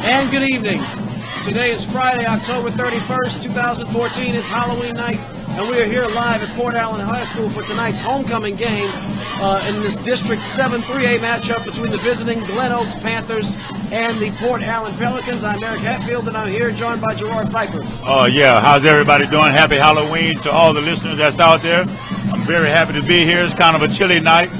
And good evening. Today is Friday, October 31st, 2014. It's Halloween night, and we are here live at Port Allen High School for tonight's homecoming game in this District 7 3A matchup between the visiting Glen Oaks Panthers and the Port Allen Pelicans. I'm Eric Hatfield, and I'm here joined by Gerard Piper. Oh, yeah. How's everybody doing? Happy Halloween to all the listeners that's out there. I'm very happy to be here. It's kind of a chilly night.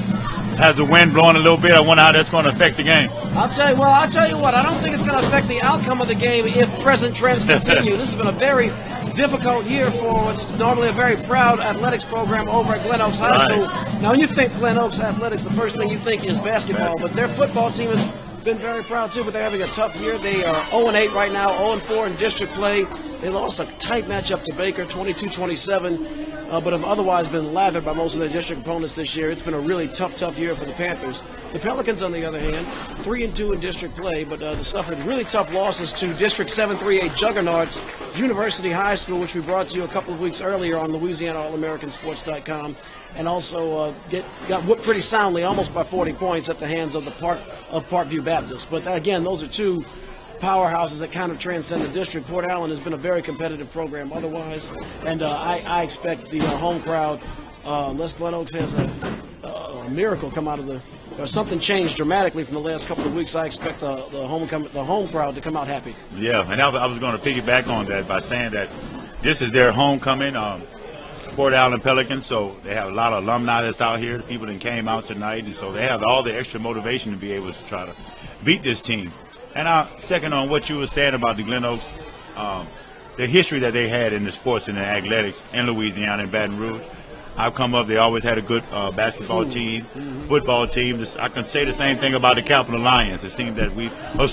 Has the wind blowing a little bit. I wonder how that's going to affect the game. I'll tell you what. I don't think it's going to affect the outcome of the game if present trends continue. This has been a very difficult year for what's normally a very proud athletics program over at Glen Oaks High School. Now, when you think Glen Oaks athletics, the first thing you think is basketball, but their football team has been very proud too, but they're having a tough year. They are 0-8 right now, 0-4 in district play. They lost a tight matchup to Baker, 22-27, but have otherwise been lathered by most of their district opponents this year. It's been a really tough year for the Panthers. The Pelicans, on the other hand, 3-2 in district play, but they suffered really tough losses to District 7 3A juggernauts, University High School, which we brought to you a couple of weeks earlier on LouisianaAllAmericanSports.com, and also got whooped pretty soundly, almost by 40 points, at the hands of the Parkview Baptist. But again, those are two powerhouses that kind of transcend the district. Port Allen has been a very competitive program otherwise, and I expect the home crowd, unless Glen Oaks has a miracle come out of or something changed dramatically from the last couple of weeks, I expect the home crowd to come out happy. Yeah, and I was going to piggyback on that by saying that this is their homecoming, Port Allen Pelicans, so they have a lot of alumni that's out here, the people that came out tonight, and so they have all the extra motivation to be able to try to beat this team. And second on what you were saying about the Glen Oaks, the history that they had in the sports and the athletics in Louisiana and Baton Rouge. I've come up, they always had a good basketball team, football team. I can say the same thing about the Capital Lions. It seemed that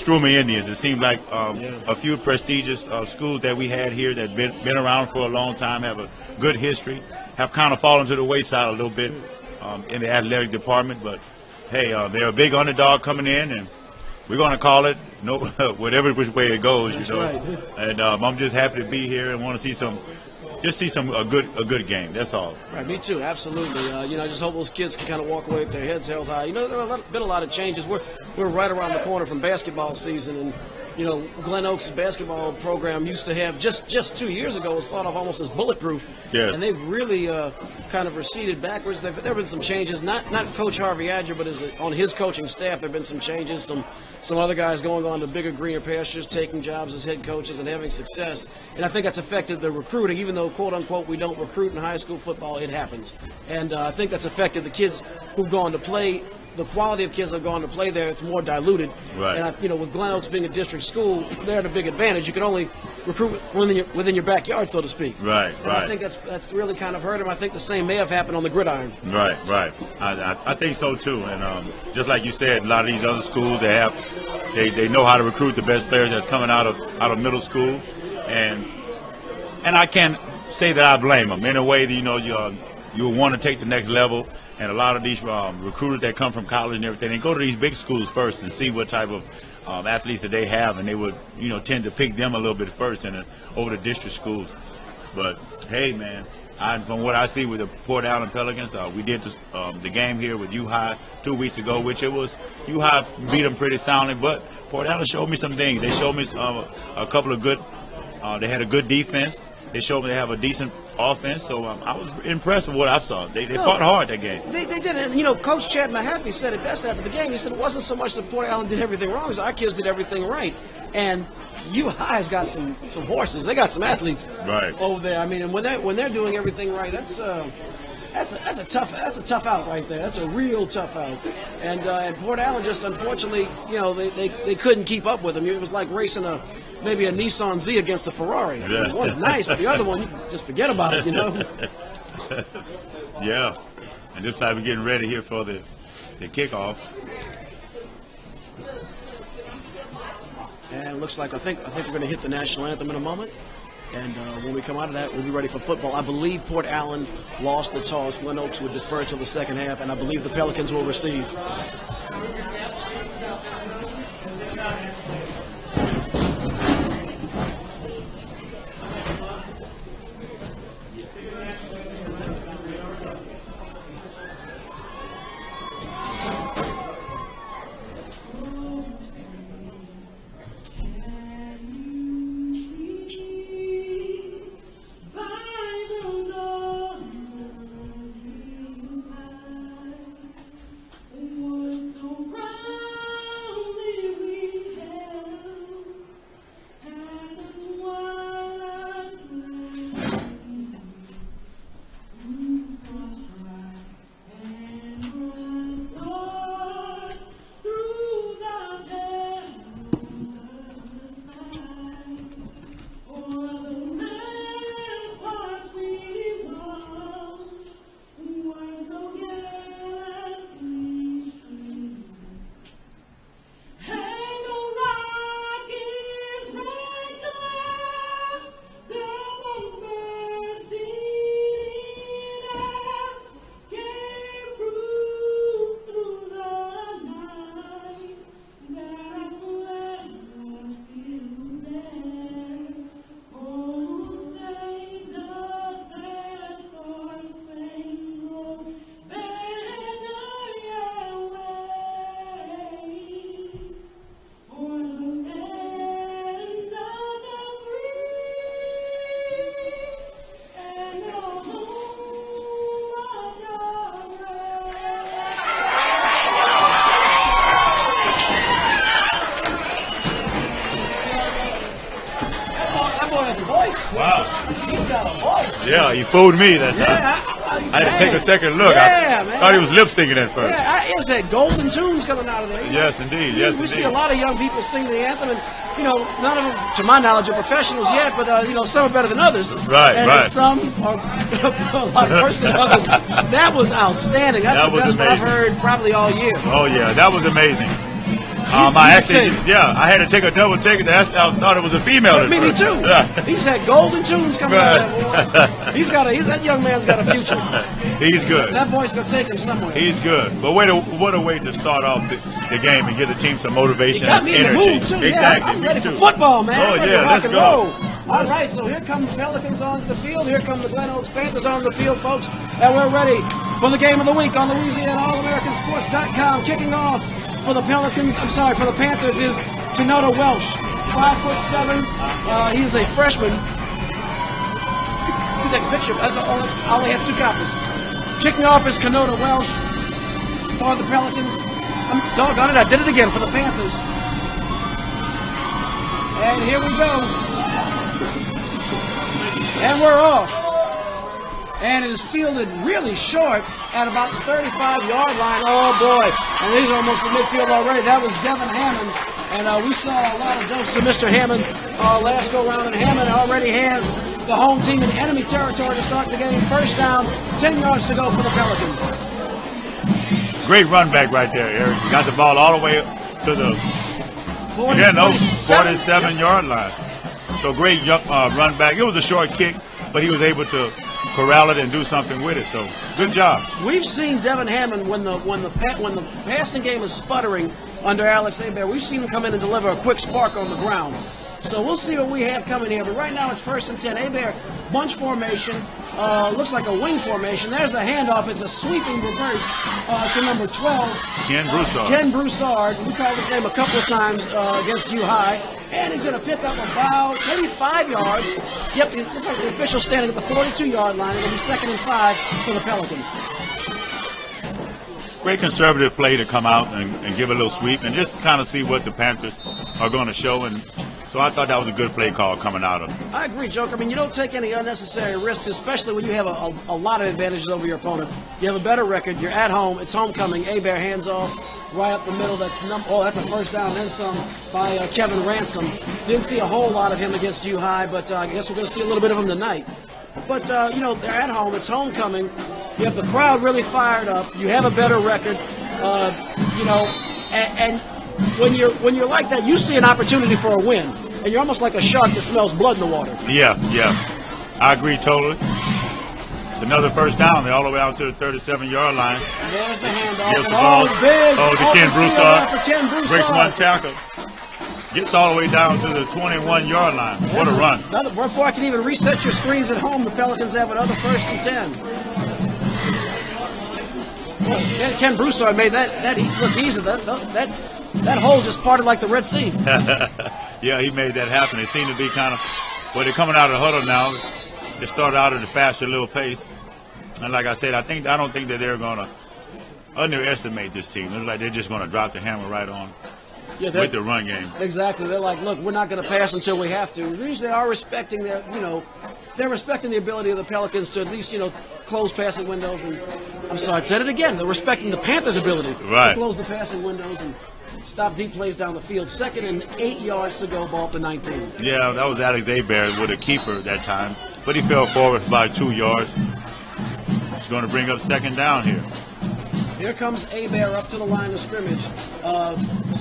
Struma Indians, it seemed like a few prestigious schools that we had here that been around for a long time, have a good history, have kind of fallen to the wayside a little bit in the athletic department. But, hey, they're a big underdog coming in, and we're going to call it whatever which way it goes, you know. Right. And I'm just happy to be here and want to see a good game. That's all. Right, me too. Absolutely. I just hope those kids can kind of walk away with their heads held high. There have been a lot of changes. We're right around the corner from basketball season, and Glen Oaks' basketball program used to have just 2 years ago was thought of almost as bulletproof. Yeah. And they've really kind of receded backwards. There have been some changes, not Coach Harvey Adger, but on his coaching staff there have been some changes. Some other guys going on to bigger, greener pastures, taking jobs as head coaches and having success. And I think that's affected the recruiting, even though, quote unquote, we don't recruit in high school football, it happens. And I think that's affected the kids who've gone to play. The quality of kids that have gone to play there, it's more diluted. Right. And with Glen Oaks being a district school, they're at a big advantage. You can only recruit within your backyard, so to speak. Right, and I think that's really kind of hurt them. I think the same may have happened on the gridiron. Right. I think so too. And just like you said, a lot of these other schools they know how to recruit the best players that's coming out of middle school, and I can't say that I blame them. In a way, that you want to take the next level. And a lot of these recruiters that come from college and everything, they go to these big schools first and see what type of athletes that they have, and they would, tend to pick them a little bit first over the district schools. But hey, man, from what I see with the Port Allen Pelicans, we did the game here with U-High 2 weeks ago, which it was U-High beat them pretty soundly, but Port Allen showed me some things. They showed me a couple of good. They had a good defense. They showed me they have a decent offense, so I was impressed with what I saw. They fought hard that game. They did, and Coach Chad Mahaffey said it best after the game. He said it wasn't so much that Port Allen did everything wrong, as our kids did everything right. And U-High's got some horses. They got some athletes over there. I mean, and when they're doing everything right, that's a tough out right there. That's a real tough out. And Port Allen just unfortunately, they couldn't keep up with them. It was like racing maybe a Nissan Z against a Ferrari. I mean, one's nice, but the other one, you just forget about it, Yeah, and just like we're getting ready here for the kickoff. And it looks like I think we're going to hit the national anthem in a moment. And when we come out of that, we'll be ready for football. I believe Port Allen lost the toss. Glen Oaks would defer till the second half, and I believe the Pelicans will receive. voice. Wow. He's got a voice. Yeah, he fooled me that time. Yeah, I had to take a second look. Yeah, I thought he was lip syncing at first. Yeah, it's that golden tunes coming out of there. Yes, indeed. Yes, we indeed. see a lot of young people sing the anthem, and none of them, to my knowledge, are professionals yet. But some are better than others. Right, and right. Some are a lot worse than others. That was outstanding. That's the best one I've heard probably all year. Oh yeah, that was amazing. I had to take a double take. I thought it was a female. Me too. Yeah. He's had golden tunes coming out of that boy. That young man's got a future. He's good. That boy's gonna take him somewhere. He's good. But what a way to start off the game and give the team some motivation and energy. In the mood too. Exactly. Yeah, I'm ready for football, man. Oh yeah, let's go. All right, so here come the Pelicans onto the field. Here come the Glen Oaks Panthers onto the field, folks. And we're ready for the game of the week on Louisiana AllAmericanSports.com. Kicking off for the Panthers is Kenoda Welsh, 5'7". He's a freshman. He's a picture. I only have 2 copies. Kicking off is Kenoda Welsh for the Pelicans. Doggone it, I did it again for the Panthers. And here we go. And we're off. And it is fielded really short at about the 35-yard line. Oh, boy. And he's almost in midfield already. That was Devin Hammond. And we saw a lot of doses of Mr. Hammond last go-round. And Hammond already has the home team in enemy territory to start the game. First down, 10 yards to go for the Pelicans. Great run back right there, Eric. Got the ball all the way to the 47-yard line. So great run back. It was a short kick, but he was able to corral it and do something with it. So good job. We've seen Devin Hammond when the passing game is sputtering under Alex Hebert. We've seen him come in and deliver a quick spark on the ground. So we'll see what we have coming here. But right now it's 1st and 10. Hebert, bunch formation. Looks like a wing formation. There's the handoff. It's a sweeping reverse to number 12. Ken Broussard. We called his name a couple of times against U High. And he's going to pick up about maybe 5 yards. Yep, it looks like the official standing at the 42-yard line. It'll be 2nd and 5 for the Pelicans. Great conservative play to come out and give a little sweep and just kind of see what the Panthers are going to show. And so I thought that was a good play call coming out of them. I agree, Joker. I mean, you don't take any unnecessary risks, especially when you have a lot of advantages over your opponent. You have a better record. You're at home. It's homecoming. Hebert hands off. Right up the middle, that's a first down, then some by Kevin Ransom. Didn't see a whole lot of him against U High, but I guess we're going to see a little bit of him tonight. But, they're at home. It's homecoming. You have the crowd really fired up. You have a better record. And when you're like that, you see an opportunity for a win. And you're almost like a shark that smells blood in the water. Yeah. I agree totally. Another first down. They're all the way out to the 37-yard line. There's the handoff. Gets the ball. Big. To Ken Broussard. Breaks one tackle. Gets all the way down to the 21-yard line. What a run. Before I can even reset your screens at home, the Pelicans have another 1st and 10. Ken Broussard made that look easy. That hole just parted like the Red Sea. Yeah, he made that happen. It seemed to be kind of, they're coming out of the huddle now. They started out at a faster little pace. And like I said, I don't think that they're going to underestimate this team. It's like they're just going to drop the hammer right on with the run game. Exactly. They're like, look, we're not going to pass until we have to. Usually they are respecting they're respecting the ability of the Pelicans to at least, close passing windows. And I'm sorry, I said it again. They're respecting the Panthers' ability to close the passing windows and stop deep plays down the field. 2nd and 8 yards to go, ball up to 19. Yeah, that was Alex Hebert with a keeper that time. But he fell forward by 2 yards. He's going to bring up 2nd down here. Here comes Hebert up to the line of scrimmage.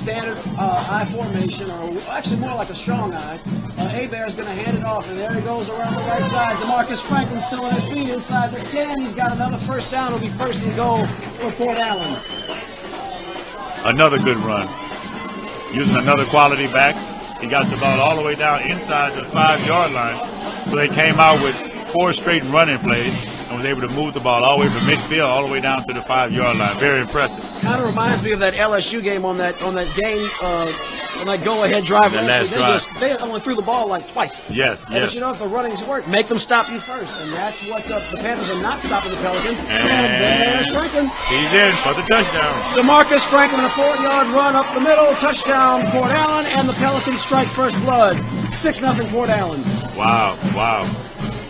Standard I formation, or actually more like a strong I. Hebert is going to hand it off, and there he goes around the right side. DeMarcus Franklin still on his feet inside the 10. He's got another first down. It'll be 1st and goal for Port Allen. Another good run. Using another quality back. He got the ball all the way down inside the 5-yard line. So they came out with 4 straight running plays and was able to move the ball all the way from midfield all the way down to the 5-yard line. Very impressive. Kind of reminds me of that LSU game on that game on that go-ahead drive. They only threw the ball like twice. Yes. But if the runnings work, make them stop you first, and that's what the Panthers are not stopping the Pelicans. And there's Franklin. He's in for the touchdown. DeMarcus Franklin, a 4-yard run up the middle, touchdown Port Allen, and the Pelicans strike first blood. 6-0 Port Allen. Wow, wow.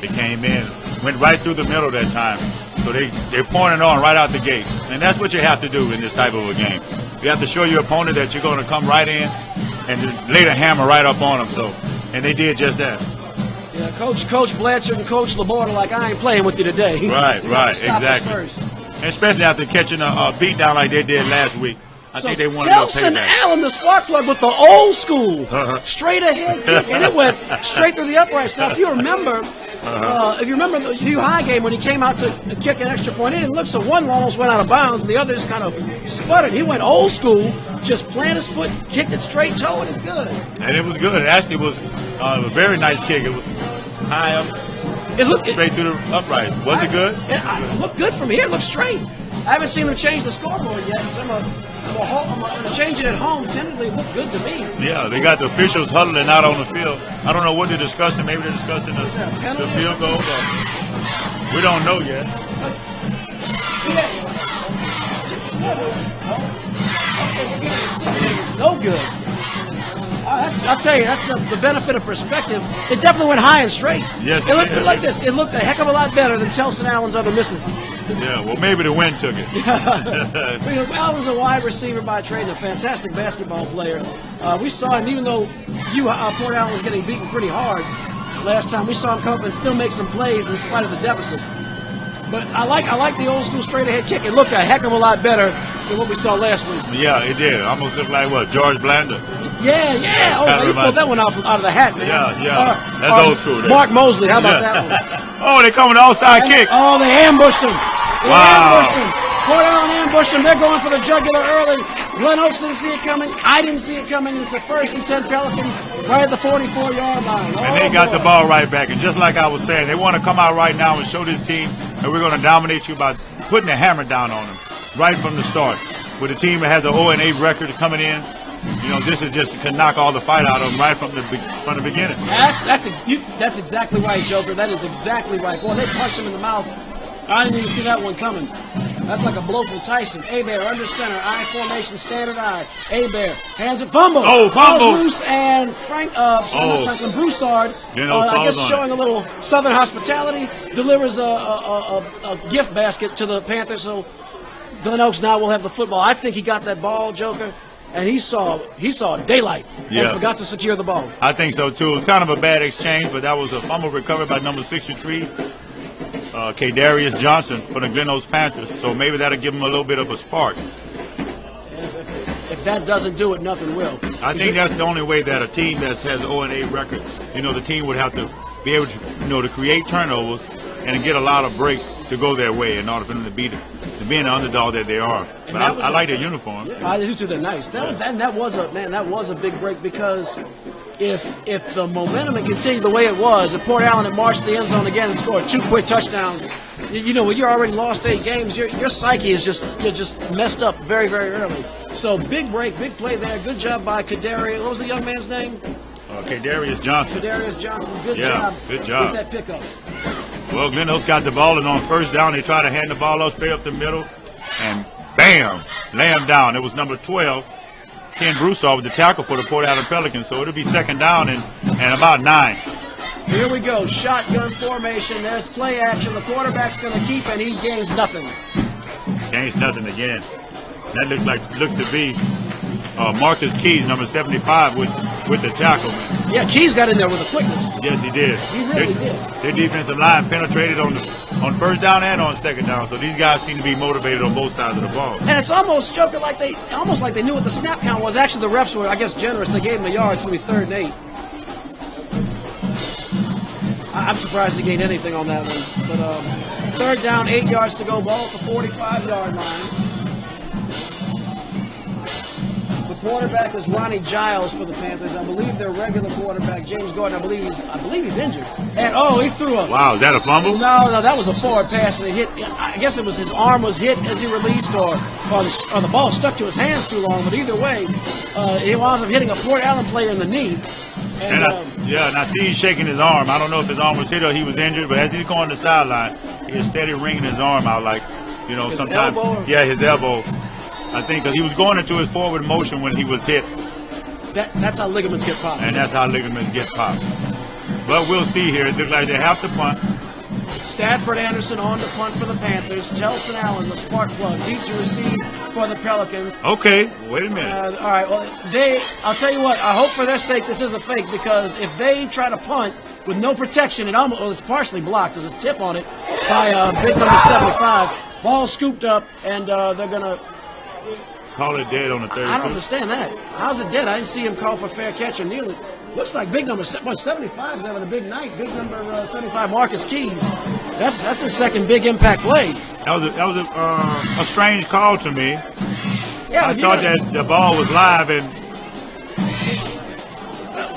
They came in, went right through the middle that time. So they're pouring it on right out the gate. And that's what you have to do in this type of a game. You have to show your opponent that you're going to come right in and just lay the hammer right up on them. So, and they did just that. Yeah, Coach Blanchard and Coach Laborde are like, I ain't playing with you today. Right, exactly. Especially after catching a beat down like they did last week. I think they wanted to pay that. Allen, the spark plug with the old school straight ahead kick, and it went straight through the uprights. Now, if you remember the U High game when he came out to kick an extra point in, it looks like one almost went out of bounds, and the other just kind of sputtered. He went old school, just planted his foot, kicked it straight toe, and it's good. And it was good. It actually was a very nice kick. It was high up. It looked straight through the upright. Was it good? It looked good for me. It looked straight. I haven't seen them change the scoreboard yet, so I'm going to change it at home. Tentatively, it looked good to me. Yeah, they got the officials huddling out on the field. I don't know what they're discussing. Maybe they're discussing the field goal. We don't know yet. No good. I'll tell you, that's the benefit of perspective. It definitely went high and straight. Yes, it looked like this. It looked a heck of a lot better than Telson Allen's other misses. Yeah, well, maybe the wind took it. Allen's a wide receiver by trade, a fantastic basketball player. We saw him, even though Port Allen was getting beaten pretty hard last time, we saw him come up and still make some plays in spite of the deficit. But I like the old school straight ahead kick. It looked a heck of a lot better than what we saw last week. Yeah, it did. Almost looked like what, George Blanda. Yeah. Oh, you pulled that one out of the hat, man. Yeah. That's old school. Mark Mosley, how about that one? Oh, they come with an outside kick. Oh, they ambushed him. Wow. Port Allen ambushed him. They're going for the jugular early. Glen Oaks didn't see it coming. I didn't see it coming. It's the 1st and 10 Pelicans right at the 44-yard line. And they got the ball right back. And just like I was saying, they want to come out right now and show this team that we're going to dominate you by putting the hammer down on them right from the start. With a team that has an 0-8 record coming in, this is just to knock all the fight out of them right from the beginning. That's exactly right, Joker. That is exactly right. Boy, they punched him in the mouth. I didn't even see that one coming. That's like a blow from Tyson. A-Bear under center, I formation, standard I. A-Bear hands it, fumble. Oh, fumble. Bruce and Franklin Broussard, I guess showing a little Southern hospitality, delivers a gift basket to the Panthers. So Glen Oaks now will have the football. I think he got that ball, Joker, and he saw daylight and forgot to secure the ball. I think so too. It was kind of a bad exchange, but that was a fumble recovered by number 63. Darius Johnson for the Glen Oaks Panthers, so maybe that'll give them a little bit of a spark. If that doesn't do it, nothing will. I think that's the only way that a team that has an 0-8 record, the team would have to be able to, to create turnovers and get a lot of breaks to go their way in order for them to being the underdog that they are. But I like their uniform. Yeah, I do too. They're nice. That was a big break because if the momentum had continued the way it was, if Port Allen had marched to the end zone again and scored 2 quick touchdowns, when you're already lost 8 games, your psyche is just messed up very, very early. So big break, big play there. Good job by Kadarius. What was the young man's name? Darius Johnson. Darius Johnson. Good job. Good job. With that pickup. Well, Glen Oaks got the ball, and on first down, they try to hand the ball up straight up the middle, and bam, lay him down. It was number 12, Ken Broussard, with the tackle for the Port Allen Pelicans. So it'll be second down and about 9. Here we go. Shotgun formation. There's play action. The quarterback's going to keep, and he gains nothing. Gains nothing again. That looked to be Marcus Keys, number 75, with the tackle. Yeah, Keys got in there with a quickness. Yes, he did. He really did. Their defensive line penetrated on first down and on second down. So these guys seem to be motivated on both sides of the ball. And it's almost joking like they knew what the snap count was. Actually, the refs were, I guess, generous. They gave him the yards. It's going to be 3rd and 8. I'm surprised he gained anything on that one. But 3rd down, 8 yards to go. Ball at the 45-yard line. Quarterback is Ronnie Giles for the Panthers. I believe their regular quarterback, James Gordon, I believe he's injured. And he threw a... Wow, is that a fumble? No, that was a forward pass, and it hit. I guess it was his arm was hit as he released, or the ball stuck to his hands too long. But either way, he winds up hitting a Port Allen player in the knee. And I see he's shaking his arm. I don't know if his arm was hit or he was injured, but as he's going to the sideline, he is steady wringing his arm out like, sometimes. Elbow? Yeah, his elbow. I think because he was going into his forward motion when he was hit. That's how ligaments get popped. And that's how ligaments get popped. But we'll see here. It looks like they have to punt. Stafford Anderson on the punt for the Panthers. Telson Allen, the spark plug, deep to receive for the Pelicans. Okay, wait a minute. All right, well, I'll tell you what, I hope for their sake this is a fake, because if they try to punt with no protection, it's partially blocked. There's a tip on it by big number 75. Ball scooped up, and they're going to call it dead on the 30. I don't understand that. How's it dead? I didn't see him call for fair catch or nearly. Looks like big number 75 is having a big night. Big number 75, Marcus Keys. That's his second big impact play. That was a strange call to me. Yeah, I thought that the ball was live, and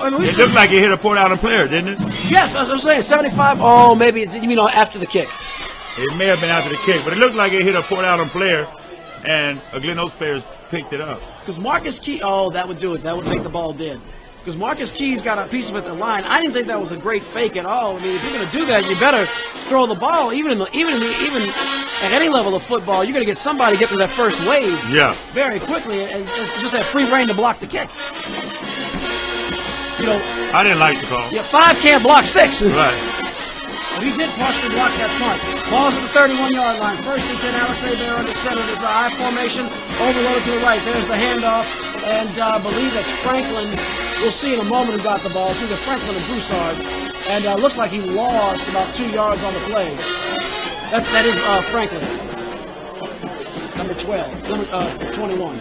it looked like it hit a Port Allen player, didn't it? Yes, that's what I'm saying. 75. Oh, maybe you mean after the kick. It may have been after the kick, but it looked like it hit a Port Allen player, and a Glen Oaks player picked it up. Because Marcus Keys, that would do it. That would make the ball dead. Because Marcus Keys got a piece of it at the line. I didn't think that was a great fake at all. I mean, if you're going to do that, you better throw the ball. Even at any level of football, you're going to get somebody get to that first wave. Yeah. Very quickly, and just have free reign to block the kick. You know. I didn't like the call. Yeah, 5 can't block 6. Right. But he did partially block that punt. Ball's at the 31-yard line. First and 10, Alex Hebert under center. There's the I formation. Overloaded to the right. There's the handoff. And I believe that's Franklin. We'll see in a moment who got the ball. It's either Franklin or Broussard. And looks like he lost about 2 yards on the play. That is Franklin. Number 12. Number 21.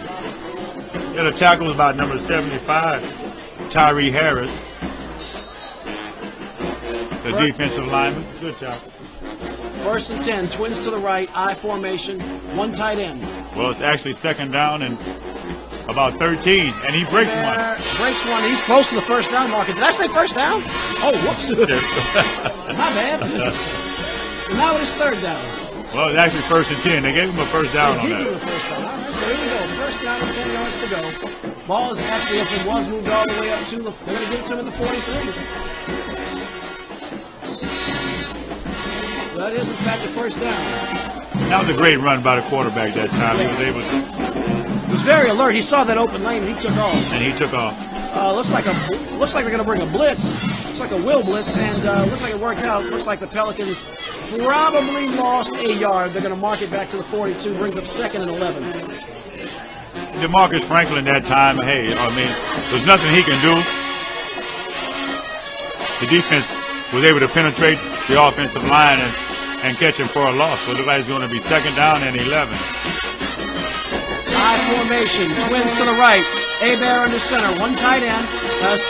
Yeah, the tackle was about number 75, Tyree Harris. The defensive lineman. Good job. First and 10, Twins to the right, I formation, 1 tight end. Well, it's actually second down and about 13, and he breaks one. Breaks one. He's close to the first down marker. Did I say first down? Oh, whoops. My bad. And now it is third down. Well, it's actually first and 10. They gave him a first down on that. They gave him a first down. All right, so here we go. First down and 10 yards to go. Ball is actually, if it was, moved all the way up to they're going to give it to him at the 43. So that is, in fact, the first down. That was a great run by the quarterback that time. He was able to. He was very alert. He saw that open lane and he took off. Looks like they're going to bring a blitz. Looks like a will blitz, and looks like it worked out. Looks like the Pelicans probably lost a yard. They're going to mark it back to the 42. Brings up second and 11. DeMarcus Franklin that time, hey, I mean, there's nothing he can do. The defense was able to penetrate the offensive line and catch him for a loss. So it looks like it's going to be second down and 11. I formation, Twins to the right. Hebert in the center, 1 tight end.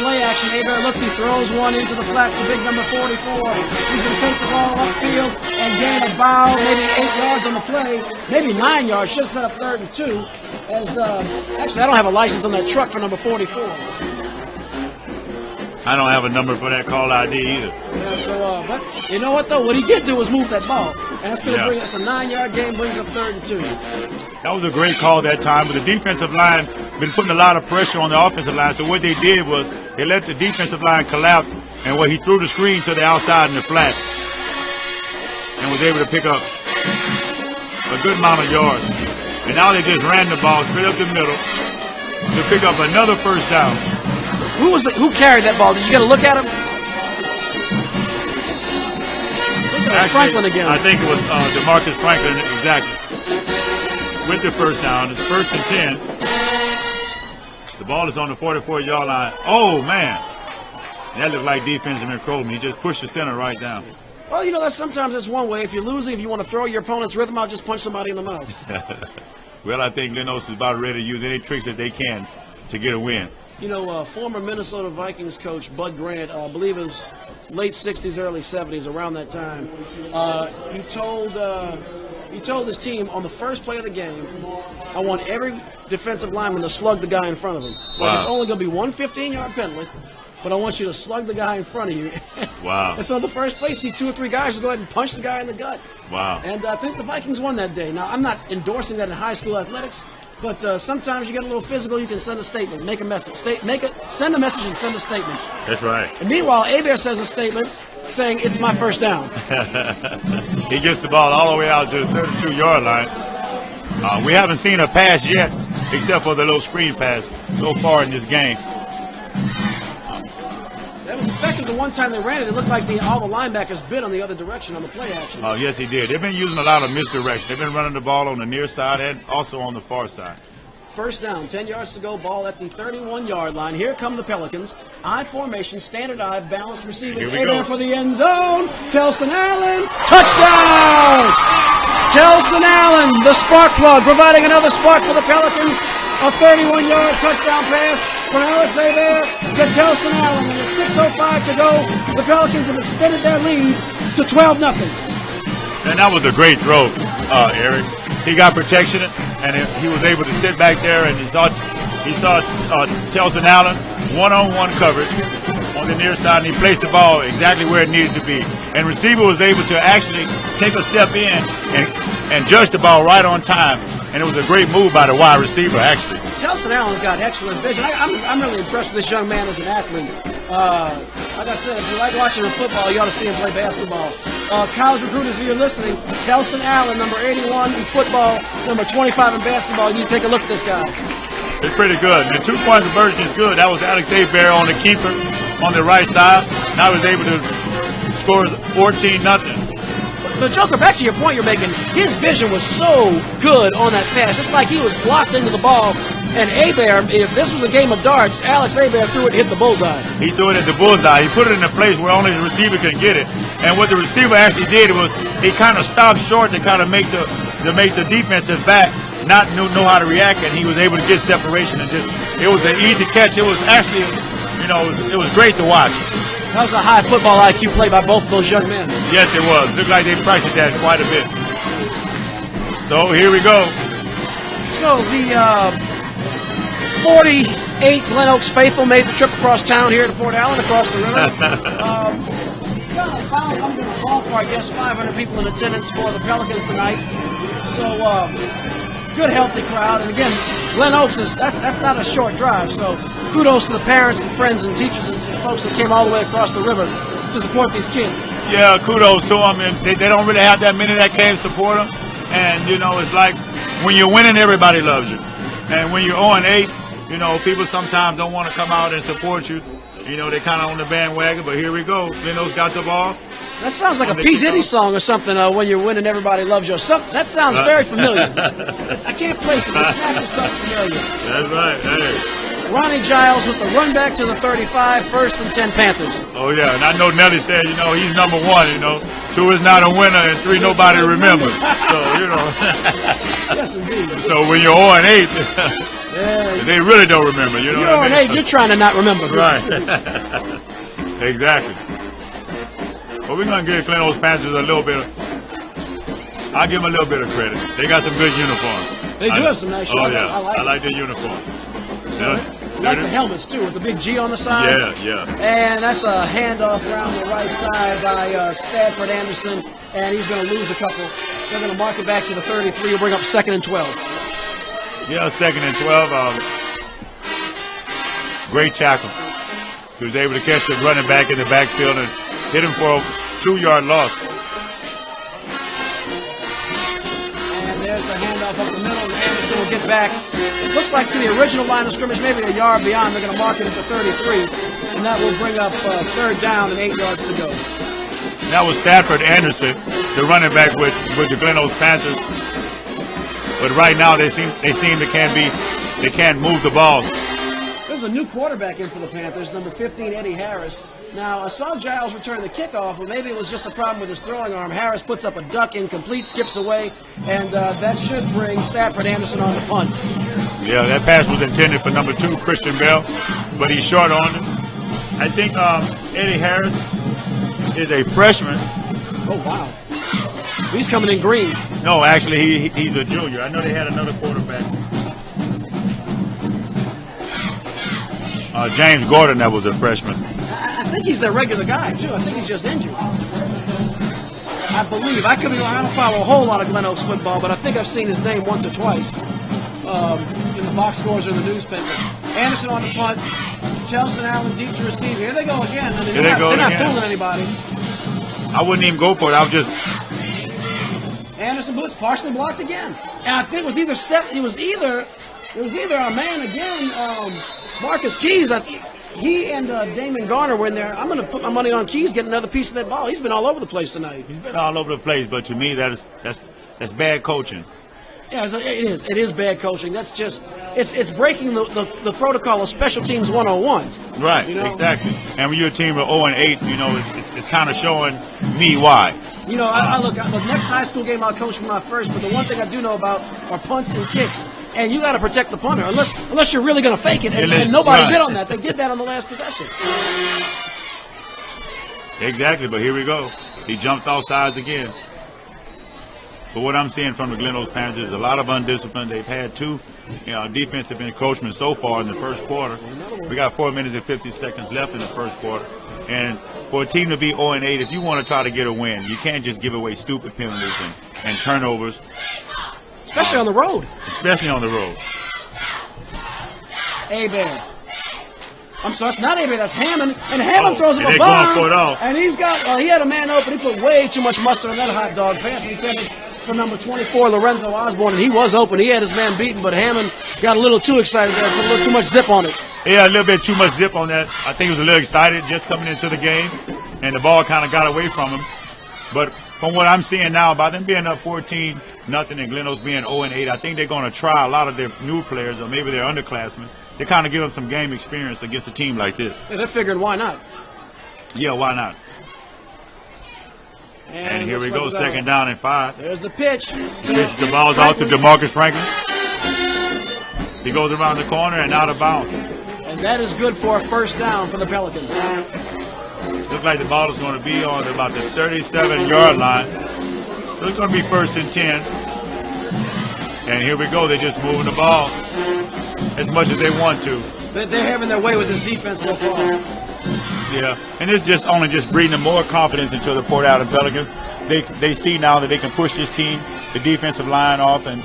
Play action. Hebert looks, he throws one into the flat to big number 44. He's going to take the ball upfield and gain about maybe 8 yards on the play, maybe 9 yards. Should set up 3rd and 2. Actually, I don't have a license on that truck for number 44. I don't have a number for that call ID either. Yeah, but you know what, though? What he did do was move that ball. And that's going to bring us a 9-yard game, brings up 3rd and 2. That was a great call that time, but the defensive line been putting a lot of pressure on the offensive line. So what they did was they let the defensive line collapse, and he threw the screen to the outside in the flat and was able to pick up a good amount of yards. And now they just ran the ball straight up the middle to pick up another first down. Who carried that ball? Did you get a look at him? Actually, Franklin again. I think it was DeMarcus Franklin, exactly. With the first down. It's 1st and 10. The ball is on the 44-yard line. Oh, man. That looked like defensive Crowman. He just pushed the center right down. Well, you know, sometimes that's one way. If you're losing, if you want to throw your opponent's rhythm out, just punch somebody in the mouth. Well, I think Glen Oaks is about ready to use any tricks that they can to get a win. You know, former Minnesota Vikings coach Bud Grant, I believe it was late 60s, early 70s, around that time, he told his team on the first play of the game, I want every defensive lineman to slug the guy in front of him. So it's only going to be 1 15-yard penalty, but I want you to slug the guy in front of you. Wow. And so the first play, see 2 or 3 guys just go ahead and punch the guy in the gut. Wow. And I think the Vikings won that day. Now, I'm not endorsing that in high school athletics, but sometimes you get a little physical, you can send a statement, make a message. Send a message and send a statement. That's right. And meanwhile, Hebert says a statement saying, it's my first down. He gets the ball all the way out to the 32-yard line. We haven't seen a pass yet, except for the little screen pass so far in this game. That was effective the one time they ran it. It looked like all the linebackers bit on the other direction on the play action. Oh, yes, he did. They've been using a lot of misdirection. They've been running the ball on the near side and also on the far side. First down, 10 yards to go, ball at the 31-yard line. Here come the Pelicans. I formation, standard I, balanced receiving. There for the end zone. Telson Allen, touchdown! Telson Allen, the spark plug, providing another spark for the Pelicans. A 31-yard touchdown pass from Alex Hebert to Telson Allen. And with 6:05 to go, the Pelicans have extended their lead to 12-0. And that was a great throw, Eric. He got protection, and he was able to sit back there, and he saw Telson Allen one-on-one coverage on the near side, and he placed the ball exactly where it needed to be. And receiver was able to actually take a step in and judge the ball right on time. And it was a great move by the wide receiver, actually. Telson Allen's got excellent vision. I'm really impressed with this young man as an athlete. Like I said, if you like watching football, you ought to see him play basketball. College recruiters, if you're listening, Telson Allen, number 81 in football, number 25 in basketball. You need to take a look at this guy. It's pretty good. The two-point conversion is good. That was Alex Hebert on the keeper on the right side. Now he was able to score 14-0. So, Joker, back to your point you're making, his vision was so good on that pass. It's like he was blocked into the ball. And Hebert, if this was a game of darts, Alex Hebert threw it and hit the bullseye. He threw it at the bullseye. He put it in a place where only the receiver can get it. And what the receiver actually did was he kind of stopped short to kind of make the defensive back not know how to react, and he was able to get separation. And it was an easy catch. It was actually, it was great to watch. That was a high football IQ play by both of those young men. Yes, it was. Looked like they practiced that quite a bit. So here we go. So the 48 Glen Oaks faithful made the trip across town here to Port Allen, across the river. I'm going to ballpark, I guess, 500 people in attendance for the Pelicans tonight. So good, healthy crowd. And again, Glen Oaks that's not a short drive. So kudos to the parents and friends and teachers and folks that came all the way across the river to support these kids. Yeah, kudos to them. And they don't really have that many that came to support them. And, it's like when you're winning, everybody loves you. And when you're 0-8, people sometimes don't want to come out and support you. They're kind of on the bandwagon, but here we go. Glen Oaks got the ball. That sounds like a P. Diddy song or something, when you're winning, everybody loves you. That sounds very familiar. I can't place it, but it sounds familiar. That's right. Hey. Ronnie Giles with the run back to the 35, 1st and 10 Panthers. Oh, yeah, and I know Nelly said, he's number 1, 2 is not a winner, and 3 nobody remembers. So, Yes, indeed. So when you're 0-8, they really don't remember, You're 0-8, you're trying to not remember. Right. Exactly. Well, we're going to give Glen Oaks Panthers a little bit I'll give them a little bit of credit. They got some good uniforms. They do have some nice uniforms. Oh, yeah. I like their uniform. I like the helmets, too, with the big G on the side. Yeah. And that's a handoff around the right side by Stafford Anderson, and he's going to lose a couple. They're going to mark it back to the 33 and bring up 2nd and 12. Yeah, 2nd and 12. Great tackle. He was able to catch the running back in the backfield and hit him for a 2-yard loss. And there's the handoff up the middle, and Anderson will get back. Looks like to the original line of scrimmage, maybe a yard beyond. They're going to mark it at the 33, and that will bring up 3rd down and 8 yards to go. That was Stafford Anderson, the running back with the Glen Oaks Panthers. But right now they seem they can't move the ball. There's a new quarterback in for the Panthers, number 15, Eddie Harris. Now, I saw Giles return the kickoff, but maybe it was just a problem with his throwing arm. Harris puts up a duck incomplete, skips away, and that should bring Stafford Anderson on the punt. Yeah, that pass was intended for number 2, Christian Bell, but he's short on it. I think Eddie Harris is a freshman. Oh, wow. He's coming in green. No, actually, he's a junior. I know they had another quarterback. James Gordon, that was a freshman. I think he's their regular guy, too. I think he's just injured. I believe. I don't follow a whole lot of Glen Oaks football, but I think I've seen his name once or twice in the box scores or in the newspaper. Anderson on the punt. Telson Allen deep to receive. Here they go again. I mean, they're not fooling anybody. I wouldn't even go for it. I was just... Anderson Boots partially blocked again. And I think it was either a man again, Marcus Keys. he and Damon Garner were in there. I'm going to put my money on Keys getting another piece of that ball. He's been all over the place tonight. He's been all over the place, but to me, that's bad coaching. Yeah, it is. It is bad coaching. That's just it's breaking the protocol of special teams 101. Right, you know? Exactly. And when you're a team of 0-8, you know, it's kind of showing me why. You know, I look. The next high school game I'll coach from my first, but the one thing I do know about are punts and kicks. And you got to protect the punter, unless you're really going to fake it. And nobody did on that. They did that on the last possession. Exactly, but here we go. He jumped off sides again. But what I'm seeing from the Glen Oaks Panthers is a lot of undiscipline. They've had two defensive encroachments so far in the first quarter. We got 4 minutes and 50 seconds left in the first quarter. And for a team to be 0-8, if you want to try to get a win, you can't just give away stupid penalties and turnovers. Especially on the road. Especially on the road. A-Bear. I'm sorry, it's not A-Bear, that's Hammond. And Hammond throws him a bomb. And he had a man open. He put way too much mustard on that hot dog pass. He intended for number 24, Lorenzo Osborne, and he was open. He had his man beaten, but Hammond got a little too excited there, put a little too much zip on it. Yeah, a little bit too much zip on that. I think he was a little excited just coming into the game, and the ball kind of got away from him. But from what I'm seeing now, by them being up 14-0 and Glen Oaks being 0-8, I think they're going to try a lot of their new players or maybe their underclassmen. They kind of give them some game experience against a team like this. Yeah, they're figuring why not? Yeah, why not? And here we go, second down and 5. There's the pitch. The ball's out to DeMarcus Franklin. He goes around the corner and out of bounds. And that is good for a first down for the Pelicans. Looks like the ball is going to be on about the 37-yard line. So it's going to be 1st and 10. And here we go. They're just moving the ball as much as they want to. They're having their way with this defense so far. Yeah, and it's just breeding them more confidence into the Port Allen Pelicans. They see now that they can push this team, the defensive line off, and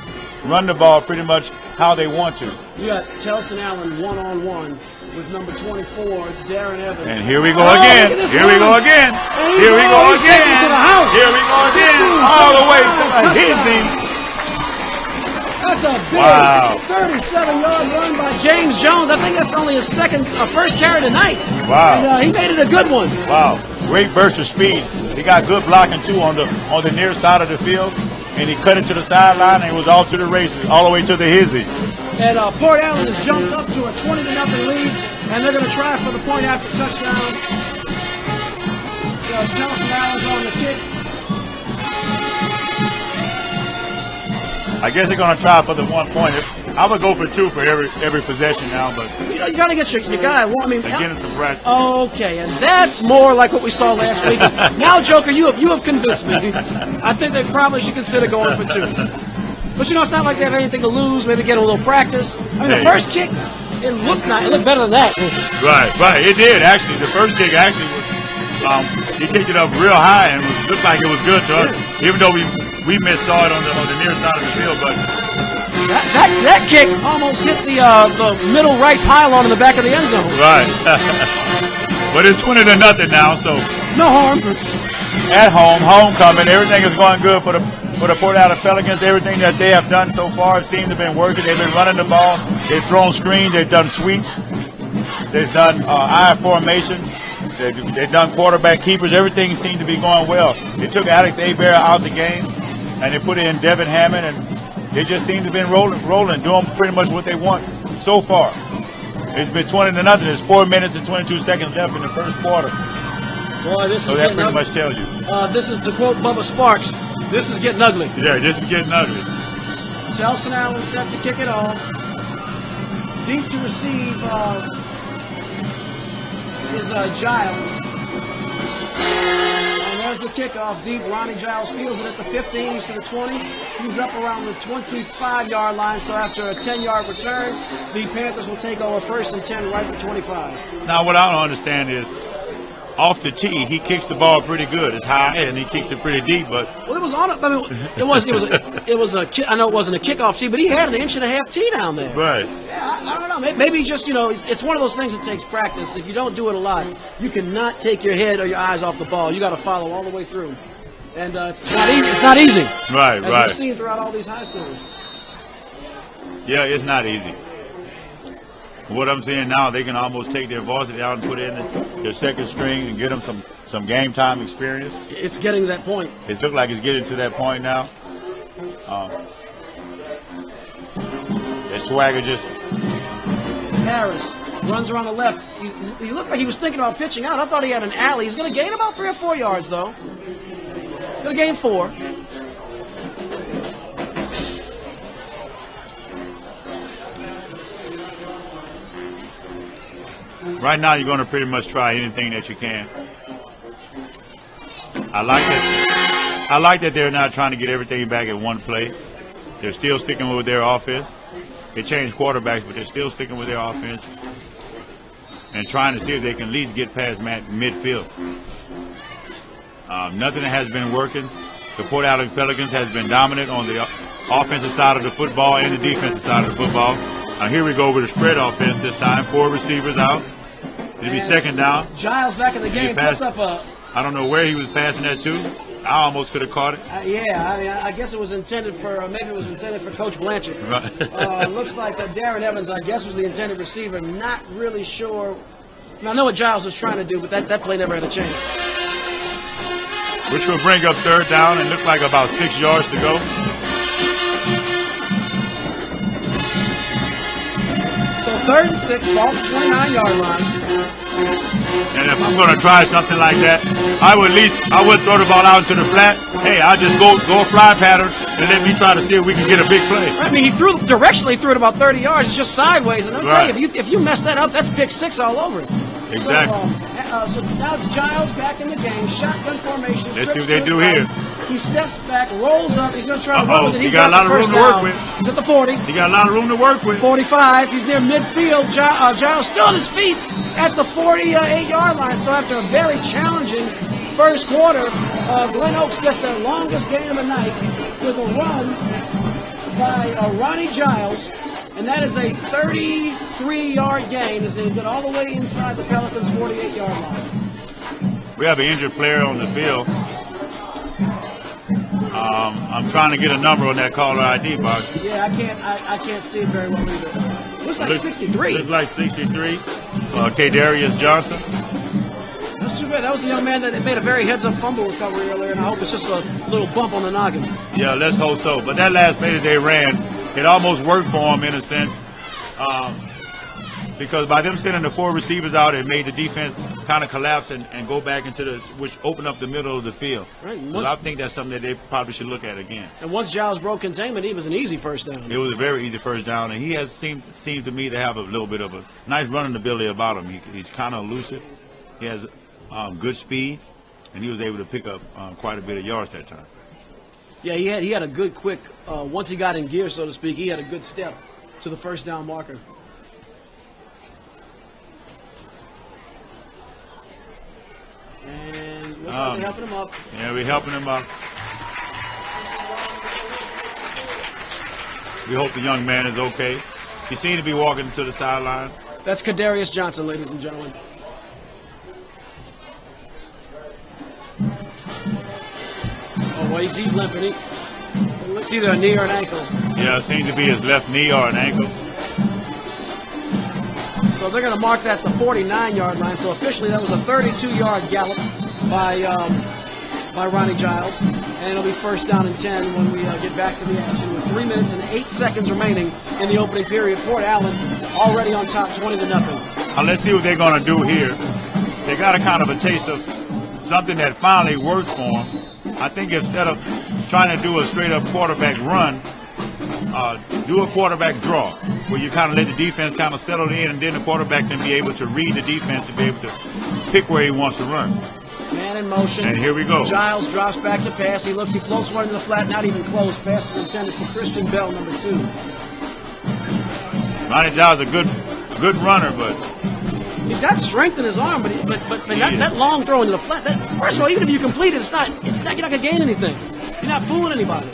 run the ball pretty much how they want to. You got Telson Allen one-on-one with number 24, Darren Evans. And here we go again. Here we go again. Here we go again. Here we go again. All the way to the Hizzy. That's a big 37-yard run by James Jones. I think that's only his first carry tonight. Wow. And, he made it a good one. Wow. Great burst of speed. He got good blocking, too, on the near side of the field. And he cut it to the sideline and was off to the races, all the way to the Hizzy. And Port Allen has jumped up to a 20-0 lead, and they're going to try for the point after touchdown. So Telson Allen's on the kick. I guess they're going to try for the 1 point. I would go for 2 for every possession now, but you got to get your guy. Well, I mean, they're getting some practice. Okay, and that's more like what we saw last week. Now, Joker, you have convinced me. I think they probably should consider going for 2. But it's not like they have anything to lose. Maybe get a little practice. I mean, the first kick, it looked nice. It looked better than that. Right. It did actually. The first kick actually was. He kicked it up real high and looked like it was good to us, even though we saw it on the near side of the field. But that kick almost hit the middle right pylon in the back of the end zone. Right. But it's 20-0 now, so no harm. At home, homecoming, everything is going good for the Port Allen Pelicans. Everything that they have done so far seems to have been working. They've been running the ball. They've thrown screens. They've done sweeps. They've done eye formation. They've done quarterback keepers. Everything seemed to be going well. They took Alex A-Bear out of the game, and they put in Devin Hammond, and they just seem to have been rolling, doing pretty much what they want so far. It's been 20-0. There's 4 minutes and 22 seconds left in the first quarter. Boy, so that pretty much tells you. This is to quote Bubba Sparks. This is getting ugly. Yeah, this is getting ugly. Telson Allen set to kick it off. Deep to receive is Giles. And there's the kickoff deep. Ronnie Giles fields it at the 15, he's to the 20. He's up around the 25-yard line, so after a 10-yard return, the Panthers will take over 1st and 10 right at the 25. Now, what I don't understand is, off the tee, he kicks the ball pretty good. It's high, and he kicks it pretty deep. But well, it was on. I mean, it was a. I know it wasn't a kickoff tee, but he had an 1.5 inch tee down there. Right. Yeah, I don't know. Maybe just it's one of those things that takes practice. If you don't do it a lot, you cannot take your head or your eyes off the ball. You got to follow all the way through, and it's not easy. It's not easy. Right. As we've seen throughout all these high schools. Yeah, it's not easy. What I'm seeing now, they can almost take their varsity out and put in their second string and get them some game time experience. It's getting to that point. It looks like it's getting to that point now. Their swagger just... Harris runs around the left. He looked like he was thinking about pitching out. I thought he had an alley. He's going to gain about 3 or 4 yards, though. Going to gain 4. Right now, you're going to pretty much try anything that you can. I like that they're not trying to get everything back in one play. They're still sticking with their offense. They changed quarterbacks, but they're still sticking with their offense and trying to see if they can at least get past midfield. Nothing has been working. The Port Allen Pelicans has been dominant on the offensive side of the football and the defensive side of the football. Now here we go with a spread offense this time. 4 receivers out. It'll be second down. Giles back in the game. Puts up a... I don't know where he was passing that to. I almost could have caught it. I guess it was intended for, maybe it was intended for Coach Blanchard. Right. Looks like Darren Evans, I guess, was the intended receiver. Not really sure. Now, I know what Giles was trying to do, but that play never had a chance. Which will bring up third down and look like about 6 yards to go. So 3rd and 6, ball 29-yard line. And if I'm going to try something like that, I would throw the ball out into the flat. Hey, I'll just go a fly pattern and let me try to see if we can get a big play. I mean, he directionally threw it about 30 yards, just sideways. And right. If you mess that up, that's pick 6 all over it. Exactly. So now it's Giles back in the game, shotgun formation. Let's see what they do here. He steps back, rolls up. He's going to try to run with it. He got a lot of room to work with. He's at the 40. He got a lot of room to work with. 45. He's near midfield. Giles still on his feet at the 48-yard line. So after a very challenging first quarter, Glen Oaks gets their longest game of the night with a run by Ronnie Giles. And that is a 33-yard gain as they get all the way inside the Pelicans' 48-yard line. We have an injured player on the field. I'm trying to get a number on that caller ID box. Yeah, I can't see it very well either. Looks like 63. Looks like 63. Kadarius Johnson. That's too bad. That was the young man that made a very heads-up fumble recovery earlier, and I hope it's just a little bump on the noggin. Yeah, let's hope so. But that last play that they ran, it almost worked for them in a sense, because by them sending the 4 receivers out, it made the defense kind of collapse and go back into which opened up the middle of the field. Right. Well, I think that's something that they probably should look at again. And once Giles broke containment, it was an easy first down. It was a very easy first down, and he has seemed to me to have a little bit of a nice running ability about him. He's kind of elusive. He has good speed, and he was able to pick up quite a bit of yards that time. Yeah, he had a good quick, once he got in gear, so to speak, he had a good step to the first down marker. And looks like they're helping him up. Yeah, we're helping him up. We hope the young man is okay. He seemed to be walking to the sideline. That's Kadarius Johnson, ladies and gentlemen. Oh, well, he's limping. It's either a knee or an ankle. Yeah, it seems to be his left knee or an ankle. So they're going to mark that the 49-yard line. So officially that was a 32-yard gallop by Ronnie Giles. And it'll be first down and 10 when we get back to the action. With 3 minutes and 8 seconds remaining in the opening period. Port Allen already on top 20-0. Now let's see what they're going to do here. They got a kind of a taste of something that finally worked for them. I think instead of trying to do a straight-up quarterback run, do a quarterback draw, where you kind of let the defense kind of settle in, and then the quarterback can be able to read the defense and be able to pick where he wants to run. Man in motion. And here we go. Giles drops back to pass. He looks, he floats one in the flat, not even close. Pass is intended for Christian Bell, number 2. Ronnie Giles is a good runner, but he's got strength in his arm, but that long throw into the flat. First of all, even if you complete it, you're not going to gain anything. You're not fooling anybody.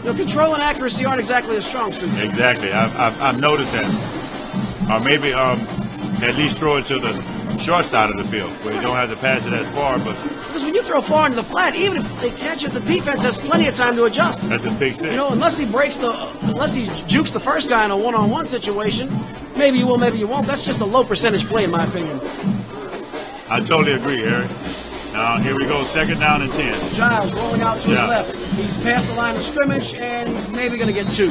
Control and accuracy aren't exactly as strong suits. Exactly. I've noticed that. Or maybe at least throw it to the short side of the field where you don't have to pass it as far. But because when you throw far into the flat, even if they catch it, the defense has plenty of time to adjust. That's a big thing. Unless he jukes the first guy in a one-on-one situation, maybe you will, maybe you won't. That's just a low percentage play, in my opinion. I totally agree, Eric. Now, here we go, 2nd down and 10. Giles rolling out to his left. He's past the line of scrimmage, and he's maybe going to get 2.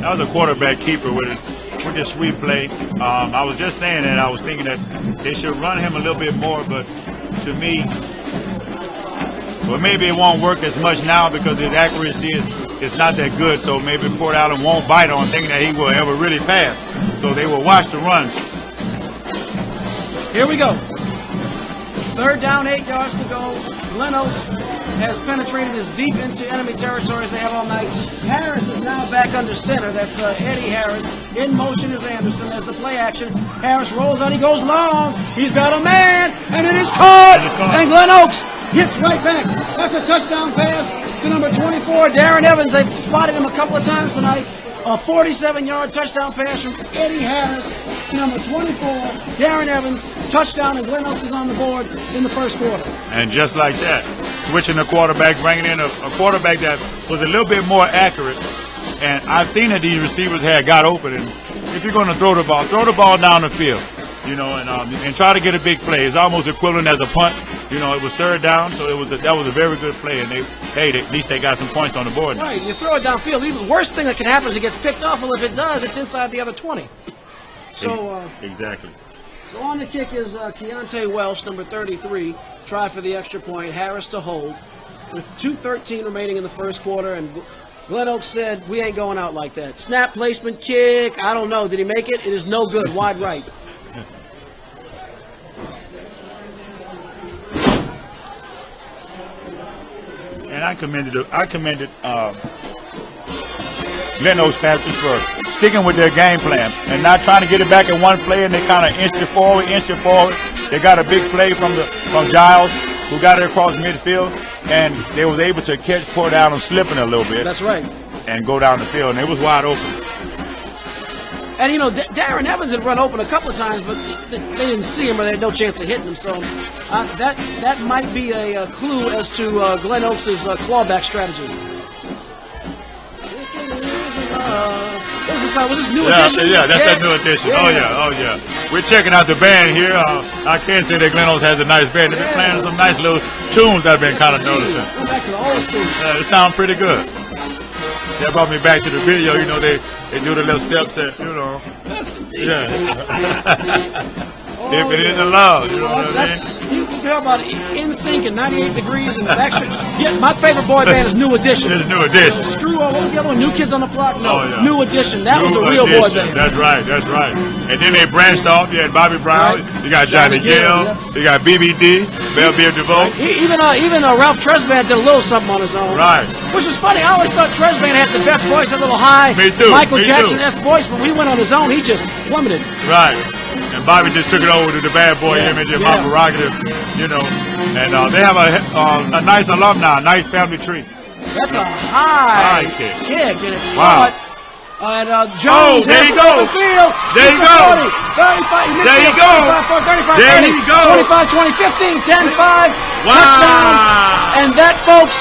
That was a quarterback keeper with this sweep play. I was just saying that I was thinking that they should run him a little bit more, but to me, well, maybe it won't work as much now because his accuracy is not that good. So maybe Port Allen won't bite on thinking that he will ever really pass. So they will watch the run. Here we go. 3rd down, 8 yards to go. Glen Oaks has penetrated as deep into enemy territory as they have all night. Harris is now back under center. That's Eddie Harris. In motion is Anderson. There's the play action. Harris rolls out. He goes long. He's got a man, and it is caught. And Glen Oaks hits right back. That's a touchdown pass to number 24, Darren Evans. They've spotted him a couple of times tonight. A 47-yard touchdown pass from Eddie Harris to number 24, Darren Evans. Touchdown, and Glen Oaks is on the board in the 1st quarter. And just like that, switching the quarterback, bringing in a quarterback that was a little bit more accurate. And I've seen that these receivers had got open. And if you're going to throw the ball down the field. You know, and try to get a big play. It's almost equivalent as a punt. You know, it was 3rd down, so that was a very good play. And at least they got some points on the board. Right, you throw it downfield. Even the worst thing that can happen is it gets picked off. Well, if it does, it's inside the other 20. So exactly. So on the kick is Keontae Welsh, number 33. Try for the extra point. Harris to hold. With 2:13 remaining in the 1st quarter, and Glen Oaks said, we ain't going out like that. Snap placement, kick, I don't know. Did he make it? It is no good. Wide right. And I commended Glen Oaks Panthers for sticking with their game plan and not trying to get it back in one play, and they kind of inched it forward. They got a big play from Giles, who got it across midfield, and they was able to catch Port Allen slipping a little bit. That's right. And go down the field, and it was wide open. And, you know, Darren Evans had run open a couple of times, but they didn't see him or they had no chance of hitting him. So that might be a clue as to Glen Oaks' clawback strategy. Was this new edition? Yeah, that's that new edition. Yeah. Oh, yeah. We're checking out the band here. I can't say that Glen Oaks has a nice band. They've been playing some nice little tunes I've been kind of noticing. Go back to the old school. It sounds pretty good. That brought me back to the video. You know, they do the little steps that, you know. If it isn't love, you know what I mean? You hear about NSYNC and 98 Degrees and Backstreet. Yeah, my favorite boy band is New Edition. It's New Edition. Screw all. What was the other one? New Kids on the Block? No, New Edition. That was the real boy band. That's right. And then they branched off. You had Bobby Brown. Right. You got Johnny Gill. You got BBD, Belle Biv DeVoe. Even Ralph Tresvant did a little something on his own. Right. Which was funny. I always thought Tresvant had the best voice, a little high. Me too. Michael Jackson-esque voice, but when he went on his own, he just plummeted. Right. And Bobby just took it over to the bad boy image and my prerogative, you know. And they have a nice alumni, nice family tree. That's a high kick, and it's caught. And Jones there you go. The field. There you go. 35. There you go. 35, there you go. 25, 20, 15, 10, 5. Wow. Touchdown. And that, folks,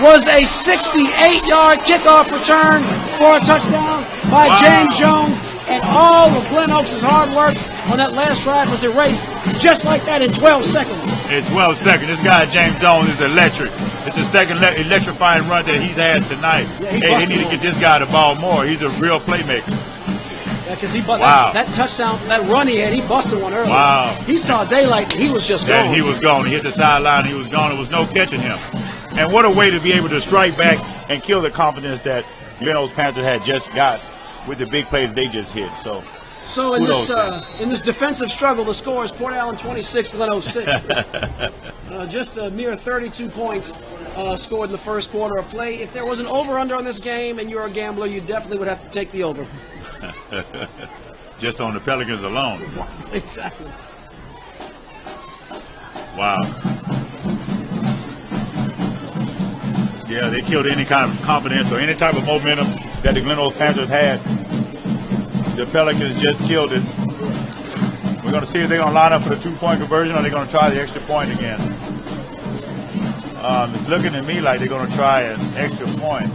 was a 68-yard kickoff return for a touchdown by James Jones. And all of Glen Oaks' hard work on that last drive was erased just like that in 12 seconds. In 12 seconds. This guy, James Jones, is electric. It's the second electrifying run that he's had tonight. They need to get this guy the ball more. He's a real playmaker. Yeah, because that touchdown, that run he had, he busted one early. Wow. He saw daylight, and he was just gone. He was gone. He hit the sideline, he was gone. There was no catching him. And what a way to be able to strike back and kill the confidence that Glen Oaks Panthers had just got with the big plays they just hit. So in this defensive struggle, the score is Port Allen 26, Glen Oaks 6. Just a mere 32 points scored in the 1st quarter of play. If there was an over-under on this game and you're a gambler, you definitely would have to take the over. Just on the Pelicans alone. Exactly. Wow. Yeah, they killed any kind of confidence or any type of momentum that the Glen Oaks Panthers had. The Pelicans just killed it. We're going to see if they're going to line up for the 2-point conversion or they're going to try the extra point again. It's looking to me like they're going to try an extra point.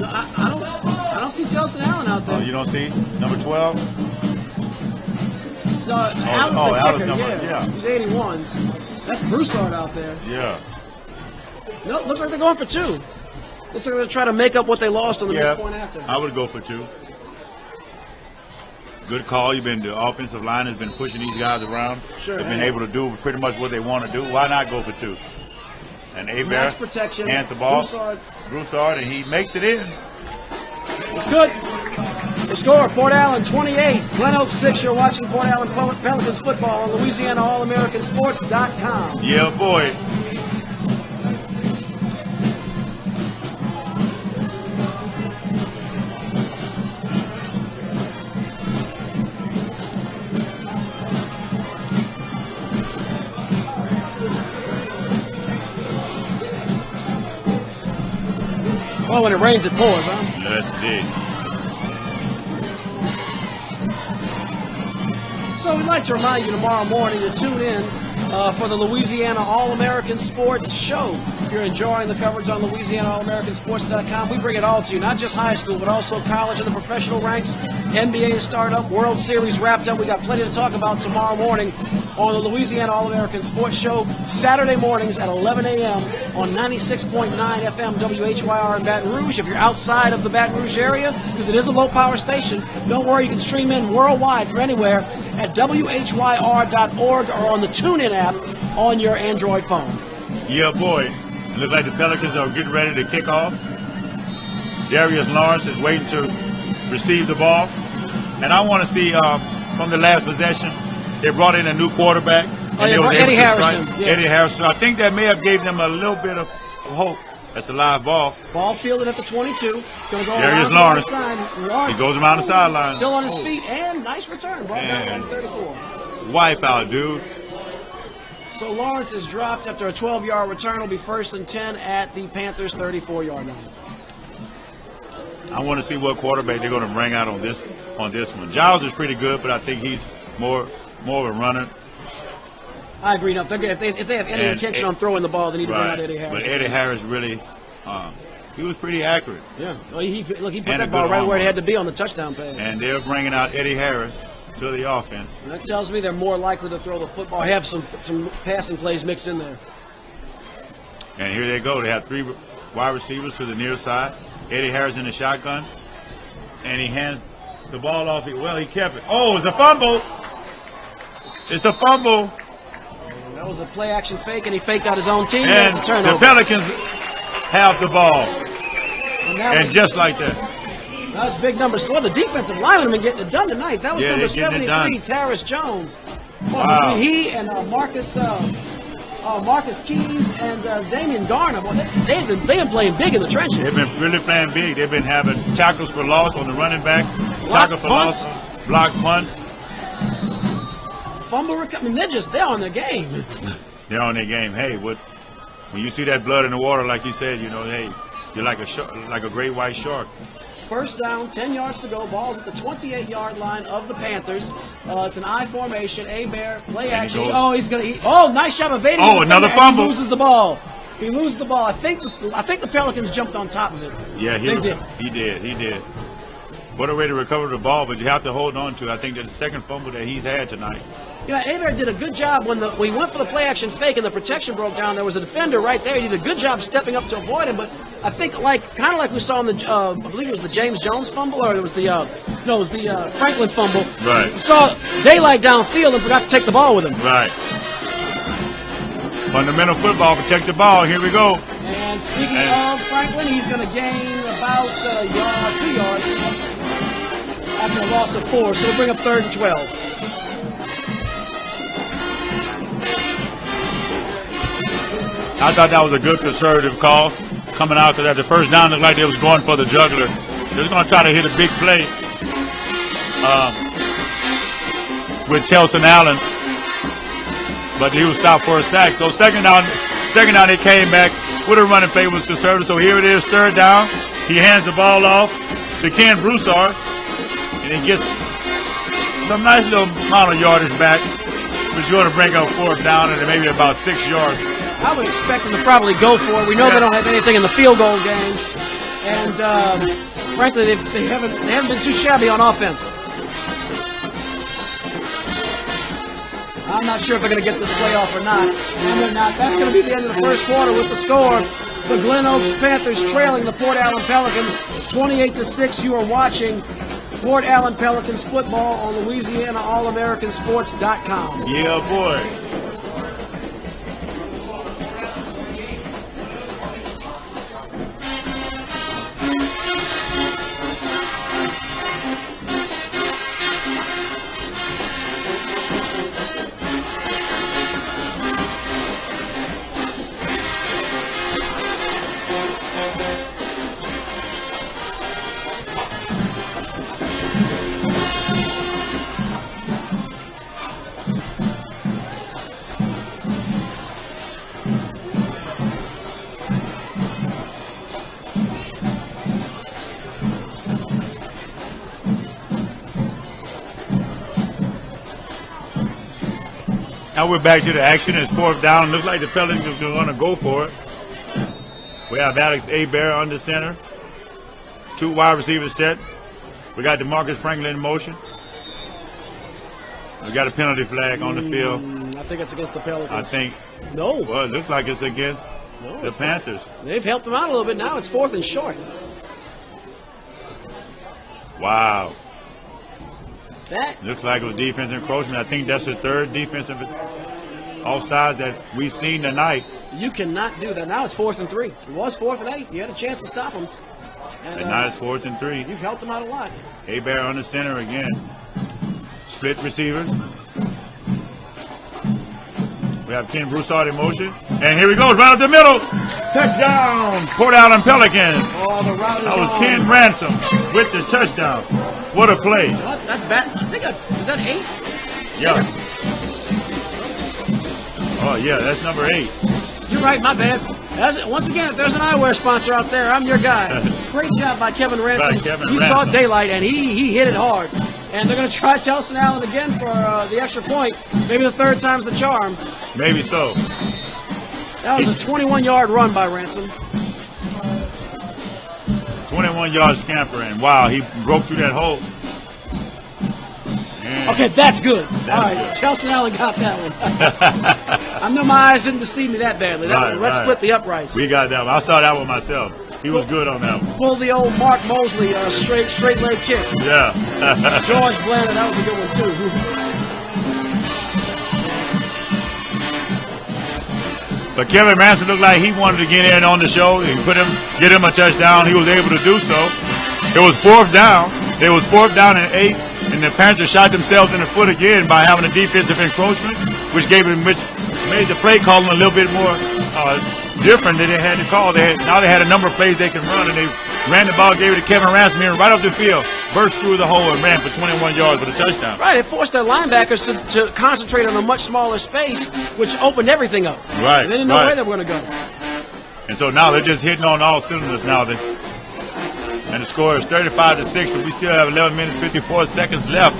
I don't see Chelsea Allen out there. Oh, you don't see number 12? No, Allen's the kicker, yeah. He's 81. That's Broussard out there. Yeah. No, looks like they're going for 2. Looks like they're going to try to make up what they lost on the midpoint after. I would go for 2. Good call. The offensive line has been pushing these guys around. Sure. They've been able to do pretty much what they want to do. Why not go for 2? And Hebert hands the ball. Broussard, and he makes it in. It's good. The score, Port Allen 28, Glen Oaks 6. You're watching Port Allen Pelicans football on LouisianaAllAmericanSports.com. Yeah, boy. Well, when it rains, it pours, huh? Yes, indeed. So we'd like to remind you tomorrow morning to tune in for the Louisiana All-American Sports Show. If you're enjoying the coverage on LouisianaAllAmericanSports.com, we bring it all to you, not just high school, but also college and the professional ranks. NBA is started up, World Series wrapped up. We got plenty to talk about tomorrow morning on the Louisiana All-American Sports Show, Saturday mornings at 11 a.m. on 96.9 FM WHYR in Baton Rouge. If you're outside of the Baton Rouge area, because it is a low-power station, don't worry, you can stream in worldwide from anywhere at WHYR.org or on the TuneIn app on your Android phone. Yeah, boy. It looks like the Pelicans are getting ready to kick off. Darius Lawrence is waiting to receive the ball. And I want to see from the last possession, they brought in a new quarterback. Eddie Harrison. Yeah. Eddie Harrison. I think that may have gave them a little bit of hope. That's a live ball. Ball fielded at the 22. Darius Lawrence. He goes around the sideline. Still on his feet, and nice return. Brought down on 34. Wipe out, dude. So Lawrence is dropped after a 12-yard return. Will be 1st and 10 at the Panthers' 34-yard line. I want to see what quarterback they're going to bring out on this one. Giles is pretty good, but I think he's more of a runner. I agree. No, if they have any intention on throwing the ball, they need to bring out Eddie Harris. But Eddie Harris really, he was pretty accurate. Yeah. Well, he put that ball right where it had to be on the touchdown pass. And they're bringing out Eddie Harris to the offense. And that tells me they're more likely to throw the football, have some passing plays mixed in there. And here they go. They have 3 wide receivers to the near side. Eddie Harris in the shotgun. And he hands the ball off. Well, he kept it. Oh, it's a fumble. It's a fumble. That was a play-action fake, and he faked out his own team. And the Pelicans have the ball. And just like that. That was big number. So the defensive linemen have been getting it done tonight. That was number 73, Taris Jones. Wow. He and Marcus Keys and Damian Garner. Well, they've been playing big in the trenches. They've been really playing big. They've been having tackles for loss on the running backs, tackle for loss, block punts. Fumble recovery. I mean, they're on their game. They're on their game. Hey, when you see that blood in the water, like you said, you know, hey, you're like a great white shark. 1st down, 10 yards to go. Ball's at the 28-yard line of the Panthers. It's an I formation. Hebert, play action. Nice job evading. Oh, another fumble. He loses the ball. He loses the ball. I think the Pelicans jumped on top of it. Yeah, he did. What a way to recover the ball, but you have to hold on to it. I think that's the second fumble that he's had tonight. Yeah, Hebert did a good job when we went for the play-action fake and the protection broke down. There was a defender right there. He did a good job stepping up to avoid him. But I think kind of like we saw in the I believe it was the James Jones fumble, or it was the Franklin fumble. Right. We saw daylight downfield and forgot to take the ball with him. Right. Fundamental football, protect the ball. Here we go. And speaking of Franklin, he's going to gain about 2 yards after a loss of 4. So we'll bring up 3rd and 12. I thought that was a good conservative call coming out, because at the first down, it looked like they was going for the juggler. They was going to try to hit a big play with Chelsea Allen, but he was stopped for a sack. So second down, they came back with a running play, was conservative. So here it is, 3rd down. He hands the ball off to Ken Broussard, and he gets some nice little amount of yardage back, but you're going to bring up 4th down and maybe about 6 yards. I would expect them to probably go for it. We know they don't have anything in the field goal game. And frankly, they haven't been too shabby on offense. I'm not sure if they're going to get this play off or not. And they're not. That's going to be the end of the first quarter with the score. The Glen Oaks Panthers trailing the Port Allen Pelicans 28-6. You are watching Port Allen Pelicans football on LouisianaAllAmericanSports.com. Yeah, boy. Now we're back to the action. It's fourth down. Looks like the Pelicans are going to go for it. We have Alex Hebert under center. 2 wide receivers set. We got DeMarcus Franklin in motion. We got a penalty flag on the field. I think it's against the Pelicans. I think. No. Well, it looks like it's against the Panthers. They've helped them out a little bit now. It's 4th and short. Wow. That looks like it was defensive encroachment. I think that's the 3rd defensive offside that we've seen tonight. You cannot do that. Now it's 4th and 3. It was 4th and 8. You had a chance to stop them. And now it's 4th and 3. You've helped them out a lot. Hebert on the center again. Split receivers. We have Ken Broussard in motion. And here he goes, right up the middle. Touchdown, Port Allen Pelicans. Oh, the route is that was on. Ken Ransom with the touchdown. What a play. What? That's bad. I think is that 8? Yeah. Oh, yeah, that's number 8. You're right, my bad. Once again, if there's an eyewear sponsor out there, I'm your guy. Great job by Kevin Ransom. He saw daylight, and he hit it hard. And they're going to try Telston Allen again for the extra point. Maybe the 3rd time's the charm. Maybe so. That was a 21-yard run by Ransom. 21-yard scamper, and wow, he broke through that hole. And okay, that's good. All right, Telston Allen got that one. I know my eyes didn't deceive me that badly. Let's split the uprights. We got that one. I saw that one myself. He was good on that one. Pull the old Mark Mosley straight leg kick. Yeah. George Blanton, that was a good one too. But Kevin Ransom looked like he wanted to get in on the show and get him a touchdown. He was able to do so. It was 4th down. It was 4th down and 8, and the Panthers shot themselves in the foot again by having a defensive encroachment, which made the play calling a little bit more different than they had to call. Now they had a number of plays they can run, and they ran the ball, gave it to Kevin Ransom here right off the field, burst through the hole and ran for 21 yards with a touchdown. Right, it forced their linebackers to concentrate on a much smaller space, which opened everything up. Right. They didn't know where they were going to go. And so now they're just hitting on all cylinders now. And the score is 35-6, and we still have 11 minutes 54 seconds left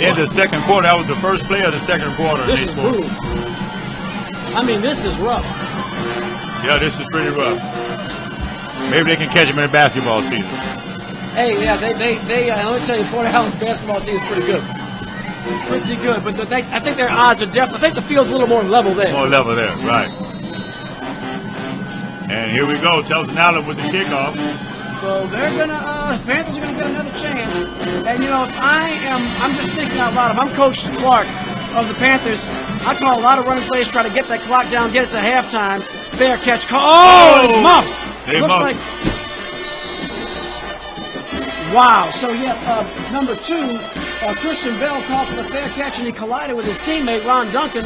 in the second quarter. That was the first play of the second quarter. This is brutal. I mean, this is rough. Yeah, this is pretty rough. Maybe they can catch them in the basketball season. Hey, yeah, let me tell you, Port Allen's basketball team is pretty good. Pretty good, but I think their odds are definitely. I think the field's a little more level there. More level there, right. And here we go, Telston Allen with the kickoff. So they're gonna, Panthers are gonna get another chance. And you know, I'm just thinking out loud. If I'm Coach Clark of the Panthers, I call a lot of running plays, try to get that clock down, get it to halftime. Fair catch. It's muffed. It looks like. Wow. So number 2, Christian Bell called for the fair catch, and he collided with his teammate Ron Duncan.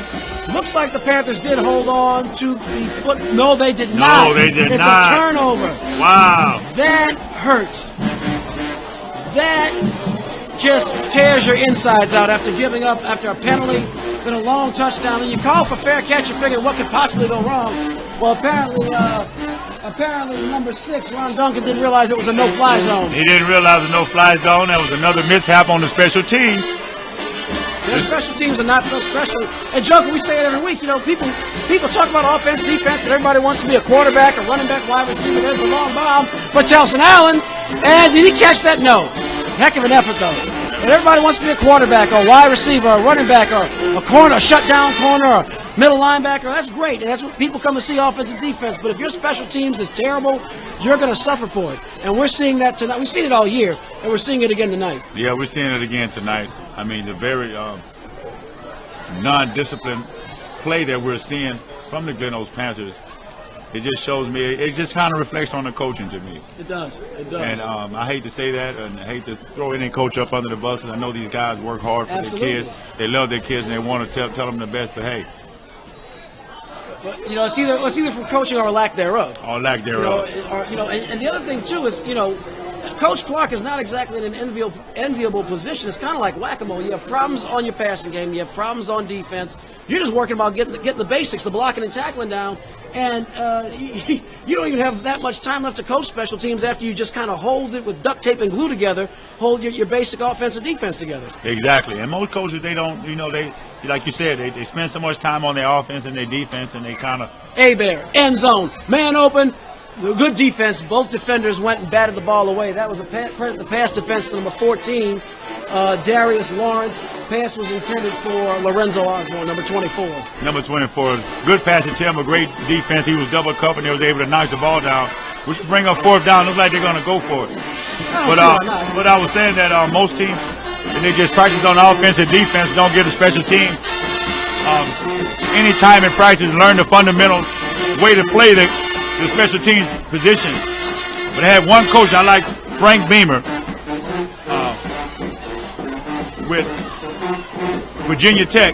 Looks like the Panthers did hold on to the foot. No, they did not. No, they did not. It's a turnover. Wow. That hurts. That just tears your insides out after giving up after a penalty, then a long touchdown, and you call for fair catch. You figure what could possibly go wrong. Well, apparently number 6, Ron Duncan, didn't realize it was a no-fly zone. He didn't realize the no-fly zone. That was another mishap on the special team. Their special teams are not so special. And Joker, we say it every week. You know, people talk about offense, defense, and everybody wants to be a quarterback, a running back, wide receiver. There's a long bomb for Chelson Allen. And did he catch that? No. Heck of an effort, though. And everybody wants to be a quarterback, or a wide receiver, or a running back, or a corner, a shutdown corner, or middle linebacker. That's great, and that's what people come to see, offense and defense. But if your special teams is terrible, you're going to suffer for it. And we're seeing that tonight. We've seen it all year, and we're seeing it again tonight. Yeah, we're seeing it again tonight. I mean, the very non-disciplined play that we're seeing from the Glen Oaks Panthers, it just shows me, it just kind of reflects on the coaching to me. It does. It does. And I hate to say that, and I hate to throw any coach up under the bus, because I know these guys work hard for their kids. They love their kids, and they want to tell them the best, but hey. But, you know, it's either from coaching or lack thereof. Or lack thereof. And the other thing, too, is, Coach Clark is not exactly in an enviable position. It's kind of like whack-a-mole. You have problems on your passing game. You have problems on defense. You're just working about getting the basics, the blocking and tackling down. And you don't even have that much time left to coach special teams after you just kind of hold it with duct tape and glue together, hold your basic offense and defense together. Exactly. And most coaches, they don't, they like you said, they spend so much time on their offense and their defense, and they kind of... A-Bear, end zone, man open. Good defense. Both defenders went and batted the ball away. That was the pass defense to number 14, Darius Lawrence. Pass was intended for Lorenzo Osborne, number 24. Number 24. Good pass to him, a great defense. He was double covered, and they was able to knock the ball down, which bring up fourth down. Looks like they're going to go for it. But I was saying that most teams, and they just practice on offense and defense, don't get a special team. Any time in practice, learn the fundamental way to play the special teams position. But I had one coach I like, Frank Beamer, with Virginia Tech.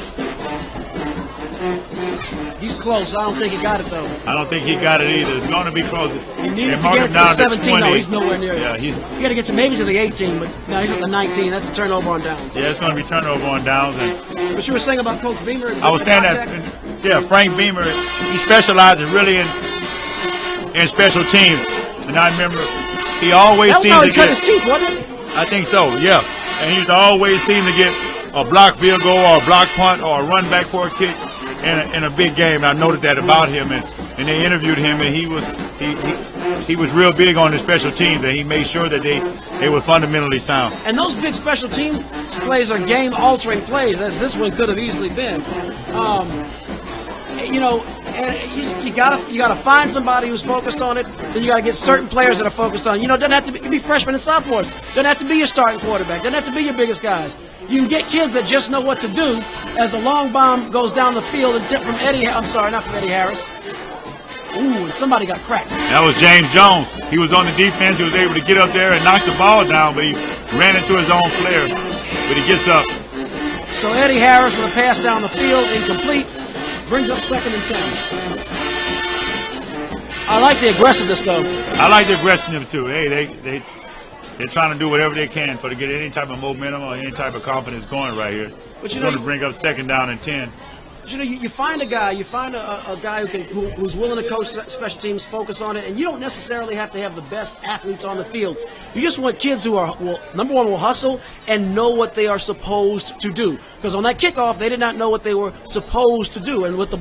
He's close. I don't think he got it, though. I don't think he got it either. It's going to be close. He needs to get to the 17. No, he's nowhere near it. Yeah, you got to get to maybe to the 18, but no, he's at the 19. That's a turnover on downs. Yeah, it's going to be turnover on downs. But you were saying about Coach Beamer? I was saying that, Frank Beamer, he specializes really in special teams. And I remember he always seemed to get... That was how he cut his teeth, wasn't it? I think so, yeah. And he always seemed to get a block field goal or a block punt or a run back for a kick in a big game. I noticed that about him, and they interviewed him, and he was real big on the special teams, and he made sure that they were fundamentally sound. And those big special team plays are game-altering plays, as this one could have easily been. You gotta find somebody who's focused on it. Then you gotta get certain players that are focused on it. It doesn't have to be freshmen and sophomores. Doesn't have to be your starting quarterback. Doesn't have to be your biggest guys. You can get kids that just know what to do as the long bomb goes down the field and tipped from not from Eddie Harris. Ooh, and somebody got cracked. That was James Jones. He was on the defense. He was able to get up there and knock the ball down, but he ran into his own player. But he gets up. So Eddie Harris with a pass down the field, incomplete. Brings up 2nd and 10. I like the aggressiveness, though. I like the aggressiveness, too. Hey, they're trying to do whatever they can to get any type of momentum or any type of confidence going right here. But they're going to bring up 2nd down and 10. You find a guy, who's willing to coach special teams, focus on it, and you don't necessarily have to have the best athletes on the field. You just want kids who number one, will hustle and know what they are supposed to do. Because on that kickoff, they did not know what they were supposed to do, and with the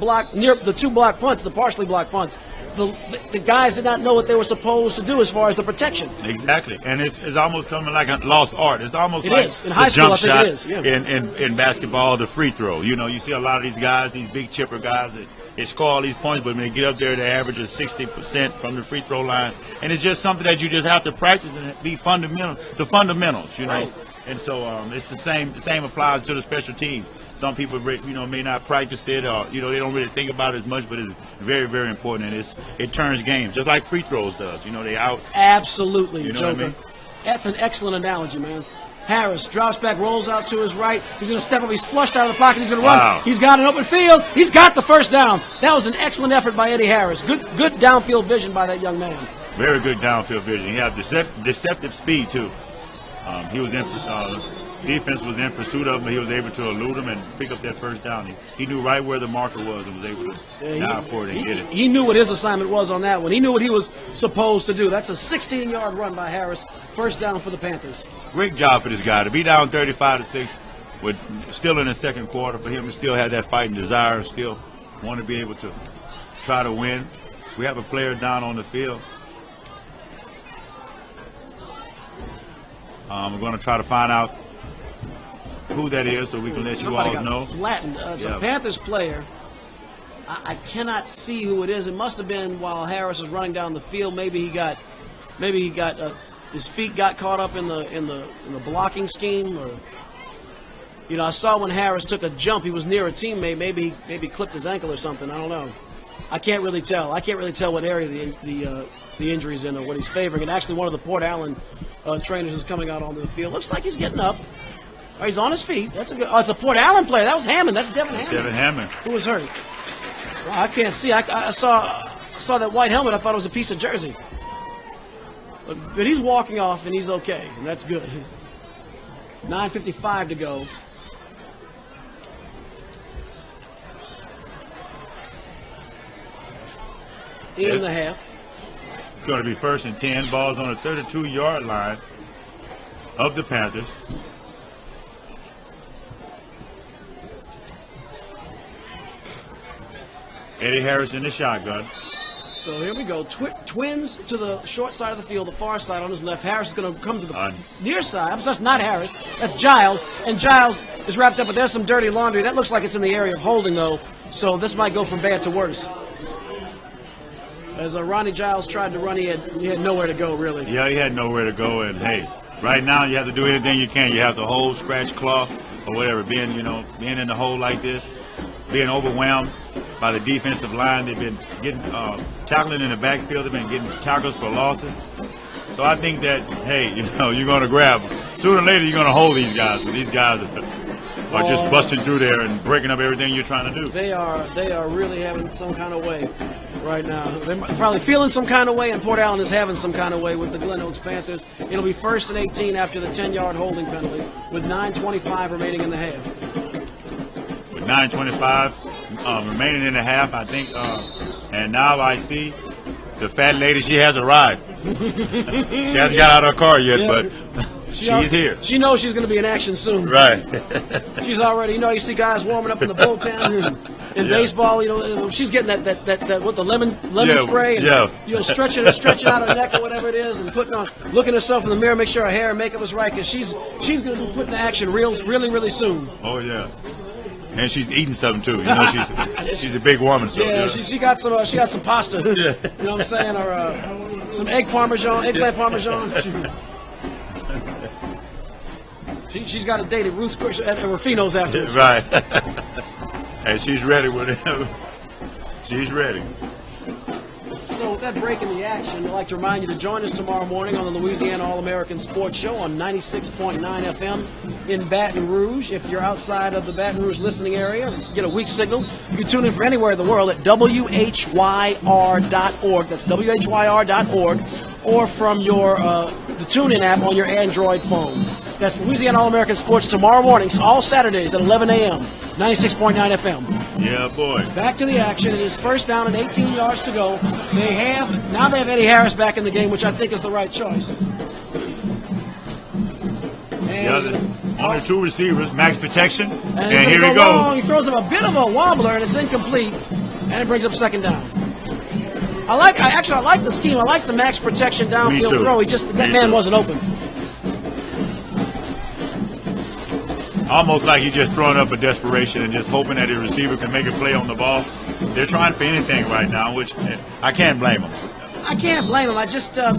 two block punts, the partially blocked punts, the guys did not know what they were supposed to do as far as the protection. Exactly, and it's almost coming like a lost art. It's almost like in high school, jump shot it is. Yeah. In basketball, the free throw. You see a lot of these guys, these big chipper guys, they score all these points, but when they get up there, they average 60% from the free throw line, and it's just something that you just have to practice and be fundamental. The fundamentals, Right. And so it's the same applies to the special teams. Some people, may not practice it, or they don't really think about it as much, but it's very, very important, and it turns games just like free throws does. They out. Absolutely, you know Joker. what I mean? That's an excellent analogy, man. Harris drops back, rolls out to his right. He's going to step up. He's flushed out of the pocket. He's going to run. He's got an open field. He's got the first down. That was an excellent effort by Eddie Harris. Good downfield vision by that young man. Very good downfield vision. He had deceptive speed too. He was defense was in pursuit of him, but he was able to elude him and pick up that first down. He knew right where the marker was and was able to dive for it and get it. He knew what his assignment was on that one. He knew what he was supposed to do. That's a 16-yard run by Harris. First down for the Panthers. Great job for this guy to be down 35-6 with still in the second quarter, for him to still have that fighting desire, still want to be able to try to win. We have a player down on the field. We're going to try to find out who that is so we can let you all know. Flattened. It's a Panthers player. I cannot see who it is. It must have been while Harris was running down the field. Maybe he got his feet got caught up in the blocking scheme, or I saw when Harris took a jump, he was near a teammate. Maybe he clipped his ankle or something. I don't know. I can't really tell. I can't really tell what area the injury's in or what he's favoring. And actually, one of the Port Allen trainers is coming out onto the field. Looks like he's getting up. Oh, he's on his feet. That's a good. Oh, it's a Port Allen player. That was Hammond. That's Devin Hammond. Devin Hammond. Who was hurt? Well, I can't see. I saw that white helmet. I thought it was a piece of jersey. But he's walking off, and he's okay, and that's good. 9:55 to go. In the half. It's going to be 1st and 10. Ball's on the 32-yard line of the Panthers. Eddie Harris in the shotgun. So here we go. Twins to the short side of the field, the far side on his left. Harris is going to come to the near side. That's not Harris. That's Giles. And Giles is wrapped up, but there's some dirty laundry. That looks like it's in the area of holding, though. So this might go from bad to worse. As Ronnie Giles tried to run, he had nowhere to go, really. Yeah, he had nowhere to go. And, hey, right now you have to do anything you can. You have to hold, scratch, claw, or whatever. Being in the hole like this, being overwhelmed by the defensive line. They've been getting tackling in the backfield. They've been getting tackles for losses. So I think that, hey, you're going to grab them. Sooner or later, you're going to hold these guys. But these guys are just busting through there and breaking up everything you're trying to do. They are really having some kind of way right now. They're probably feeling some kind of way, and Port Allen is having some kind of way with the Glen Oaks Panthers. It'll be 1st and 18 after the 10-yard holding penalty with 9:25 remaining in the half. With 9:25 remaining in the half, I think, and now I see the fat lady, she has arrived. She hasn't got out of her car yet, but she's here. She knows she's going to be in action soon. Right. She's already, you see guys warming up in the bullpen in baseball. She's getting that with the lemon spray, and stretching out her neck or whatever it is, and looking at herself in the mirror, make sure her hair and makeup is right, because she's going to be put into action really soon. Oh yeah. And she's eating something too. She's a big woman. So, she got some pasta. You know what I'm saying? Or some eggplant parmesan. She's got a date at Ruth's at Rufino's afterwards. Right. And she's ready with it. She's ready. So with that break in the action, I'd like to remind you to join us tomorrow morning on the Louisiana All-American Sports Show on 96.9 FM in Baton Rouge. If you're outside of the Baton Rouge listening area, get a weak signal, you can tune in from anywhere in the world at WHYR.org. That's WHYR.org. Or from the TuneIn app on your Android phone. That's Louisiana All-American Sports tomorrow morning, all Saturdays at 11 a.m., 96.9 FM. Yeah, boy. Back to the action. It is 1st down and 18 yards to go. They have Eddie Harris back in the game, which I think is the right choice. Only 2 receivers, max protection, and here we go. He throws him a bit of a wobbler, and it's incomplete, and it brings up 2nd down. I like the scheme. I like the max protection downfield throw. That man wasn't open. Almost like he's just throwing up a desperation and just hoping that the receiver can make a play on the ball. They're trying for anything right now, which I can't blame them. I can't blame them. I just, the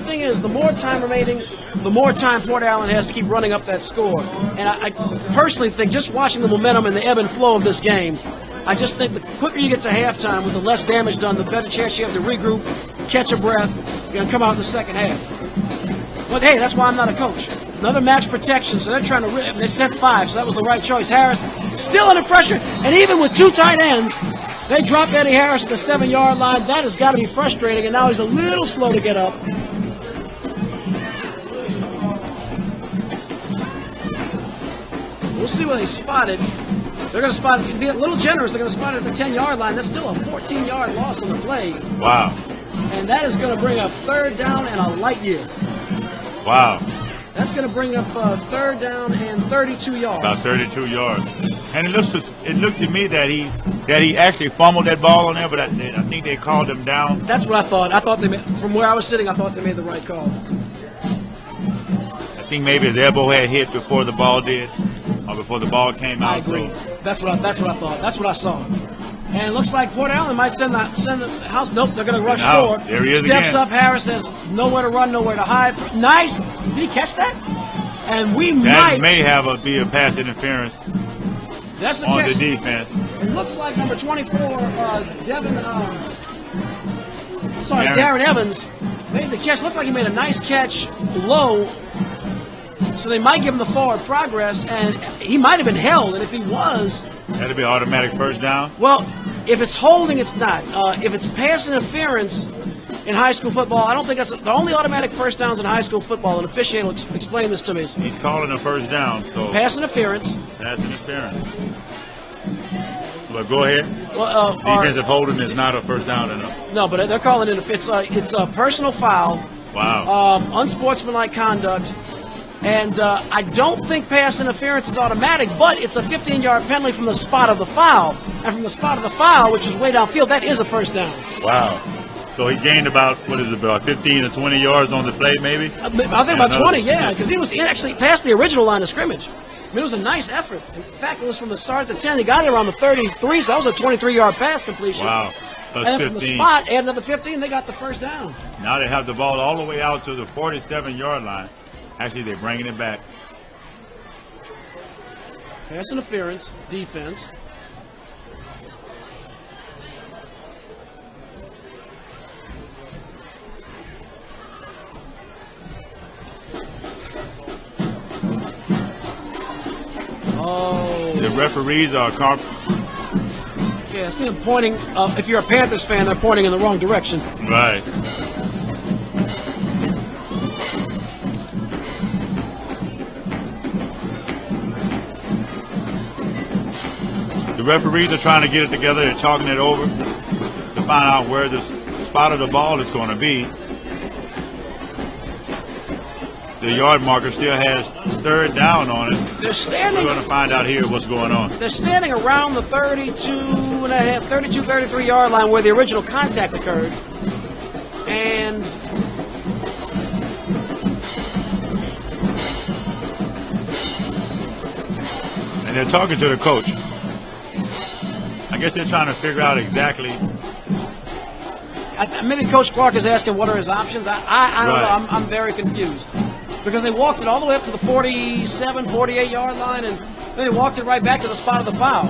thing is, the more time remaining, the more time Port Allen has to keep running up that score. And I personally think, just watching the momentum and the ebb and flow of this game, I just think the quicker you get to halftime with the less damage done, the better chance you have to regroup, catch a breath, and come out in the second half. But hey, that's why I'm not a coach. Another max protection, so they're trying to they sent 5, so that was the right choice. Harris still under pressure, and even with 2 tight ends, they dropped Eddie Harris at the 7-yard line. That has got to be frustrating, and now he's a little slow to get up. We'll see where they spot it. They're going to be a little generous. They're going to spot it at the 10-yard line. That's still a 14-yard loss on the play. Wow. And that is going to bring up 3rd down and a light year. Wow. That's going to bring up third down and 32 yards. About 32 yards. And it looked to me that he actually fumbled that ball on there, but I think they called him down. That's what I thought. I thought from where I was sitting, I thought they made the right call. I think maybe his elbow had hit before the ball did, or before the ball came out. I agree. So. That's what I thought. That's what I saw. And it looks like Port Allen might send the house. Nope, they're going to rush forward. There he is Steps again. up. Harris says, nowhere to run, nowhere to hide. Nice. Did he catch that? And we that may be a pass interference that's the on catch. the defense. It looks like number 24, Darren Evans made the catch. Looked like he made a nice catch low. So they might give him the forward progress, and he might have been held. And if he was, that'd be automatic first down. Well, if it's holding, it's not. If it's pass interference in high school football, I don't think that's the only automatic first downs in high school football. An officiator will explain this to me. He's calling a first down. So pass interference. Pass interference. Well, go ahead. Well, defensive holding is not a first down enough. No, but they're calling it. It's a personal foul. Wow. Unsportsmanlike conduct. And I don't think pass interference is automatic, but it's a 15-yard penalty from the spot of the foul. And from the spot of the foul, which is way downfield, that is a first down. Wow. So he gained about 15 to 20 yards on the play, maybe? I think about 20, yeah, because he was actually past the original line of scrimmage. I mean, it was a nice effort. In fact, it was from the start to 10. He got it around the 33, so that was a 23-yard pass completion. Wow. Plus and 15. From the spot, add another 15, they got the first down. Now they have the ball all the way out to the 47-yard line. Actually, they're bringing it back. Pass interference, defense. Oh. The referees are yeah, I see them pointing. If you're a Panthers fan, they're pointing in the wrong direction. Right. The referees are trying to get it together. They're talking it over to find out where the spot of the ball is going to be. The yard marker still has third down on it. They're standing. We're going to find out here what's going on. They're standing around the 33 yard line where the original contact occurred. And they're talking to the coach. I guess they're trying to figure out exactly. Maybe Coach Clark is asking what are his options. I don't know. I'm very confused. Because they walked it all the way up to the 47, 48-yard line, and then they walked it right back to the spot of the foul.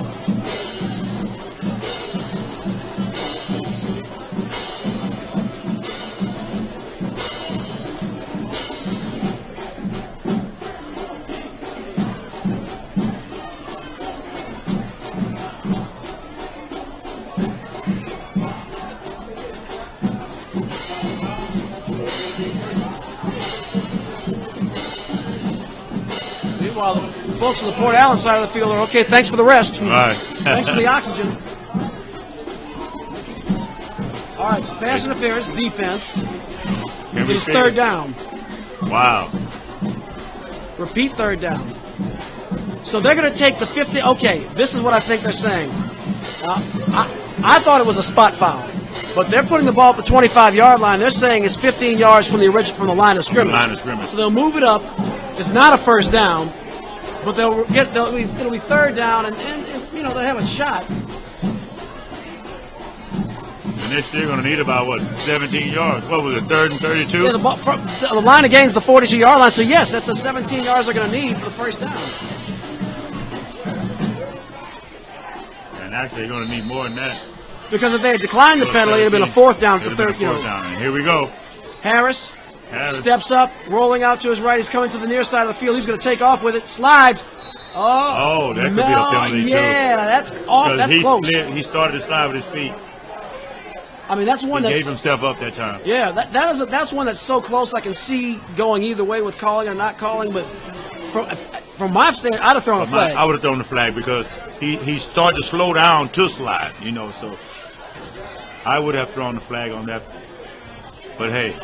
While the folks on the Port Allen side of the field are okay, thanks for the rest. Right. Thanks for the oxygen. All right, so pass interference, defense. It's third down. Wow. Repeat third down. So they're going to take the 50. Okay, this is what I think they're saying. I thought it was a spot foul, but they're putting the ball at the 25-yard line. They're saying it's 15 yards from the line of scrimmage. So they'll move it up. It's not a first down. But it'll be third down, and they'll have a shot. And they're still going to need about, 17 yards. What was it, third and 32? Yeah, the line of gain is the 42-yard line, so yes, that's the 17 yards they're going to need for the first down. And actually, they're going to need more than that. Because if they had declined the penalty, it would have been a fourth down for third. And here we go. Harris steps up, rolling out to his right. He's coming to the near side of the field. He's going to take off with it. Slides. Oh, that could be a penalty, too. Yeah, that's off. That's close. He started to slide with his feet. I mean, that's one he gave himself up that time. Yeah, that's one that's so close I can see going either way with calling or not calling. But from my stand, I'd have thrown a flag. I would have thrown the flag because he started to slow down to slide, so I would have thrown the flag on that. But hey,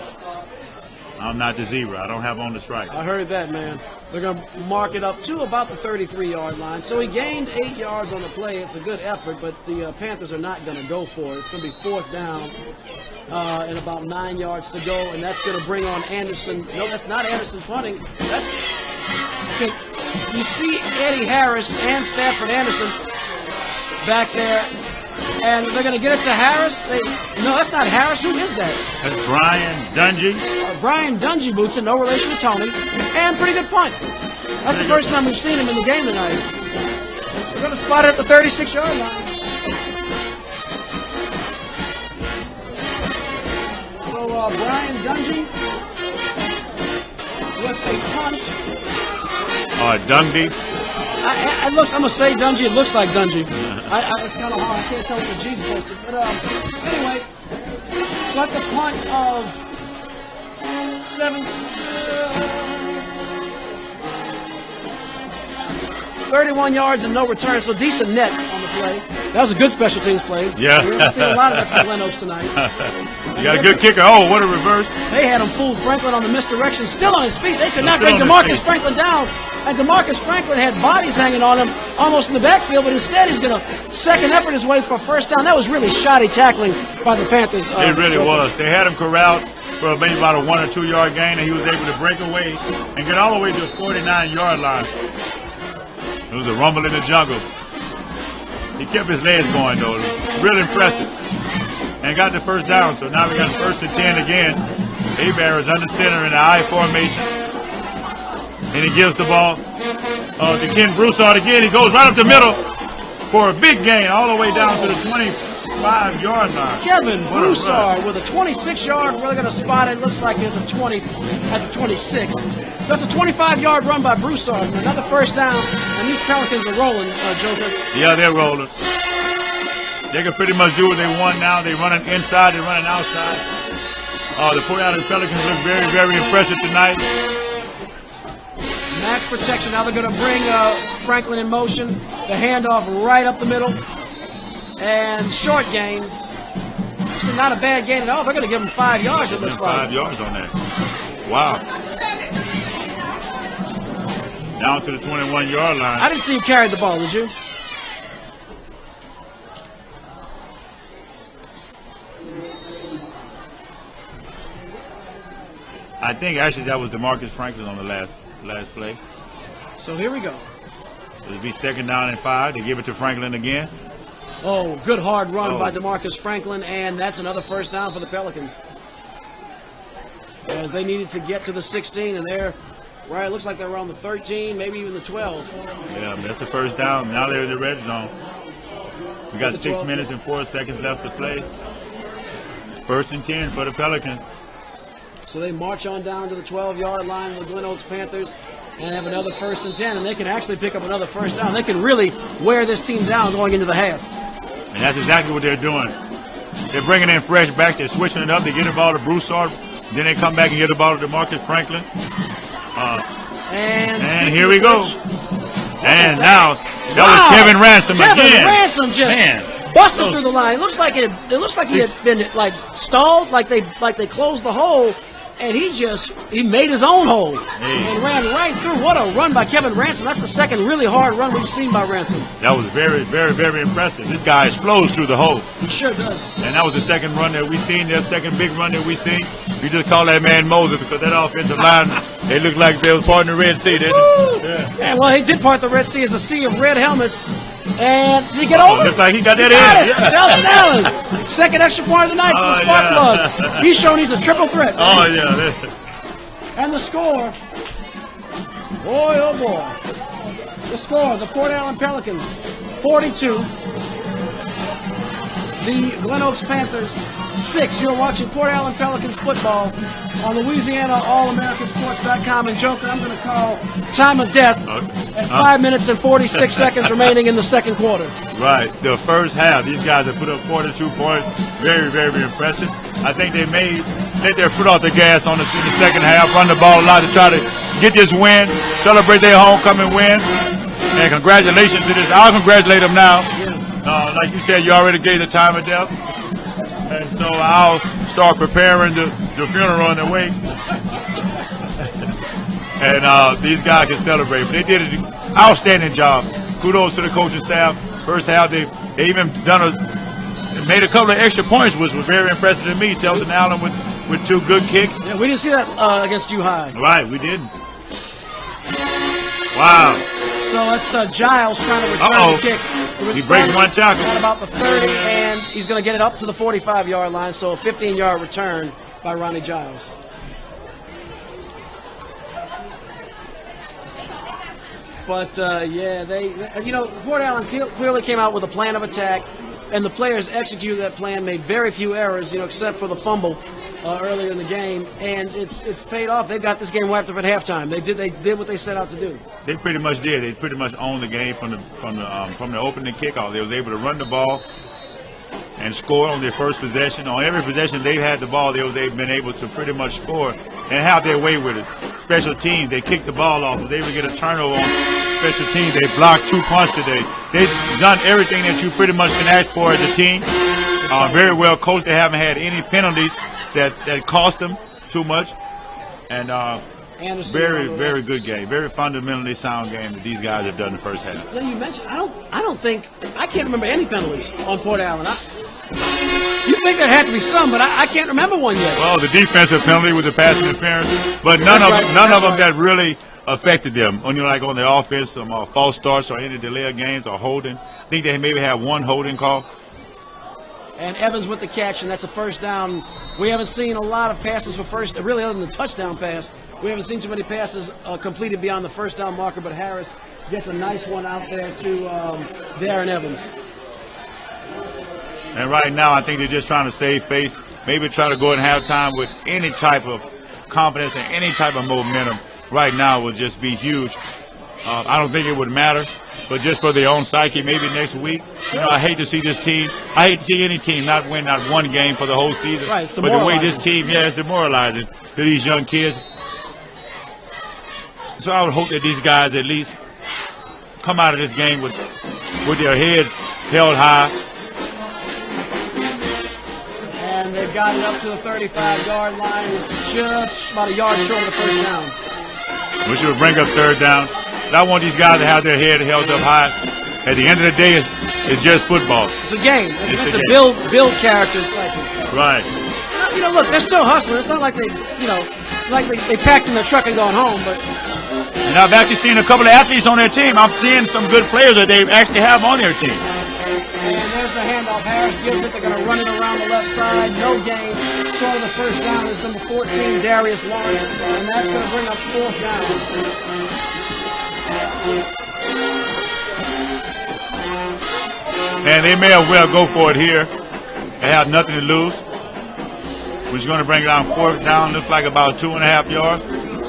I'm not the zebra. I don't have on the stripe. I heard that, man. They're going to mark it up to about the 33-yard line. So he gained 8 yards on the play. It's a good effort, but the Panthers are not going to go for it. It's going to be 4th down and about 9 yards to go, and that's going to bring on Anderson. No, that's not Anderson punting. That's okay. You see Eddie Harris and Stafford Anderson back there. And they're going to get it to Harris. No, that's not Harris. Who is that? That's Brian Dungy. Brian Dungy boots in, no relation to Tony. And pretty good punt. That's the first time we've seen him in the game tonight. We're going to spot it at the 36-yard line. So Brian Dungy with a punt. Dungy. I'm going to say Dungy. It looks like Dungy. It's kind of hard. I can't tell what the G's supposed to. But anyway, got the punt of 31 yards and no return, so decent net on the play. That was a good special teams play. Yeah. We're going to see a lot of that from Glen Oaks tonight. You got a good kicker. Oh, what a reverse. They had him fooled Franklin on the misdirection, still on his feet. They could not bring DeMarcus Franklin down. And DeMarcus Franklin had bodies hanging on him almost in the backfield, but instead he's going to second effort his way for a first down. That was really shoddy tackling by the Panthers. It really was. They had him corralled for maybe about a 1 or 2 yard gain, and he was able to break away and get all the way to the 49-yard line. It was a rumble in the jungle. He kept his legs going, though. Real impressive. And got the first down, so now we got 1st and 10 again. Hebert is under center in the I formation. And he gives the ball to Ken Broussard again. He goes right up the middle for a big gain all the way down to the 25-yard line. Kevin Broussard with a 26-yard. We're going to spot it. Looks like it's a 20 at the 26. So that's a 25-yard run by Broussard. Another first down, and these Pelicans are rolling, Joker. Yeah, they're rolling. They can pretty much do what they want now. They're running inside. They're running outside. The Port Allen Pelicans look very, very impressive tonight. Max protection. Now they're going to bring Franklin in motion. The handoff right up the middle. And short gain. This is not a bad gain at all. They're going to give him 5 yards, it looks like. 5 yards on that. Wow. Down to the 21-yard line. I didn't see you carry the ball, did you? I think actually that was DeMarcus Franklin on the last play. So here we go. It'll be 2nd down and 5. They give it to Franklin again. Oh, good hard run by DeMarcus Franklin, and that's another first down for the Pelicans. As they needed to get to the 16, and they're right. It looks like they're around the 13, maybe even the 12. Yeah, that's the first down. Now they're in the red zone. We got 6 minutes and 4 seconds left to play. 1st and 10 for the Pelicans. So they march on down to the 12-yard line of the Glen Oaks Panthers and have another 1st and 10, and they can actually pick up another first down. They can really wear this team down going into the half. And that's exactly what they're doing. They're bringing in fresh back. They're switching it up. They get the ball to Broussard. Then they come back and get the ball to DeMarcus Franklin. And here we go. And now that was Kevin Ransom again. Kevin Ransom just busted through the line. It looks like he had been like stalled, like they closed the hole. And he made his own hole and ran right through. What a run by Kevin Ransom. That's the second really hard run we've seen by Ransom. That was very, very, very impressive. This guy explodes through the hole. He sure does. And that was the second run that we've seen, their second big run that we've seen. We just call that man Moses because that offensive line, they looked like they was parting the Red Sea, didn't they? Yeah. Well, he did part the Red Sea as a sea of red helmets. And did he get over? Looks like he got that in. Delson Allen. Second extra point of the night for the Spark Plug. He's shown he's a triple threat. Oh, yeah. And the score. Boy, oh, boy. The score, the Port Allen Pelicans, 42. The Glen Oaks Panthers, 6. You're watching Port Allen Pelicans football on Louisiana All-AmericanSports.com. And Joker, I'm going to call time of death at 5 minutes and 46 seconds remaining in the second quarter. Right. The first half, these guys have put up 42 points. Very, very impressive. I think they may take their foot off the gas in the second half, run the ball a lot to try to get this win, celebrate their homecoming win. And congratulations to this. I'll congratulate them now. Like you said, you already gave the time of death. And so I'll start preparing the funeral on the way. And these guys can celebrate. But they did an outstanding job. Kudos to the coaching staff. First half, they even made a couple of extra points, which was very impressive to me. Telton Allen with 2 good kicks. Yeah, we didn't see that against U High. Right, we didn't. Wow. So it's Giles trying to return the kick. He breaks one tackle. At about the 30, and he's going to get it up to the 45-yard line. So a 15-yard return by Ronnie Giles. But, yeah, Port Allen clearly came out with a plan of attack, and the players executed that plan, made very few errors, except for the fumble earlier in the game, and it's paid off. They got this game wiped up at halftime. They did what they set out to do. They pretty much did. They pretty much owned the game from the opening kickoff. They was able to run the ball and score on their first possession. On every possession they had the ball, they've been able to pretty much score and have their way with it. Special teams, they kicked the ball off. If they would get a turnover on special teams, they blocked 2 punts today. They've done everything that you pretty much can ask for as a team. Very well coached. They haven't had any penalties that cost them too much. And very good game. Very fundamentally sound game that these guys have done in the first half. Well, you mentioned I can't remember any penalties on Port Allen. You think there had to be some, but I can't remember one yet. Well, the defensive penalty with the pass interference, but none of them that really affected them. Like on the offense, some false starts or any delay of games or holding. I think they maybe had one holding call. And Evans with the catch, and that's a first down. We haven't seen a lot of passes for first, really other than the touchdown pass. We haven't seen too many passes completed beyond the first down marker, but Harris gets a nice one out there to Darren Evans. And right now, I think they're just trying to save face, maybe try to go in halftime with any type of confidence and any type of momentum. Right now would just be huge. I don't think it would matter, but just for their own psyche, maybe next week. I hate to see this team. I hate to see any team not win not one game for the whole season. Right, but the way this team, is demoralizing to these young kids. So I would hope that these guys at least come out of this game with their heads held high. And they've got it up to the 35-yard line. It's just about a yard short of the first down. Which will bring up third down. But I want these guys to have their head held up high. At the end of the day, it's just football. It's a game. It's a build characters. Right. Look, they're still hustling. It's not like they packed in their truck and going home, but. And I've actually seen a couple of athletes on their team. I'm seeing some good players that they actually have on their team. And there's the handoff. Harris gives it. They're going to run it around the left side. No gain. Short of the first down is number 14, Darius Lawrence. And that's going to bring up fourth down. And they may as well go for it here. They have nothing to lose. Which is going to bring it down fourth down. Looks like about 2.5 yards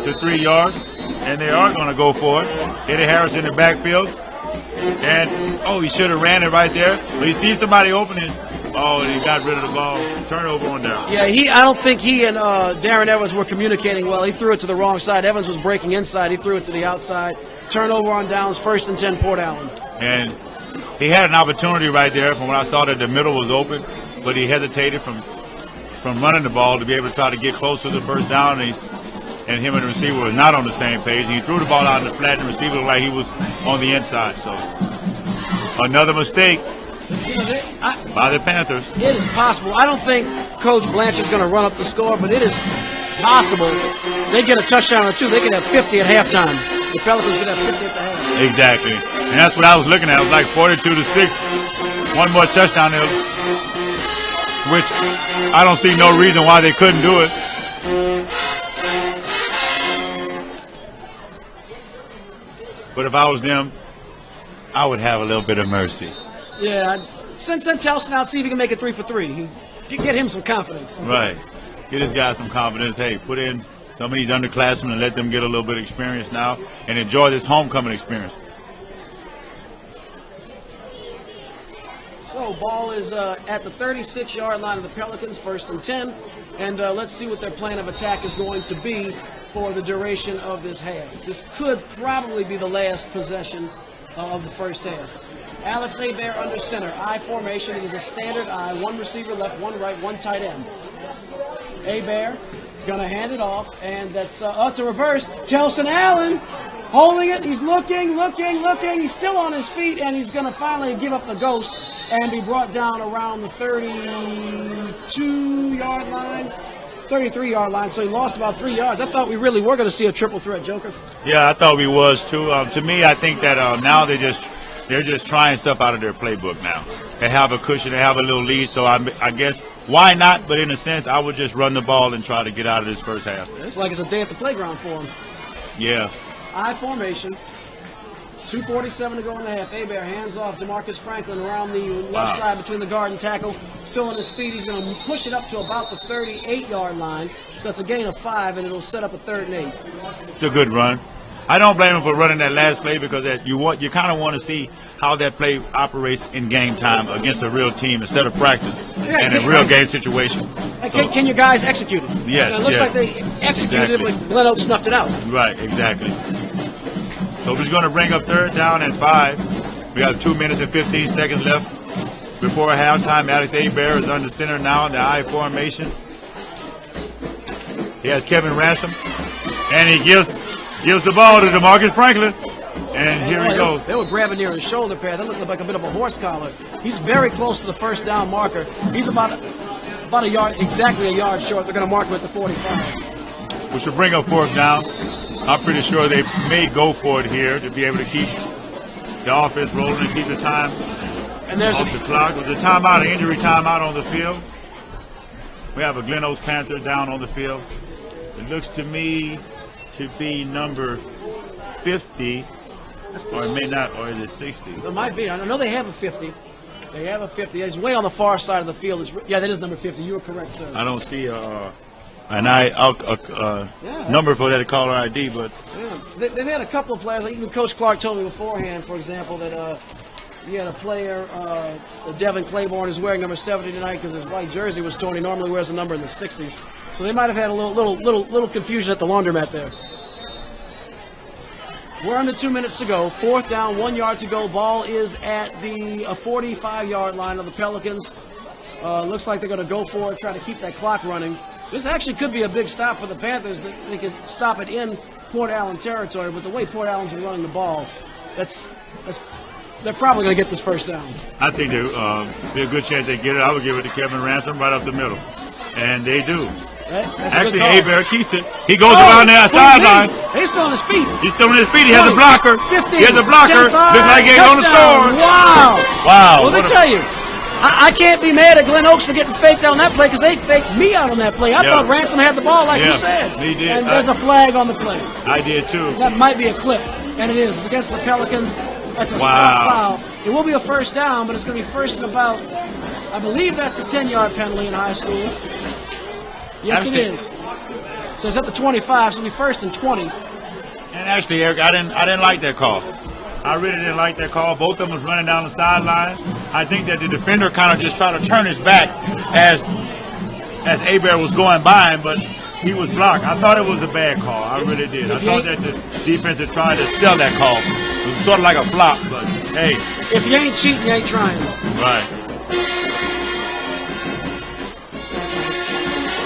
to 3 yards. And they are going to go for it. Eddie Harris in the backfield. And, he should have ran it right there. But he sees somebody opening. And he got rid of the ball. Turnover on down. Yeah, I don't think he and Darren Evans were communicating well. He threw it to the wrong side. Evans was breaking inside. He threw it to the outside. Turnover on downs, 1st and 10, Port Allen. And he had an opportunity right there from when I saw that the middle was open. But he hesitated from running the ball to be able to try to get close to the first down. And him and the receiver were not on the same page. And he threw the ball out in the flat, and the receiver looked like he was on the inside. So, another mistake by the Panthers. It is possible. I don't think Coach Blanchard's going to run up the score, but it is possible. They get a touchdown or two. They could have 50 at halftime. The Pelicans could have 50 at the half. Exactly. And that's what I was looking at. It was like 42-6. One more touchdown there, which I don't see no reason why they couldn't do it. But if I was them, I would have a little bit of mercy. Yeah, send Towson out, see if he can make it 3 for 3. You get him some confidence. Right. Get this guy some confidence. Hey, put in some of these underclassmen and let them get a little bit of experience now and enjoy this homecoming experience. So, ball is at the 36-yard line of the Pelicans, 1st and 10. And let's see what their plan of attack is going to be for the duration of this half. This could probably be the last possession of the first half. Alex Hebert under center. I formation. It is a standard I. One receiver left, one right, one tight end. Hebert is going to hand it off, and that's it's a reverse. Chelson Allen holding it. He's looking. He's still on his feet, and he's going to finally give up the ghost and be brought down around the 32-yard line. 33-yard line, so he lost about 3 yards. I thought we really were going to see a triple threat, Joker. Yeah, I thought we was too. To me, I think that now they're just trying stuff out of their playbook now. They have a cushion, they have a little lead, so I guess why not? But in a sense, I would just run the ball and try to get out of this first half. It's like it's a day at the playground for him. Yeah. I formation. 2:47 to go in the half. Hebert hands off DeMarcus Franklin around the left side between the guard and tackle. Still on his feet. He's going to push it up to about the 38-yard line. So that's a gain of 5, and it'll set up a 3rd and 8. It's a good run. I don't blame him for running that last play because you kind of want to see how that play operates in game time against a real team instead of practice and a real game situation. Can your guys execute it? Yes. It looks like they executed it, but Glen Oaks snuffed it out. Right, exactly. So we're going to bring up 3rd down and 5. We got 2 minutes and 15 seconds left before halftime. Alex Hebert is under center now in the I formation. He has Kevin Ransom, and he gives the ball to DeMarcus Franklin. And here he goes. They were grabbing near his shoulder pad. That looked like a bit of a horse collar. He's very close to the first down marker. He's about a yard, exactly a yard short. They're going to mark him at the 45. Which will bring up 4th down. I'm pretty sure they may go for it here to be able to keep the offense rolling and keep the time off the clock. It was a timeout, an injury timeout on the field. We have a Glen Oaks Panther down on the field. It looks to me to be number 50, or it may not, or is it 60? It might be. I know they have a 50. They have a 50. It's way on the far side of the field. Yeah, that is number 50. You were correct, sir. I don't see number for that caller ID, but they've had a couple of players. Like even Coach Clark told me beforehand, for example, that he had a player, Devin Claiborne, is wearing number 70 tonight because his white jersey was torn. He normally wears a number in the 60s, so they might have had a little confusion at the laundromat there. We're under 2 minutes to go. 4th down, 1 yard to go. Ball is at the 45-yard line of the Pelicans. Looks like they're going to go for it, try to keep that clock running. This actually could be a big stop for the Panthers. They could stop it in Port Allen territory, but the way Port Allen's been running the ball, they're probably going to get this first down. I think there'll be a good chance they get it. I would give it to Kevin Ransom right up the middle. And they do. Actually, Hebert keeps it. He goes around the sideline. He's still on his feet. He's still on his feet. He has a blocker. 15, he has a blocker. 10, looks like he's going to score. Wow. Let me tell you. I can't be mad at Glen Oaks for getting faked on that play because they faked me out on that play. I thought Ransom had the ball like you said. He did. And there's a flag on the play. I did too. That might be a clip. And it is. It's against the Pelicans. That's a stop foul. It will be a first down, but it's going to be first and about, I believe that's a 10-yard penalty in high school. Yes, it is. So it's at the 25, so it'll be first and 20. And actually, Eric, I didn't like that call. I really didn't like that call. Both of them was running down the sideline. I think that the defender kind of just tried to turn his back as Hebert was going by him, but he was blocked. I thought it was a bad call. I really did. I thought that the defense had tried to sell that call. It was sort of like a flop, but hey. If you ain't cheating, you ain't trying. Right.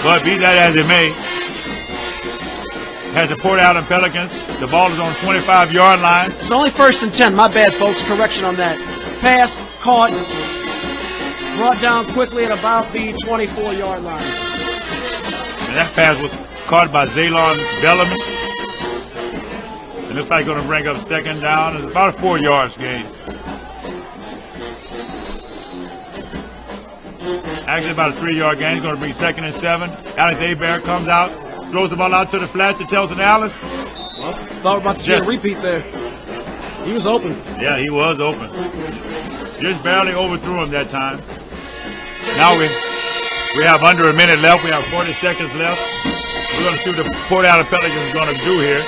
But be that as it may, has the Port Allen Pelicans. The ball is on the 25-yard line. It's only first and 10. My bad, folks. Correction on that. Pass, caught, brought down quickly at about the 24-yard line. And that pass was caught by Zaylon Bellamy. It looks like going to bring up 2nd down. It's about a 4 yards gain. Actually, about a 3-yard gain. It's going to bring 2nd and 7. Alex Hebert comes out. Throws the ball out to the flat to Chelson Allen. Well, thought we were about to see a repeat there. He was open. Yeah, he was open. Just barely overthrew him that time. Now we have under a minute left. We have 40 seconds left. We're going to see what the Port Allen Pelicans is going to do here.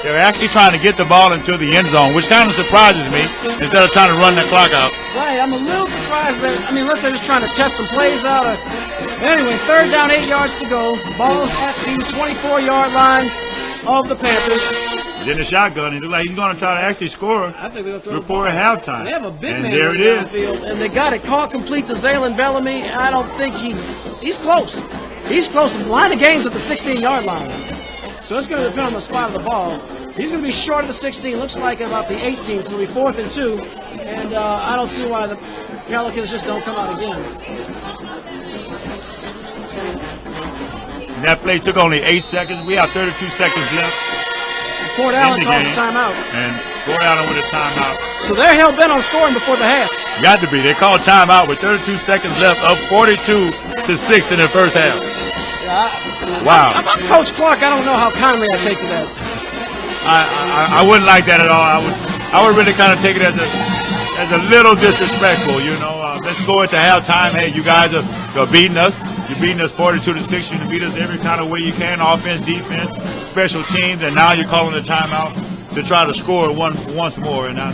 They're actually trying to get the ball into the end zone, which kind of surprises me, instead of trying to run the clock out. Right, I'm a little surprised that, unless they're just trying to test some plays out. Anyway, 3rd down, 8 yards to go. Ball at the 24-yard line of the Panthers. He's in the shotgun. He looks like he's going to try to actually score I think they're going to throw before halftime. They have a big and man there it is. downfield, and they got it caught complete to Zaylen Bellamy. I don't think he's close. He's close. The line of game's at the 16-yard line. So it's going to depend on the spot of the ball. He's going to be short of the 16. Looks like about the 18, so it'll be 4th and 2. And I don't see why the Pelicans just don't come out again. That play took only 8 seconds. We have 32 seconds left. Port Allen calls a timeout. And Port Allen with a timeout. So they're hell-bent on scoring before the half. Got to be. They called timeout with 32 seconds left, up 42-6 in the first half. Yeah, wow. I'm Coach Clark. I don't know how kindly I take to that. I wouldn't like that at all. I would really kind of take it as a little disrespectful, you know. Let's go into halftime. Hey, you guys are beating us. You're beating us 42-6. You beat us every kind of way you can, offense, defense, special teams, and now you're calling a timeout to try to score once more. And I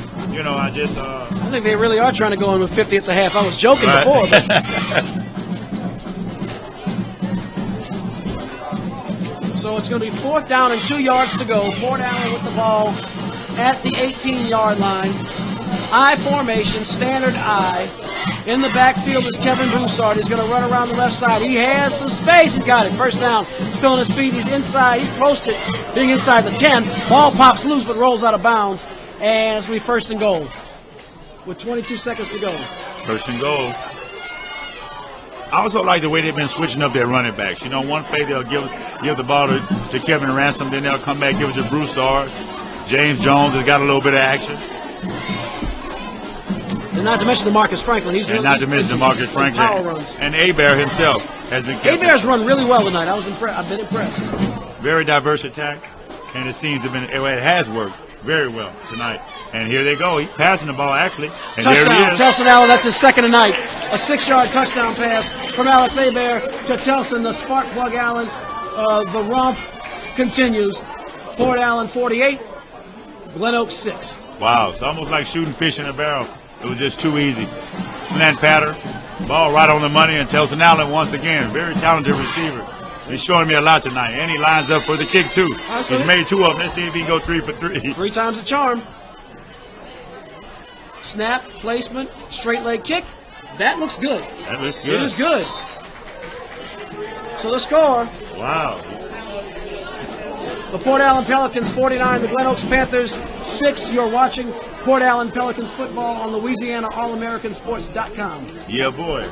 think they really are trying to go in with 50 at the half. I was joking before, but so it's going to be 4th down and 2 yards to go. Port Allen with the ball at the 18-yard line. I formation, standard I. In the backfield is Kevin Broussard. He's going to run around the left side. He has some space. He's got it. First down. Still on his feet. He's inside. He's close to being inside the 10. Ball pops loose but rolls out of bounds. And it's going to be 1st and goal with 22 seconds to go. 1st and goal. I also like the way they've been switching up their running backs. You know, one play they'll give the ball to Kevin Ransom. Then they'll come back, give it to Broussard. James Jones has got a little bit of action. And not to mention DeMarcus Franklin. Not to mention DeMarcus Franklin. Power runs. And Hebert himself has been kept. Hebert's run really well tonight. I've been impressed. Very diverse attack, and it seems to have been. It has worked very well tonight. And here they go. He's passing the ball actually. And touchdown. There he is. Telson Allen. That's his second tonight. A 6-yard touchdown pass from Alex Hebert to Telson, the spark plug Allen. The romp continues. Port Allen 48, Glen Oaks 6. Wow, it's almost like shooting fish in a barrel. It was just too easy. Slant pattern, ball right on the money, and Telson Allen once again, very talented receiver. He's showing me a lot tonight, and he lines up for the kick too. He's made 2 of them. Let's see if he can go 3 for 3. 3 times the charm. Snap, placement, straight leg kick. That looks good. That looks good. It is good. So the score. Wow. The Port Allen Pelicans 49, the Glen Oaks Panthers 6. You're watching Port Allen Pelicans football on LouisianaAllAmericanSports.com. Yeah, boy.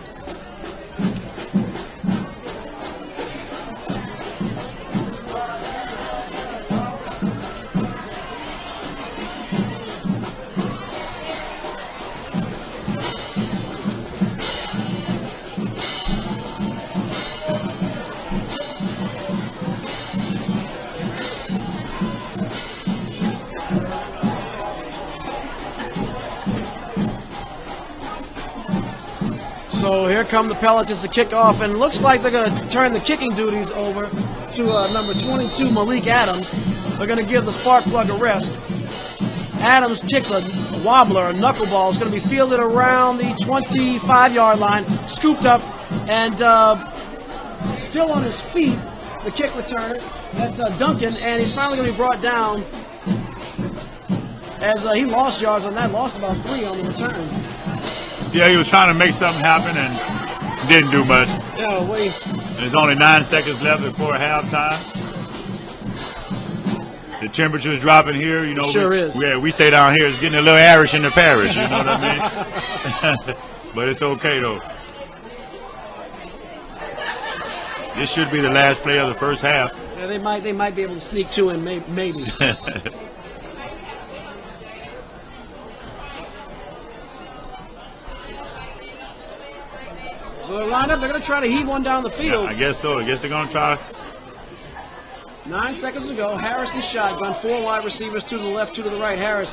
So here come the Pelicans to kick off, and it looks like they're going to turn the kicking duties over to number 22, Malik Adams. They're going to give the spark plug a rest. Adams kicks a wobbler, a knuckleball. It's going to be fielded around the 25-yard line, scooped up, and still on his feet, the kick returner. That's Duncan, and he's finally going to be brought down as he lost yards on that, lost about 3 on the return. Yeah, he was trying to make something happen and didn't do much. Yeah, wait. There's only 9 seconds left before halftime. The temperature's dropping here, you know. Sure is. We say down here it's getting a little Irish in the parish, you know what I mean? But it's okay though. This should be the last play of the first half. Yeah, they might be able to sneak 2 in, maybe. So they're lined up. They're going to try to heave one down the field. Yeah, I guess so. I guess they're going to try. 9 seconds to go. Harrison shotgun. 4 wide receivers, 2 to the left, 2 to the right. Harris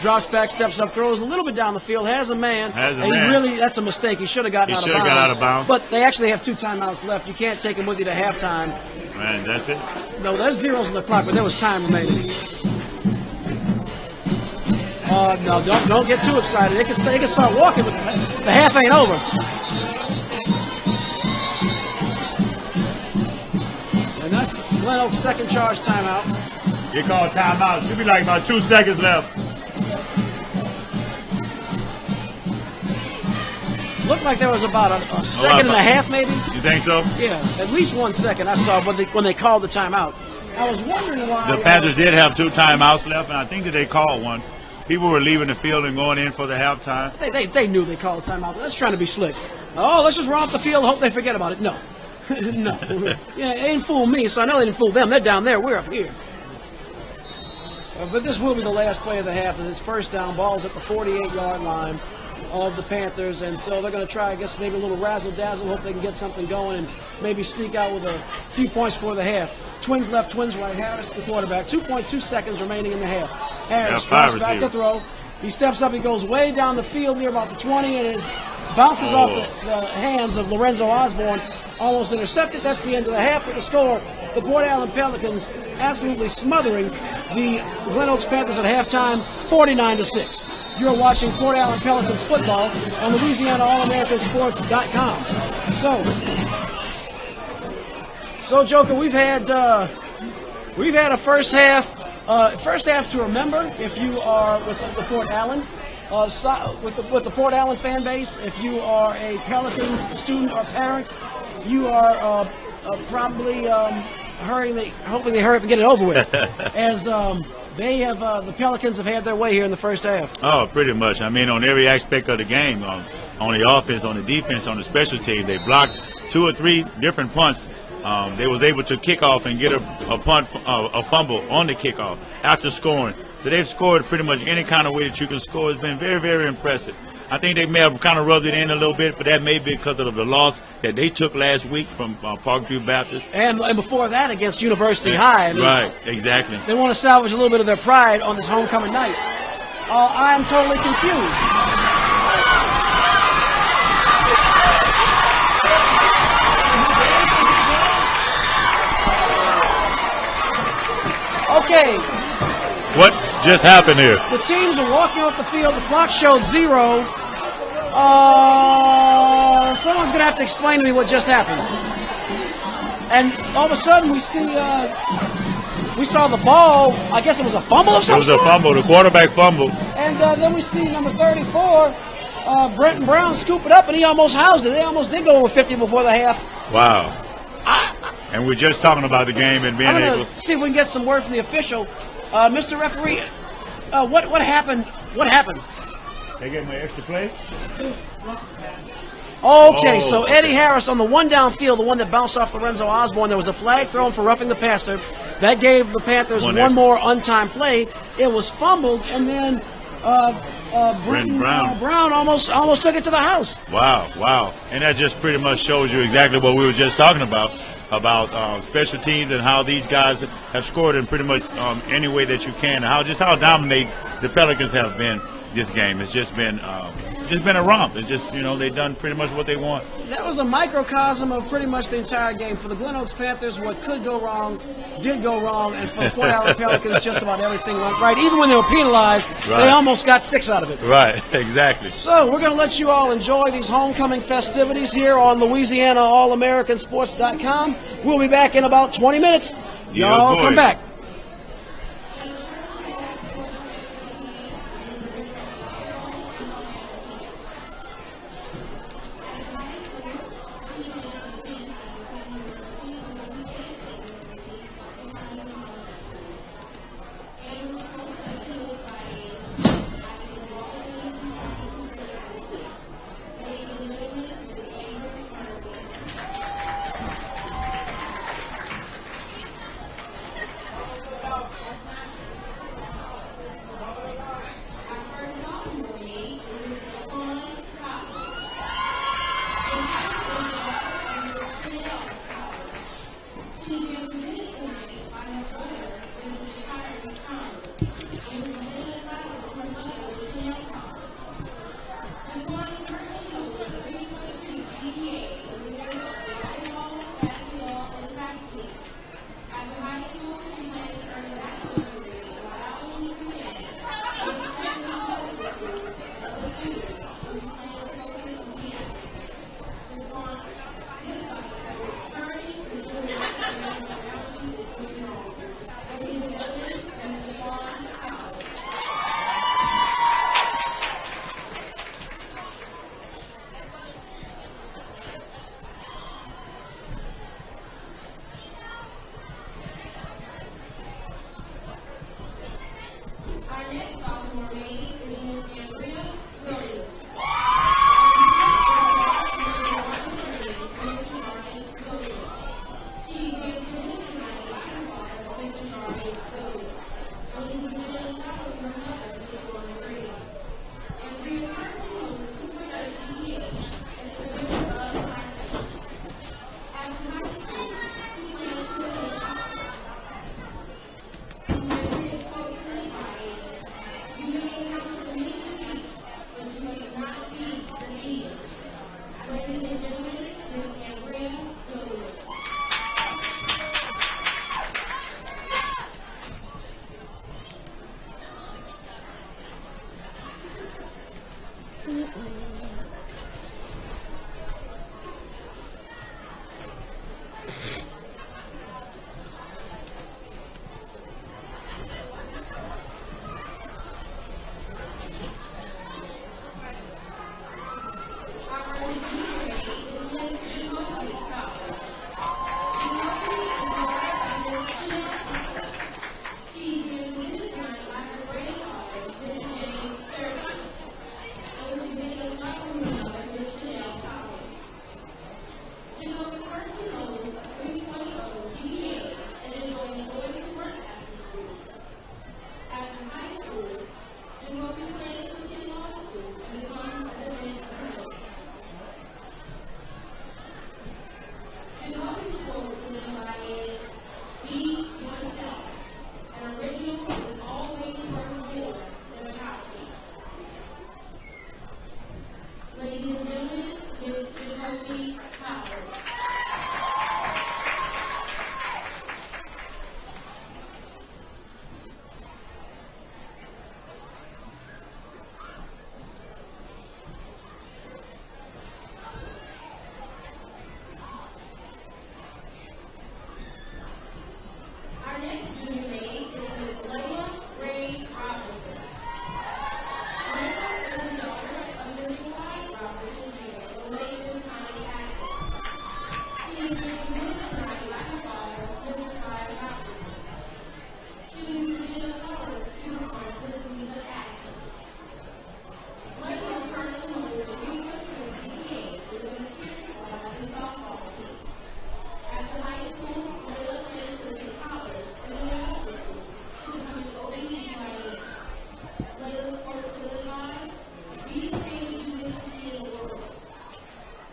drops back, steps up, throws a little bit down the field. Has a man. That's a mistake. He should have gotten out of bounds. He should have got out of bounds. But they actually have 2 timeouts left. You can't take them with you to halftime. Man, that's it. No, there's zeros on the clock, but there was time remaining. No, don't get too excited. They can start walking, but the half ain't over. And that's Glen Oaks' second charge timeout. They called timeout. Should be like about 2 seconds left. Looked like there was about a second and a half, maybe. You think so? Yeah, at least 1 second. I saw when they called the timeout. I was wondering why. The Panthers did have 2 timeouts left, and I think that they called one. People were leaving the field and going in for the halftime. They knew they called a timeout. That's trying to be slick. Oh, let's just run off the field and hope they forget about it. No. No. Yeah, it ain't fool me, so I know they didn't fool them. They're down there. We're up here. But this will be the last play of the half. As it's first down. Ball's at the 48-yard line of the Panthers, and so they're going to try, I guess, maybe a little razzle-dazzle, hope they can get something going and maybe sneak out with a few points for the half. Twins left, twins right. Harris, the quarterback. 2.2 seconds remaining in the half. Harris drops back to throw. He steps up. He goes way down the field near about the 20, and it bounces off the hands of Lorenzo Osborne. Almost intercepted. That's the end of the half with the score. The Port Allen Pelicans absolutely smothering the Glen Oaks Panthers at halftime, 49-6. You're watching Port Allen Pelicans football on LouisianaAllAmericanSports.com. So Joker, we've had a first half to remember if you are with the Port Allen. With the Port Allen fan base, if you are a Pelicans student or parent, you are probably hoping they hurry up and get it over with. As the Pelicans have had their way here in the first half. Oh, pretty much. I mean, on every aspect of the game, on the offense, on the defense, on the special team, they blocked 2 or 3 different punts. They was able to kick off and get a fumble on the kickoff after scoring. So they've scored pretty much any kind of way that you can score. It's been very, very impressive. I think they may have kind of rubbed it in a little bit, but that may be because of the loss that they took last week from Parkview Baptist. And before that against University High. I mean, right, exactly. They want to salvage a little bit of their pride on this homecoming night. I am totally confused. Okay. What just happened here? The teams are walking off the field. The clock showed 0. Someone's going to have to explain to me what just happened. And all of a sudden we saw the ball. I guess it was a fumble of some sort? It was a fumble, the quarterback fumble. And then we see number 34, Brenton Brown, scoop it up, and he almost housed it. They almost did go over 50 before the half. Wow. And we're just talking about the game and being able to see if we can get some word from the official. Mr. Referee, what happened? What happened? They gave him an extra play? Okay, so Eddie Harris on the one downfield, the one that bounced off Lorenzo Osborne, there was a flag thrown for roughing the passer. That gave the Panthers one more untimed play. It was fumbled, and then Brenton Brown almost took it to the house. Wow. And that just pretty much shows you exactly what we were just talking about special teams and how these guys have scored in pretty much any way that you can, and how dominant the Pelicans have been this game. It's just been a romp. It's just, they've done pretty much what they want. That was a microcosm of pretty much the entire game. For the Glen Oaks Panthers, what could go wrong did go wrong, and for the Port Allen Pelicans, just about everything went right. Even when they were penalized, They almost got 6 out of it. Right, exactly. So we're going to let you all enjoy these homecoming festivities here on LouisianaAllAmericanSports.com. We'll be back in about 20 minutes. Y'all come back.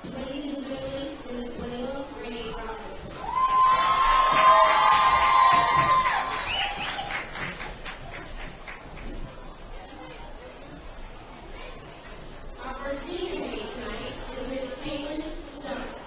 Ladies and gentlemen, Ms. Glen Oaks, Renee Roberts. Our first senior maid tonight is Ms. Caitlin Dunn.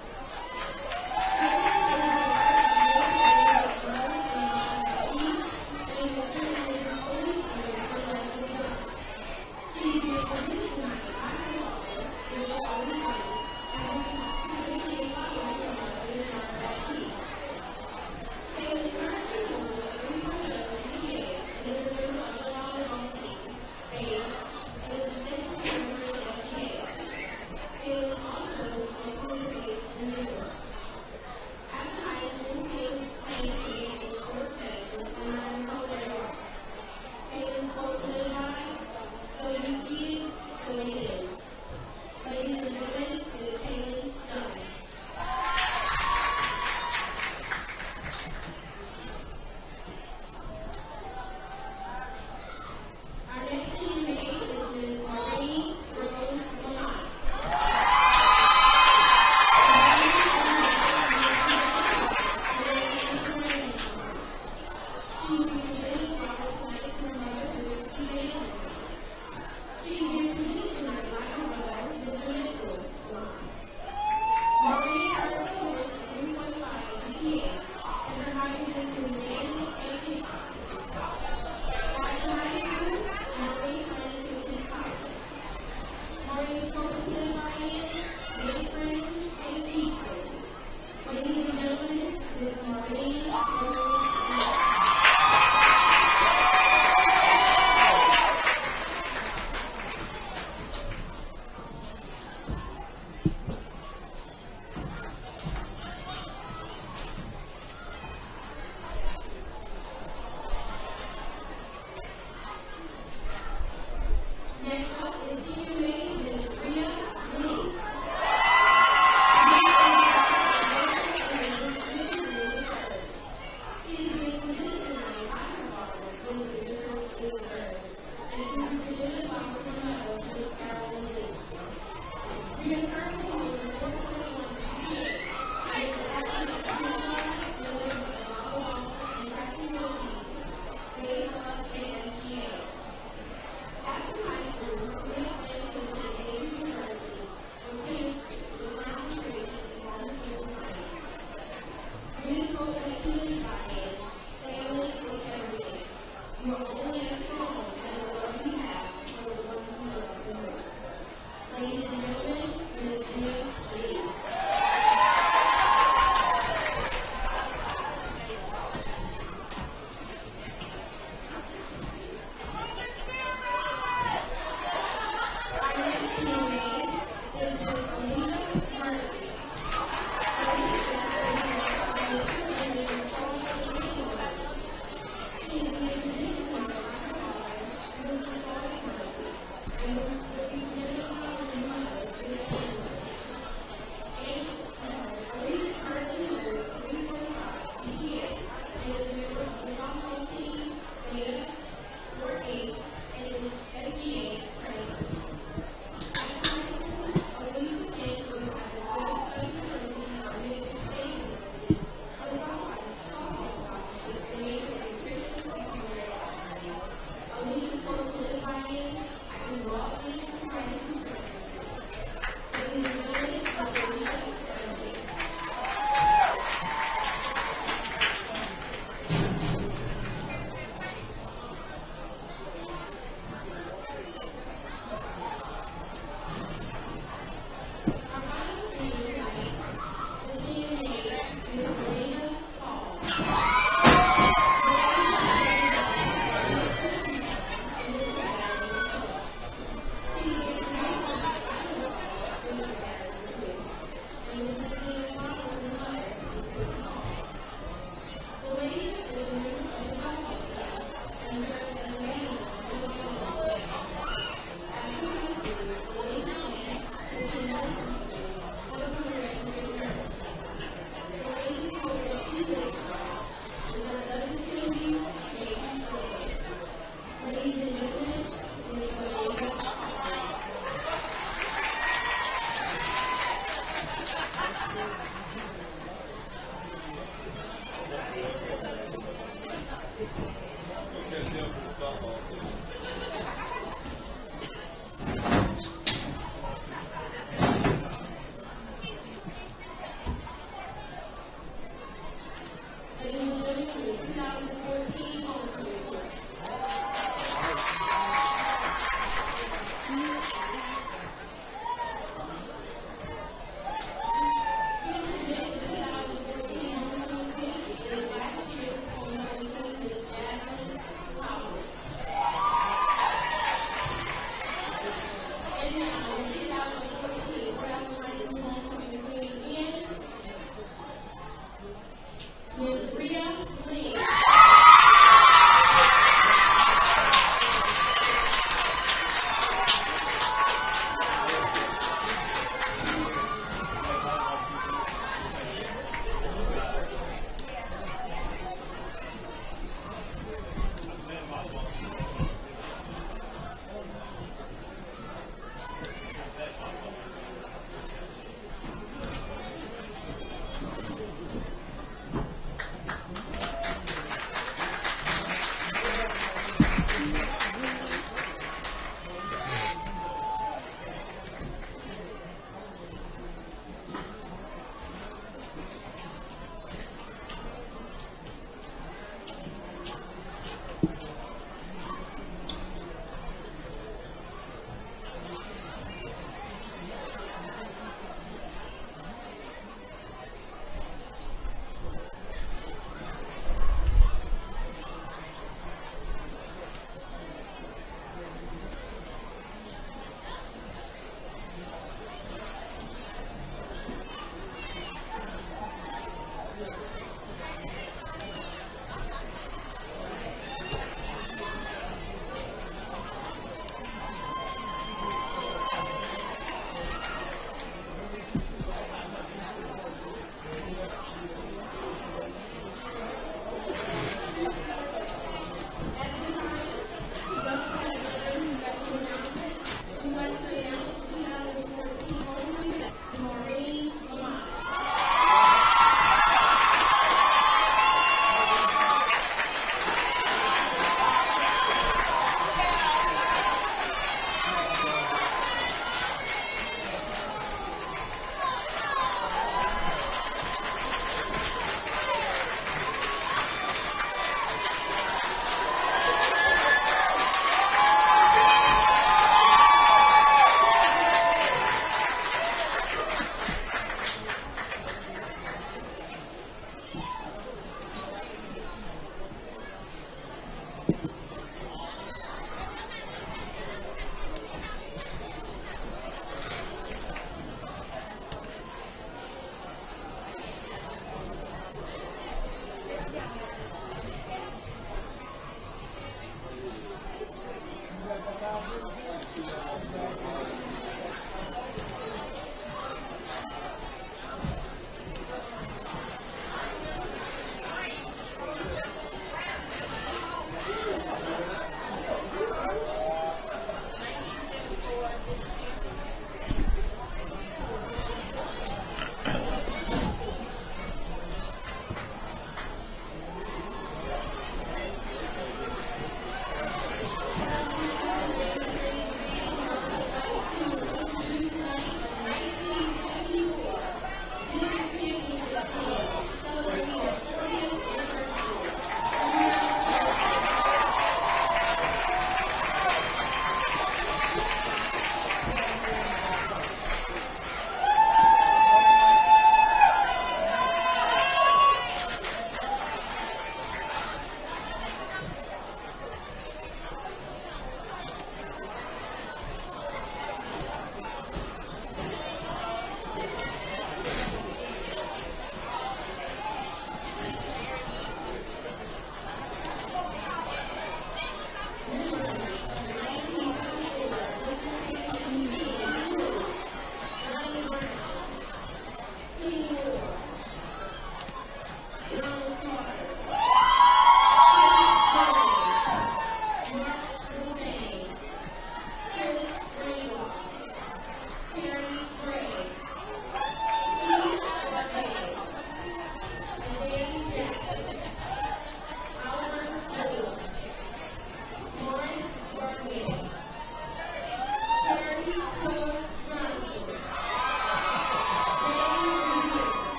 Ladies and gentlemen, Ms. Lee.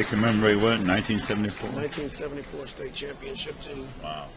They commemorate what, 1974? 1974 state championship team. Wow.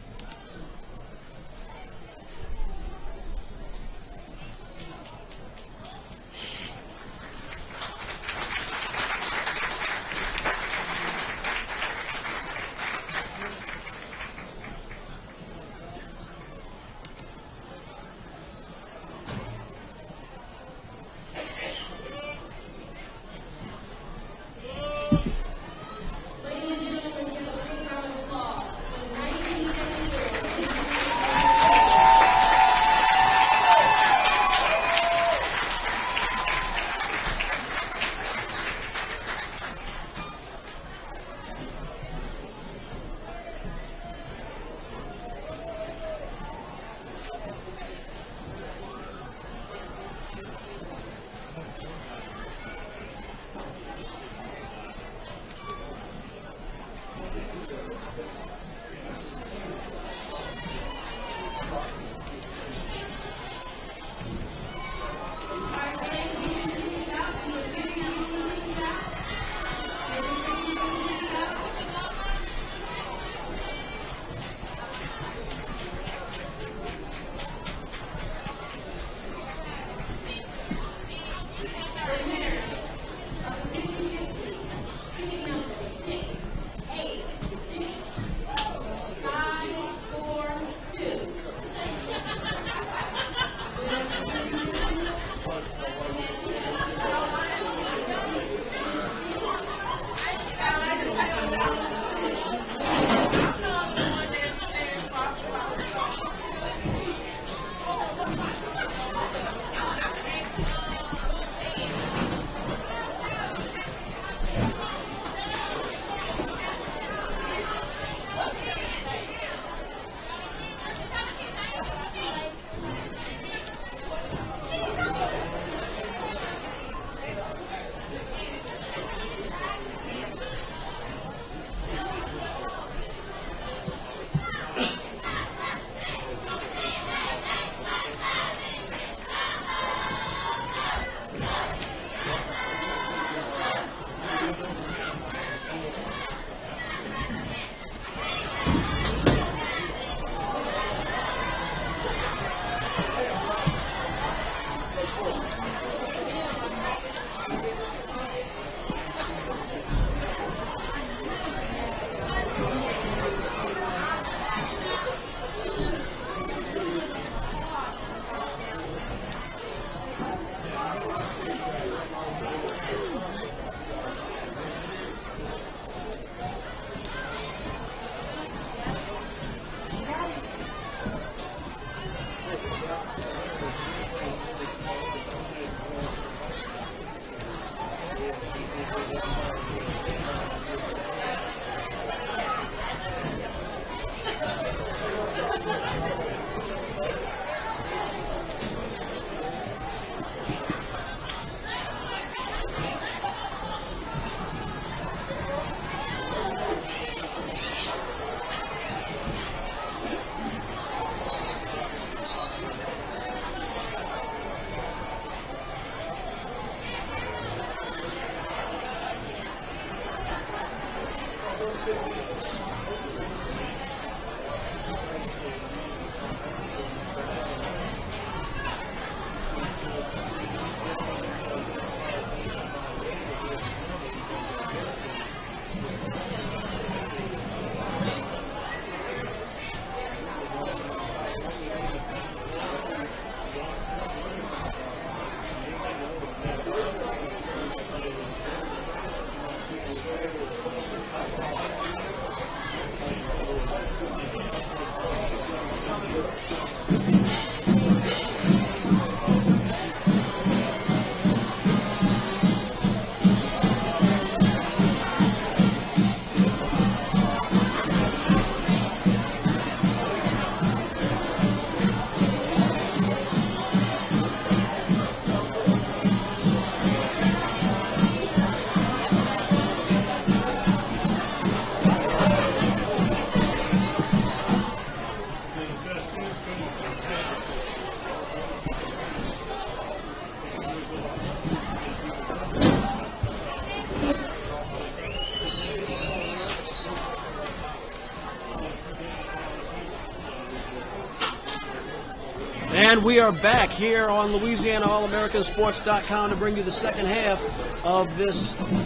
And we are back here on LouisianaAllAmericanSports.com to bring you the second half of this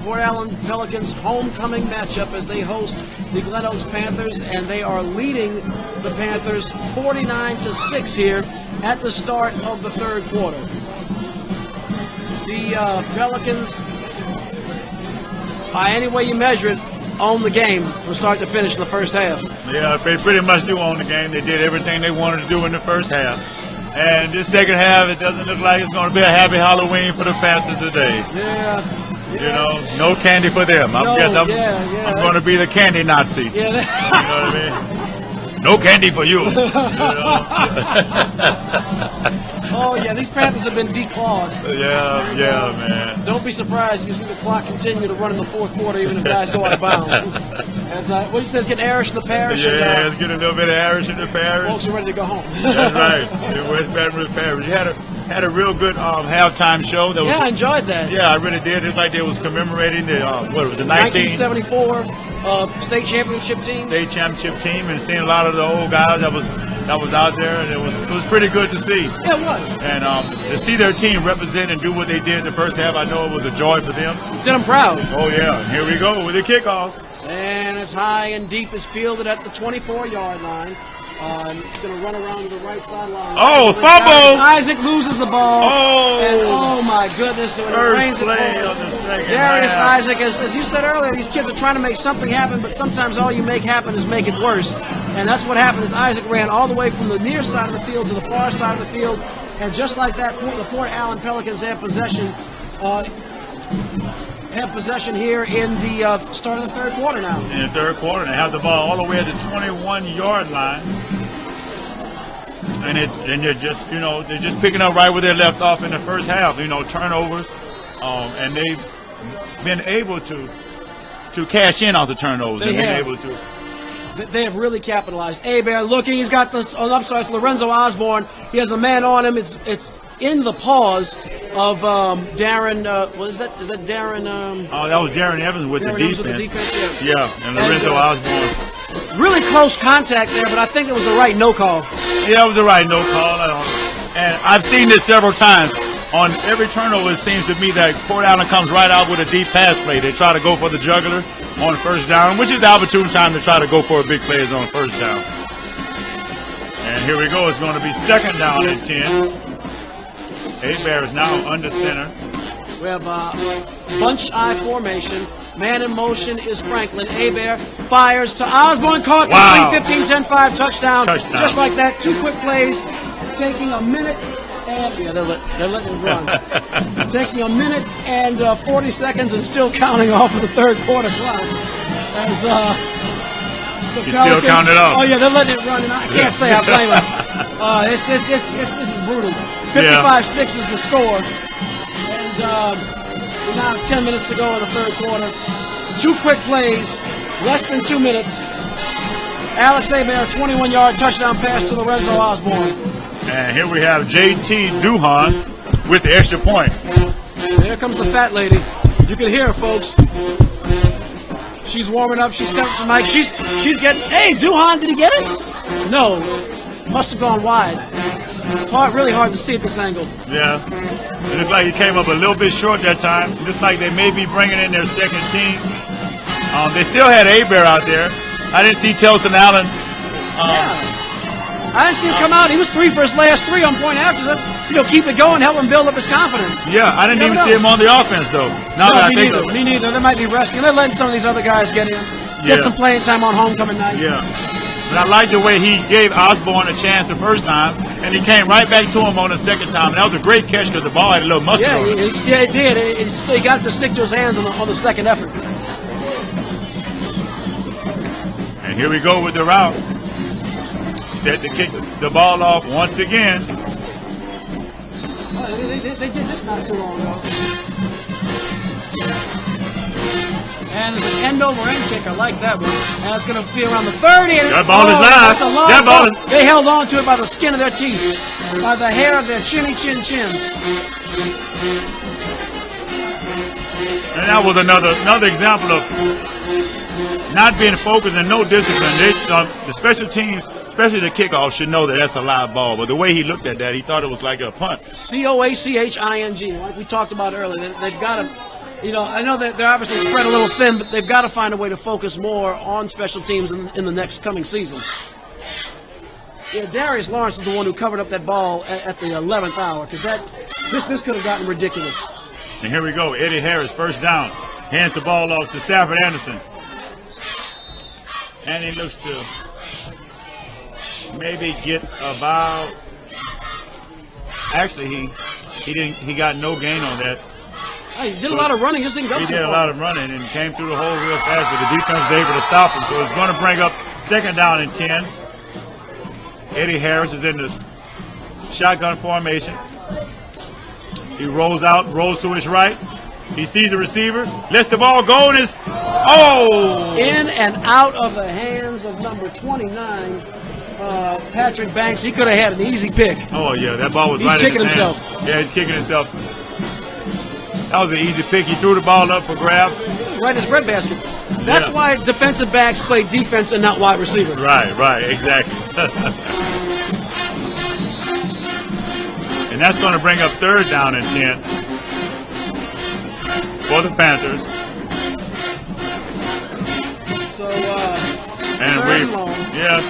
Port Allen Pelicans homecoming matchup as they host the Glen Oaks Panthers, and they are leading the Panthers 49-6 here at the start of the third quarter. The Pelicans, by any way you measure it, own the game from start to finish in the first half. Yeah, they pretty much do own the game. They did everything they wanted to do in the first half. And this second half, it doesn't look like it's going to be a happy Halloween for the Panthers today. Yeah. You know, no candy for them. I'm going to be the candy Nazi. Yeah. You know what I mean? No candy for you. You know? Oh, yeah, these Panthers have been declawed. Yeah, man. Don't be surprised if you see the clock continue to run in the fourth quarter, even if guys go out of bounds. As what you say, it's getting Irish in the parish. Yeah, it's getting a little bit of Irish in the parish. Folks are ready to go home. That's right. The West Baton Rouge Parish. You had a real good halftime show. I enjoyed that. Yeah, I really did. It's like they was commemorating the 1974 state championship team. State championship team, and seeing a lot of the old guys that was out there, and it was pretty good to see. Yeah, it was. And to see their team represent and do what they did in the first half, I know it was a joy for them. Did them proud. Oh yeah, here we go with the kickoff. And it's high and deep is fielded at the 24-yard line. He's going to run around to the right sideline. Oh, fumble! Isaac loses the ball. Oh! And oh my goodness! When it rains, Darius Isaac, as you said earlier, these kids are trying to make something happen, but sometimes all you make happen is make it worse. And that's what happened. Is Isaac ran all the way from the near side of the field to the far side of the field, and just like that, the Port Allen Pelicans have possession. Have possession here in the start of the third quarter now. In the third quarter, they have the ball all the way at the 21-yard line, and they're just they're just picking up right where they left off in the first half. Turnovers, and they've been able to cash in on the turnovers. They've been able to. They have really capitalized. Bear looking, he's got this. Oh, I'm sorry, it's Lorenzo Osborne. He has a man on him. It's in the paws of Darren. Is that Darren? That was Darren Evans with the defense. Yeah, and Lorenzo Osborne. Really close contact there, but I think it was the right no call. Yeah, it was the right no call. And I've seen this several times. On every turnover, it seems to me that Port Allen comes right out with a deep pass play. They try to go for the juggler on first down, which is the opportune time to try to go for a big play is on first down. And here we go. It's going to be second down and 10. Bear is now under center. We have bunch I formation. Man in motion is Franklin. Bear fires to Osborne. Caught. Wow. 15-10-5 touchdown. Just like that. 2 quick plays. Taking a minute. They're letting him run. Taking a minute and 40 seconds and still counting off of the third quarter clock. As He's still counting it off. Oh, yeah, they're letting it run, and I can't say I blame them. This is brutal. 55-6 is the score. And we now have 10 minutes to go in the third quarter. 2 quick plays, less than 2 minutes. Alex Bear, 21-yard touchdown pass to Lorenzo Osborne. And here we have J.T. Duhan with the extra point. Here comes the fat lady. You can hear her, folks. She She's warming up. She's stepping to the mic. She's getting. Hey, Duhan, did he get it? No, must have gone wide. Really hard to see at this angle. Yeah, it looks like he came up a little bit short that time. It looks like they may be bringing in their second team. They still had A-Bear out there. I didn't see Telson Allen. I didn't see him come out. He was 3 for his last 3 on point after that. Keep it going, help him build up his confidence. Yeah, I didn't even see him on the offense though. Me neither. They might be resting. They're letting some of these other guys get in. Get some playing time on homecoming night. Yeah. But I like the way he gave Osborne a chance the first time, and he came right back to him on the second time. And that was a great catch because the ball had a little muscle on it. Yeah, it did. He got to stick to his hands on the second effort. And here we go with the route. Set to kick the ball off once again. They did this not too long ago. And there's an end-over-end kick. I like that one. And it's going to be around the 30. That ball is live. That ball is... They held on to it by the skin of their teeth, by the hair of their chins. And that was another example of not being focused and no discipline. The special teams, especially the kickoff, should know that that's a live ball. But the way he looked at that, he thought it was like a punt. COACHING, like we talked about earlier. They've got to... I know that they're obviously spread a little thin, but they've got to find a way to focus more on special teams in the next coming season. Yeah, Darius Lawrence is the one who covered up that ball at the 11th hour, because this could have gotten ridiculous. And here we go. Eddie Harris, first down. Hands the ball off to Stafford Anderson. And he looks to maybe get about... Actually, he got no gain on that. He did a lot of running, just didn't go. He did a lot of running and came through the hole real fast, but the defense was able to stop him. So it's going to bring up second down and 10. Eddie Harris is in the shotgun formation. He rolls out, rolls to his right. He sees the receiver, lets the ball go, and in and out of the hands of number 29. Patrick Banks. He could have had an easy pick. Oh yeah, that ball was right in his hands. Yeah, he's kicking himself. That was an easy pick. He threw the ball up for grabs. Right in his breadbasket. That's why defensive backs play defense and not wide receiver. Right, exactly. And that's going to bring up third down and 10 for the Panthers. So,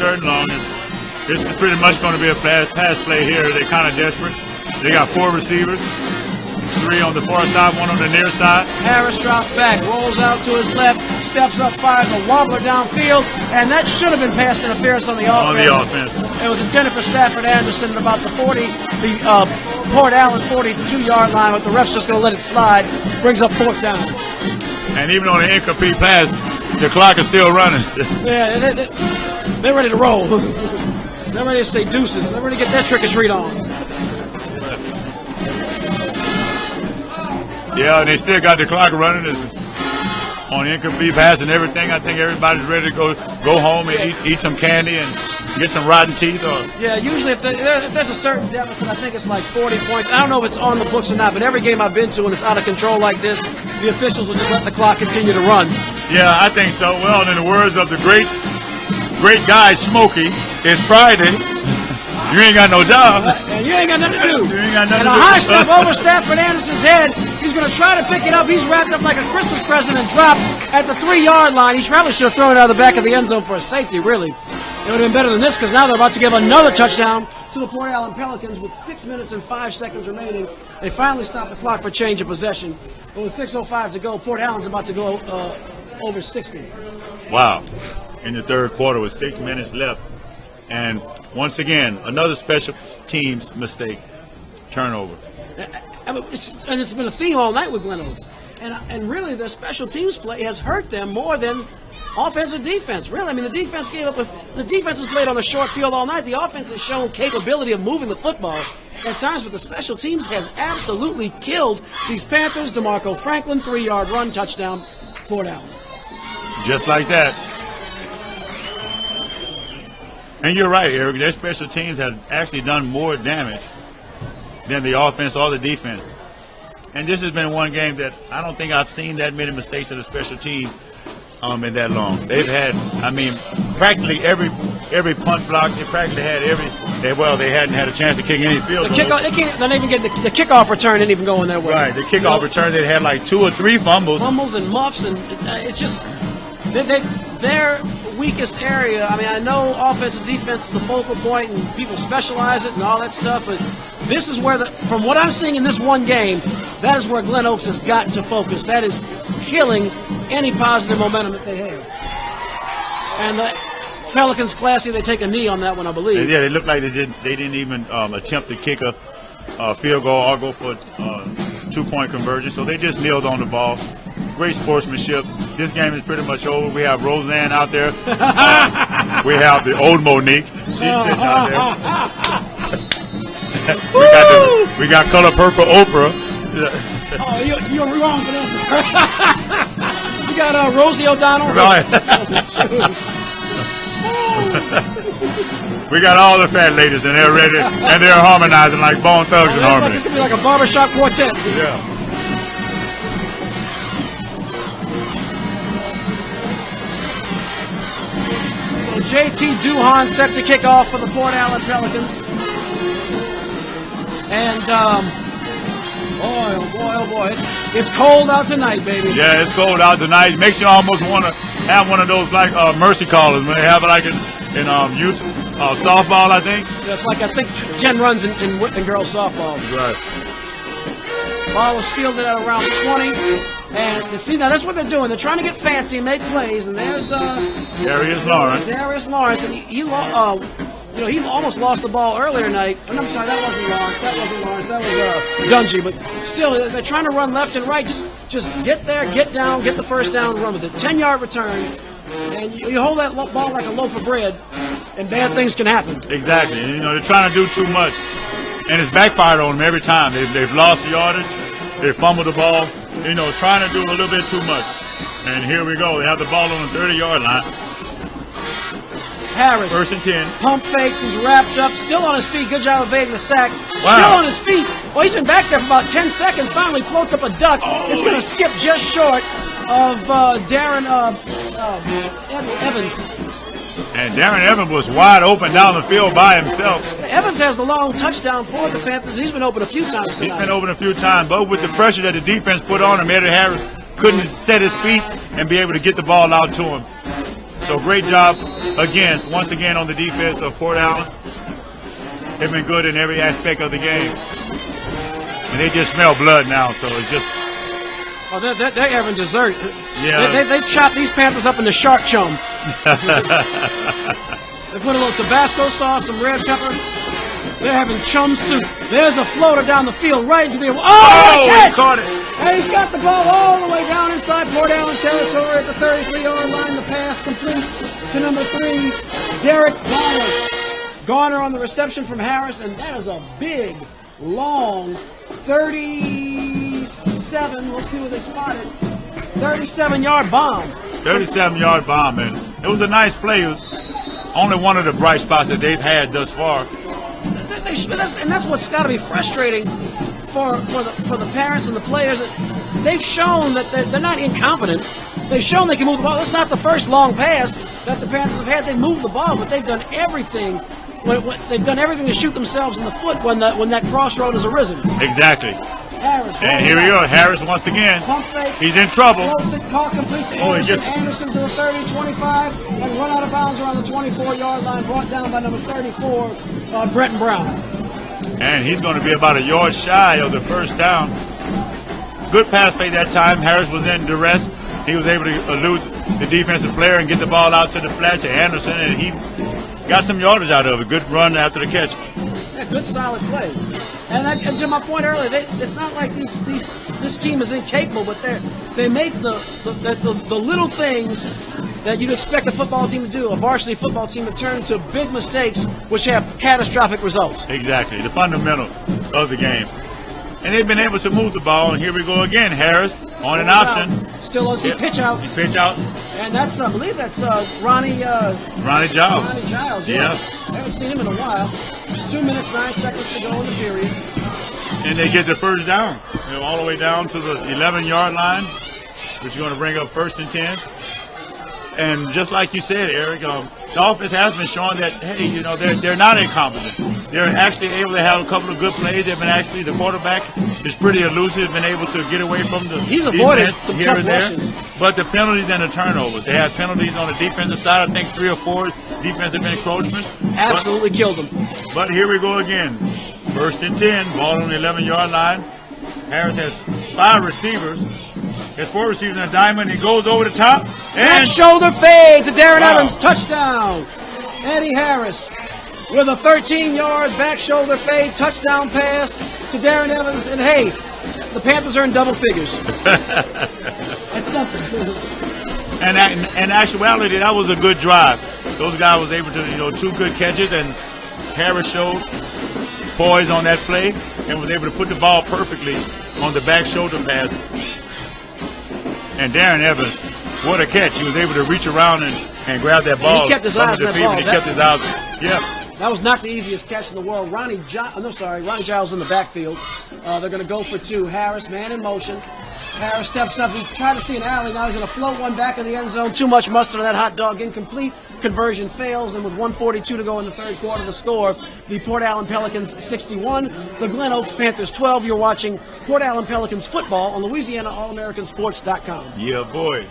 third and long. This is pretty much going to be a pass play here. They're kind of desperate. They got 4 receivers. 3 on the far side, 1 on the near side. Harris drops back, rolls out to his left, steps up, fires a wobbler downfield, and that should have been pass interference on the offense. It was intended for Stafford Anderson at about the Port Allen 42-yard line, but the ref's just going to let it slide. Brings up 4th down. And even on the incomplete pass, the clock is still running. Yeah, they're ready to roll. They're ready to say deuces. They're ready to get their trick-or-treat on. Yeah, and they still got the clock running on incomplete pass and everything. I think everybody's ready to go home and eat some candy and get some rotten teeth. Yeah, usually if there's a certain deficit, I think it's like 40 points. I don't know if it's on the books or not, but every game I've been to when it's out of control like this, the officials will just let the clock continue to run. Yeah, I think so. Well, in the words of the great guy Smokey, it's Friday. You ain't got no job. And you ain't got nothing to do. You ain't got nothing and to a do. high step over Stafford Anderson's head. He's going to try to pick it up. He's wrapped up like a Christmas present and dropped at the 3-yard line. He probably should have thrown it out of the back of the end zone for a safety, really. It would have been better than this because now they're about to give another touchdown to the Port Allen Pelicans with 6 minutes and 5 seconds remaining. They finally stopped the clock for change of possession. But with 6:05 to go, Port Allen's about to go over 60. Wow. In the third quarter with 6 minutes left. And once again, another special teams mistake, turnover. And it's been a theme all night with Glen Oaks. And really, their special teams play has hurt them more than offense or defense. Really, I mean, the defense has played on the short field all night. The offense has shown capability of moving the football at times, but the special teams has absolutely killed these Panthers. DeMarco Franklin, 3-yard run, touchdown, Port Allen. Just like that. And you're right, Eric. Their special teams have actually done more damage than the offense or the defense. And this has been one game that I don't think I've seen that many mistakes of the special teams in that long. They've had, I mean, practically every punt block. They practically had they hadn't had a chance to kick any field The goals. kickoff, they didn't even get the kickoff return didn't even go in their way. Right, the kickoff return, they had like 2 or 3 fumbles. Fumbles and muffs, and it's just their weakest area. I mean, I know offense and defense is the focal point, and people specialize it and all that stuff, but this is where, from what I'm seeing in this one game, that is where Glen Oaks has got to focus. That is killing any positive momentum that they have. And the Pelicans classy, they take a knee on that one, I believe. Yeah, they looked like they didn't even attempt to kick a field goal or go for 2-point conversion, so they just kneeled on the ball. Great sportsmanship. This game is pretty much over. We have Roseanne out there. We have the old Monique. She's sitting out there. we got color purple Oprah. Oh, you're wrong for that. You got Rosie O'Donnell. Right. We got all the fat ladies, and they're ready, and they're harmonizing like Bone Thugs and Harmony. It's going to be like a barbershop quartet. Yeah. So JT Duhan set to kick off for the Port Allen Pelicans. And, oh boy, it's cold out tonight, baby. Yeah, it's cold out tonight. It makes you almost want to have one of those like mercy callers when they have it like in youth softball, I think. Just like I think Jen runs in girls softball. Right. Ball was fielded at around 20, and you see now that's what they're doing. They're trying to get fancy and make plays. And there's Darius Lawrence. And he almost lost the ball earlier tonight. Oh, no, I'm sorry, that wasn't Lawrence. That was Dungy. But still, they're trying to run left and right. Just get there, get down, get the first down, and run with it. 10-yard return, and you hold that ball like a loaf of bread, and bad things can happen. Exactly. And, they're trying to do too much, and it's backfired on them every time. They've lost yardage. They fumbled the ball. Trying to do a little bit too much. And here we go. They have the ball on the 30-yard line. Harris. 1st and 10. Pump fakes, is wrapped up, still on his feet. Good job evading the sack. Wow. Still on his feet. Well, he's been back there for about 10 seconds. Finally floats up a duck. It's going to skip just short of Darren Evans. And Darren Evans was wide open down the field by himself. Evans has the long touchdown for the Panthers. He's been open a few times tonight. He's been open a few times, but with the pressure that the defense put on him, Eddie Harris couldn't set his feet and be able to get the ball out to him. So great job, once again on the defense of Port Allen. They've been good in every aspect of the game. And they just smell blood now, so it's just... Oh, they're having dessert. Yeah. They chopped these Panthers up into shark chum. They put a little Tabasco sauce, some red pepper. They're having chum soup. There's a floater down the field right into the... Oh, he caught it. And he's got the ball all the way down inside Port Allen territory at the 33-yard line. The pass complete to number 3, Derek Garner. Garner on the reception from Harris, and that is a big, long 37. We'll see what they spotted. 37-yard bomb. 37-yard bomb, man. It was a nice play. It was only one of the bright spots that they've had thus far. And that's what's got to be frustrating for the parents and the players. They've shown that they're not incompetent. They've shown they can move the ball. It's not the first long pass that the Panthers have had. They moved the ball, but they've done everything. They've done everything to shoot themselves in the foot when that crossroad has arisen. Exactly. Harris. And here we go. Harris once again. Pump fakes. He's in trouble. Close it, call complete to Anderson. Anderson to the 30, 25, and run out of bounds around the 24-yard line, brought down by number 34, Bretton Brown. And he's going to be about a yard shy of the first down. Good pass play that time. Harris was in duress. He was able to elude the defensive player and get the ball out to the flat to Anderson, and he got some yardage out of it. Good run after the catch. Yeah, good solid play. And to my point earlier, it's not like this team is incapable, but they make the little things that you'd expect a football team to do, a varsity football team, to turn into big mistakes which have catastrophic results. Exactly, the fundamental of the game. And they've been able to move the ball, and here we go again. Harris on an option. Still on pitch out. Pitch out. And I believe that's Ronnie Giles. Ronnie Giles, yeah. I haven't seen him in a while. 2 minutes, 9 seconds to go in the period. And they get the first down. All the way down to the 11-yard line, which is going to bring up 1st and 10. And just like you said, Eric, the offense has been showing that, hey, you know, they're not incompetent. They're actually able to have a couple of good plays. They've been actually, the quarterback is pretty elusive, been able to get away from the He's avoided some here tough and there. rushes. But the penalties and the turnovers. They had penalties on the defensive side. I think 3 or 4 defensive encroachments. Absolutely killed them. But here we go again. 1st and 10, ball on the 11-yard line. Harris has 5 receivers. Has 4 receivers in a diamond. He goes over the top. Back shoulder fade to Darren Evans. Touchdown. Eddie Harris with a 13-yard back shoulder fade touchdown pass to Darren Evans. And, hey, the Panthers are in double figures. That's something. And in actuality, that was a good drive. Those guys was able to, you know, 2 good catches, and Harris showed poise on that play and was able to put the ball perfectly on the back shoulder pass. And Darren Evans, what a catch. He was able to reach around and grab that ball. He kept his eyes on that ball. He kept his eyes. Yeah. That was not the easiest catch in the world. Ronnie Giles in the backfield. They're going to go for 2. Harris, man in motion. Harris steps up. He tried to see an alley. Now he's going to float one back in the end zone. Too much mustard on that hot dog. Incomplete. Conversion fails. And with 1:42 to go in the third quarter, the score, the Port Allen Pelicans 61, the Glen Oaks Panthers 12. You're watching Port Allen Pelicans football on LouisianaAllAmericanSports.com. Yeah, boy.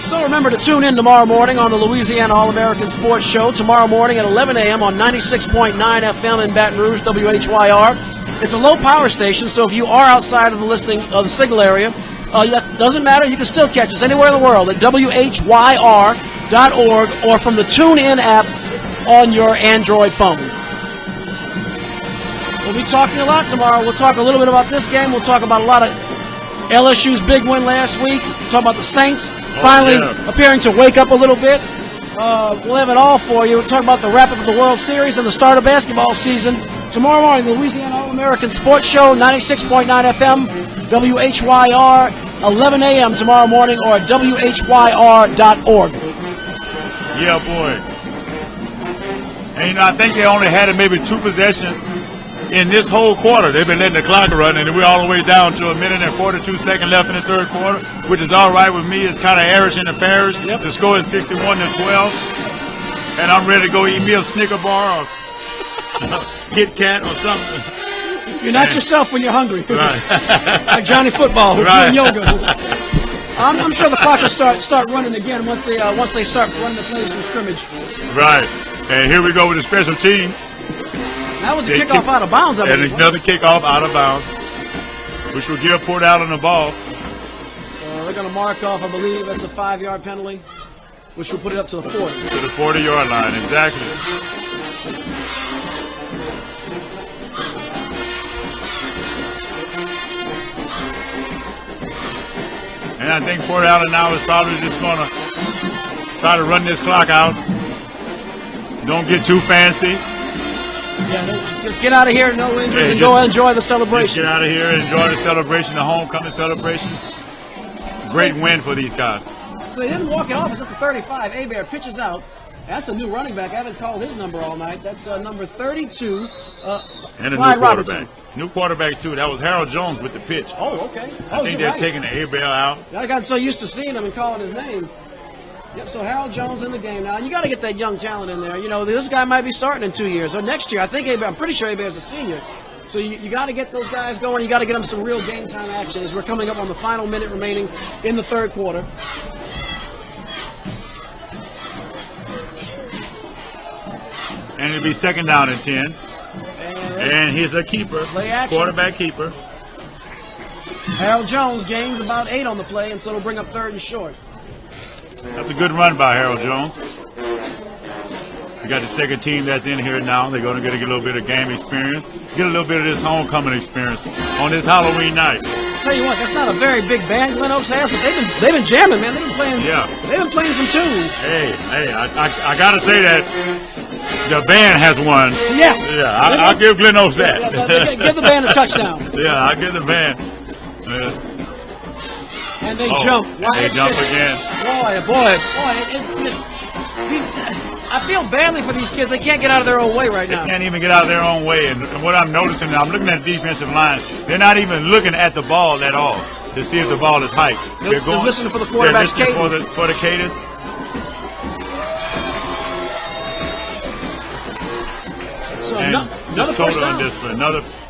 So remember to tune in tomorrow morning on the Louisiana All-American Sports Show. Tomorrow morning at 11 a.m. on 96.9 FM in Baton Rouge, WHYR. It's a low-power station, so if you are outside of the signal area, that doesn't matter. You can still catch us anywhere in the world at WHYR.org or from the TuneIn app on your Android phone. We'll be talking a lot tomorrow. We'll talk a little bit about this game. We'll talk about a lot of LSU's big win last week. We'll talk about the Saints finally appearing to wake up a little bit. We'll have it all for you. We'll talk about the wrap-up of the World Series and the start of basketball season. Tomorrow morning, the Louisiana All-American Sports Show, 96.9 FM, WHYR, 11 a.m. tomorrow morning, or at WHYR.org. Yeah, boy. And, you know, I think they only had maybe 2 possessions in this whole quarter. They've been letting the clock run, and we're all the way down to 1 minute and 42 seconds left in the third quarter, which is all right with me. It's kind of average in the parish. Yep. The score is 61-12, and I'm ready to go eat me a Snicker bar or Kit Kat or something. You're not yourself when you're hungry. Right. Like Johnny Football, who's doing yoga. I'm sure the clock will start running again once they start running the plays from scrimmage. Right. And here we go with the special team. That was a kickoff out of bounds. And another kickoff out of bounds, which will give Port Allen the ball. So they're going to mark off, I believe, that's a 5-yard penalty, which will put it up to the 40. To the 40-yard line, exactly. And I think Port Allen now is probably just going to try to run this clock out. Don't get too fancy. Yeah, just get out of here, no injuries, and go enjoy the celebration. Just get out of here and enjoy the celebration, the homecoming celebration. Great win for these guys. So they didn't walk it off. It's at the 35. Hebert pitches out. That's a new running back. I haven't called his number all night. That's number 32. And a new quarterback. New quarterback, too. That was Harold Jones with the pitch. Oh, okay. I think they're taking the Hebert out. I got so used to seeing him and calling his name. Yep, so Harold Jones in the game now. And you got to get that young talent in there. You know, this guy might be starting in 2 years or next year. I think I'm pretty sure Hebert's a senior. So you got to get those guys going. You got to get them some real game time action as we're coming up on the final minute remaining in the third quarter. And it'll be second down and 10. And he's a keeper, quarterback keeper. Harold Jones gains about 8 on the play, and so it'll bring up third and short. That's a good run by Harold Jones. We got the second team that's in here now. They're going to get a little bit of game experience, get a little bit of this homecoming experience on this Halloween night. I'll tell you what, that's not a very big band Glen Oaks has, but they've been jamming, man. They've been playing. Yeah. They've been playing some tunes. Hey, I got to say that the band has won. Yeah. I'll give Glen Oaks that. Give the band a touchdown. Yeah, I'll give the band. And they jump. And they jump again. Boy. I feel badly for these kids. They can't get out of their own way right now. They can't even get out of their own way. And what I'm noticing, I'm looking at the defensive line. They're not even looking at the ball at all to see if the ball is hiked. They're listening for the quarterback's cadence. For the cadence. So another first down. Undisciplined.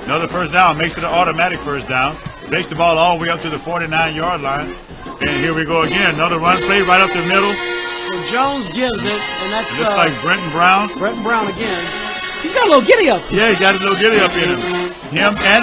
Another first down. Makes it an automatic first down. Takes the ball all the way up to the 49-yard line. And here we go again. Another run play right up the middle. So Jones gives it, and that's just like Brenton Brown. Brenton Brown again. He's got a little giddy up. Yeah, he got a little giddy up in him. Him and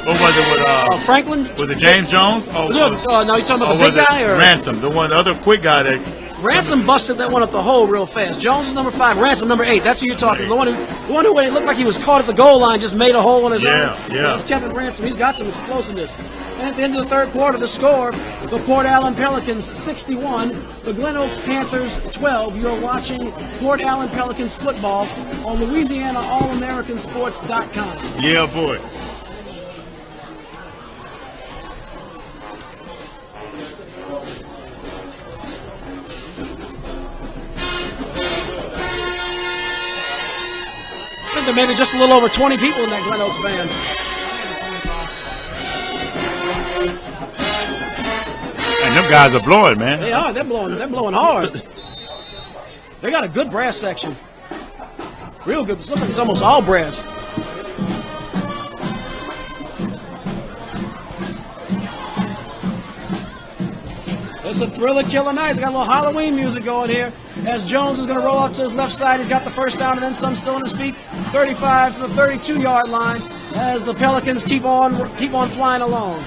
what was it with Franklin? Was it James Jones? No, you're talking about the big guy or Ransom, the other quick guy that. Ransom busted that one up the hole real fast. Jones is number 5. Ransom number 8. That's who you're talking. The one who when it looked like he was caught at the goal line just made a hole on his own. Yeah. That's Kevin Ransom. He's got some explosiveness. And at the end of the third quarter, the score: the Port Allen Pelicans 61, the Glen Oaks Panthers 12. You're watching Port Allen Pelicans football on LouisianaAllAmericanSports.com. Yeah, boy. I think there may be just a little over 20 people in that Glen Oaks band. And them guys are blowing, man. They are. They're blowing hard. They got a good brass section. Real good. It looks like it's almost all brass. It's a thriller killer night. They got a little Halloween music going here. As Jones is going to roll out to his left side, he's got the first down and then some, still on his feet. 35 to the 32-yard line as the Pelicans keep on flying along.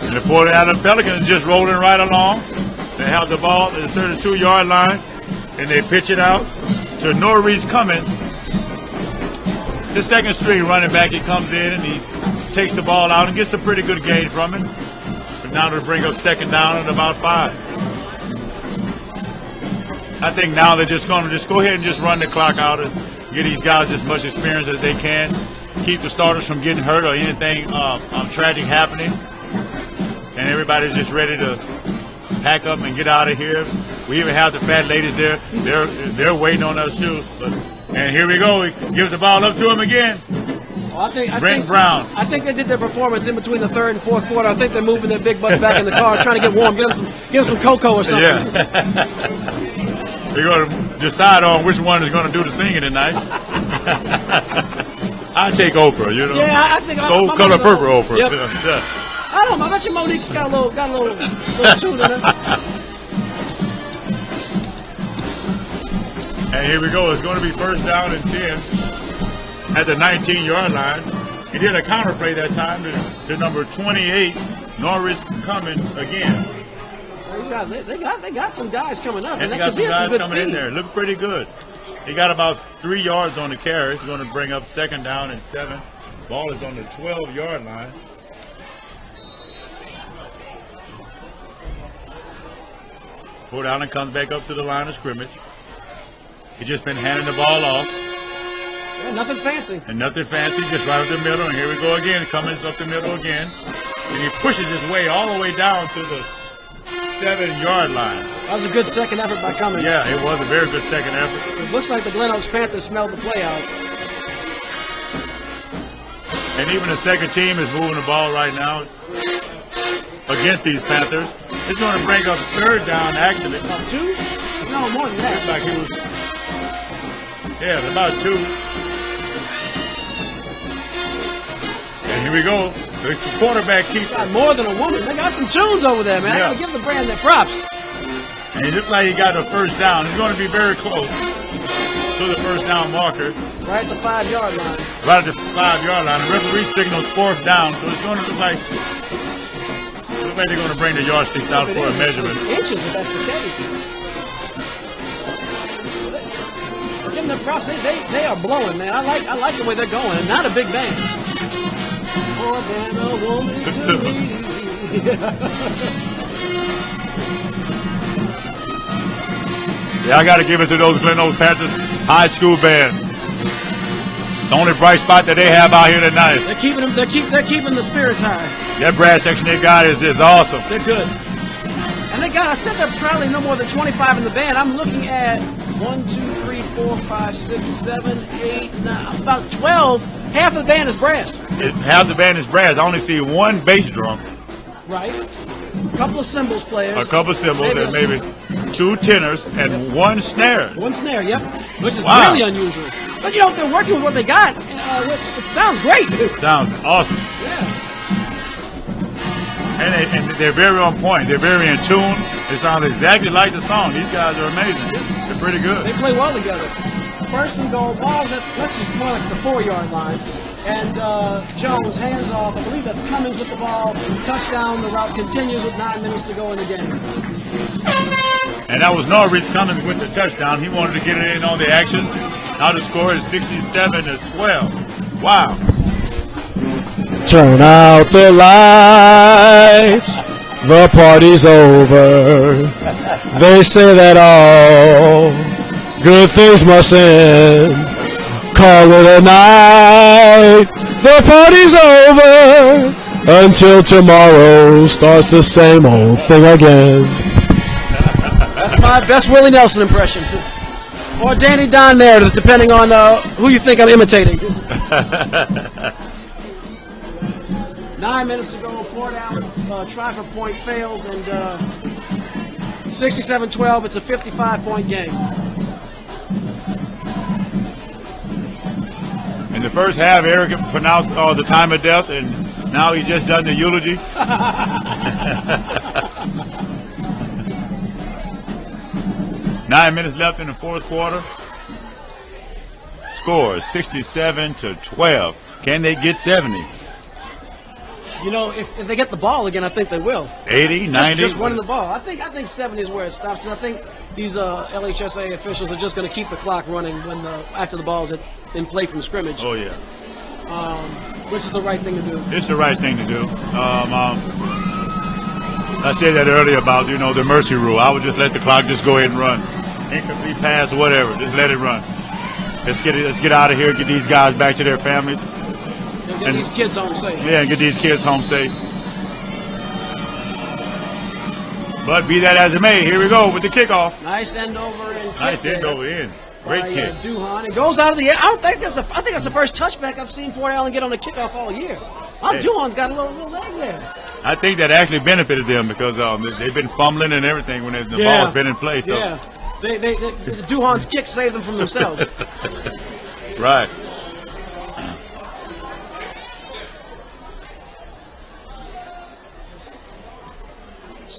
And the Port Allen Pelicans just rolling right along. They have the ball at the 32-yard line, and they pitch it out to Norris Cummins. The second string running back, he comes in and he takes the ball out and gets a pretty good gain from it. But now to bring up second down at about 5. I think now they're just going to go ahead and just run the clock out and get these guys as much experience as they can. Keep the starters from getting hurt or anything tragic happening. And everybody's just ready to pack up and get out of here. We even have the fat ladies there. They're waiting on us too. And here we go. He gives the ball up to him again. Brent Brown. I think they did their performance in between the third and fourth quarter. I think they're moving their big butts back in the car, trying to get warm. Give them some cocoa or something. Yeah. They're going to decide on which one is going to do the singing tonight. I take Oprah, you know. Yeah, I think Gold color purple Oprah. Yep. I don't know. I bet you Monique's got a little tune in it. And here we go. It's going to be first down and 10 at the 19-yard line. He did a counter play that time to number 28, Norris Cummins again. They got some guys coming up. And they got some guys coming in there. Look pretty good. He got about 3 yards on the carry. He's going to bring up second down and 7. Ball is on the 12-yard line. Port Allen comes back up to the line of scrimmage. He's just been handing the ball off. Yeah, nothing fancy. And nothing fancy, just right up the middle. And here we go again. Cummins up the middle again. And he pushes his way all the way down to the 7-yard line. That was a good second effort by Cummins. Yeah, it was a very good second effort. It looks like the Glen Oaks Panthers smelled the play out. And even the second team is moving the ball right now against these Panthers. It's going to bring up third down, actually. About 2? No, more than that. Like it was, yeah, about 2. And here we go. The quarterback keeps more than a woman. They got some tunes over there, man. Yeah. I got to give the brand their props. And it looks like he got a first down. He's going to be very close to the first down marker. Right at the 5-yard line. Right at the 5-yard line. The referee signals fourth down, so it's going to look like they're going to bring the yardsticks out for a measurement. Inches, if that's the case. give them the props. They are blowing, man. I like the way they're going, and not a big band. More than a woman to me. Yeah, I got to give it to those Glen Oaks Panthers high school band. The only bright spot that they have out here tonight. They're keeping them. They're keeping the spirits high. That brass section they got is awesome. They're good. And they got. I said they're probably no more than 25 in the band. I'm looking at 1, 2, 3, 4, 5, 6, 7, 8, 9, about 12. Half of the band is brass. Half the band is brass. I only see one bass drum. Right. A couple of cymbals players. A couple of cymbals and maybe 2 tenors and 1 snare. 1 snare, yep. Which is really unusual. But you know, they're working with what they got, which it sounds great. Sounds awesome. Yeah. And they're very on point. They're very in tune. They sound exactly like the song. These guys are amazing. They're pretty good. They play well together. First and goal, ball's at, let's just more like the 4-yard line. And Jones hands off. I believe that's Cummings with the ball. Touchdown. The route continues with 9 minutes to go in the game. And that was Norris Cummings with the touchdown. He wanted to get it in on the action. Now the score is 67-12. Wow. Turn out the lights. The party's over. They say that all good things must end. Call it a night. The party's over until tomorrow starts the same old thing again. That's my best Willie Nelson impression. Or Danny Don Meredith, depending on who you think I'm imitating. 9 minutes to go. Port Allen try for point fails, and 67-12. It's a 55-point game. In the first half, Eric pronounced the time of death, and now he's just done the eulogy. 9 minutes left in the fourth quarter. Score 67-12. Can they get 70? You know, if they get the ball again, I think they will. 80, 90? Just running the ball. I think 70 is where it stops. I think these LHSA officials are just going to keep the clock running when after the ball is in play from scrimmage. Oh, yeah. Which is the right thing to do. It's the right thing to do. I said that earlier about, the mercy rule. I would just let the clock just go ahead and run. Incomplete pass, whatever. Just let it run. Let's get out of here, get these guys back to their families. Get these kids home safe. Yeah, get these kids home safe. But be that as it may, here we go with the kickoff. Nice end over and kick. Nice end over in. Great kick. Duhan. It goes out of the air. I think that's the first touchback I've seen Port Allen get on the kickoff all year. Duhan's got a little leg there. I think that actually benefited them because they've been fumbling and everything when the ball's been in play. So. Yeah. Duhan's kick saved them from themselves. Right.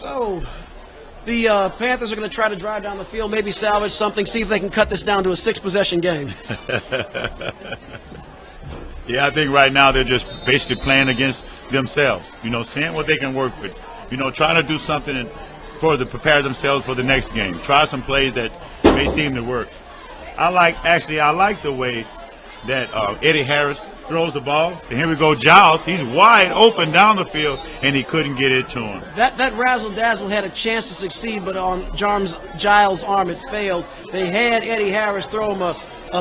So, the Panthers are going to try to drive down the field, maybe salvage something, see if they can cut this down to a 6-possession game. Yeah, I think right now they're just basically playing against themselves. Seeing what they can work with. Trying to do something to prepare themselves for the next game. Try some plays that may seem to work. I like the way that Eddie Harris throws the ball. And here we go, Giles. He's wide open down the field, and he couldn't get it to him. That razzle-dazzle had a chance to succeed, but on Giles' arm it failed. They had Eddie Harris throw him a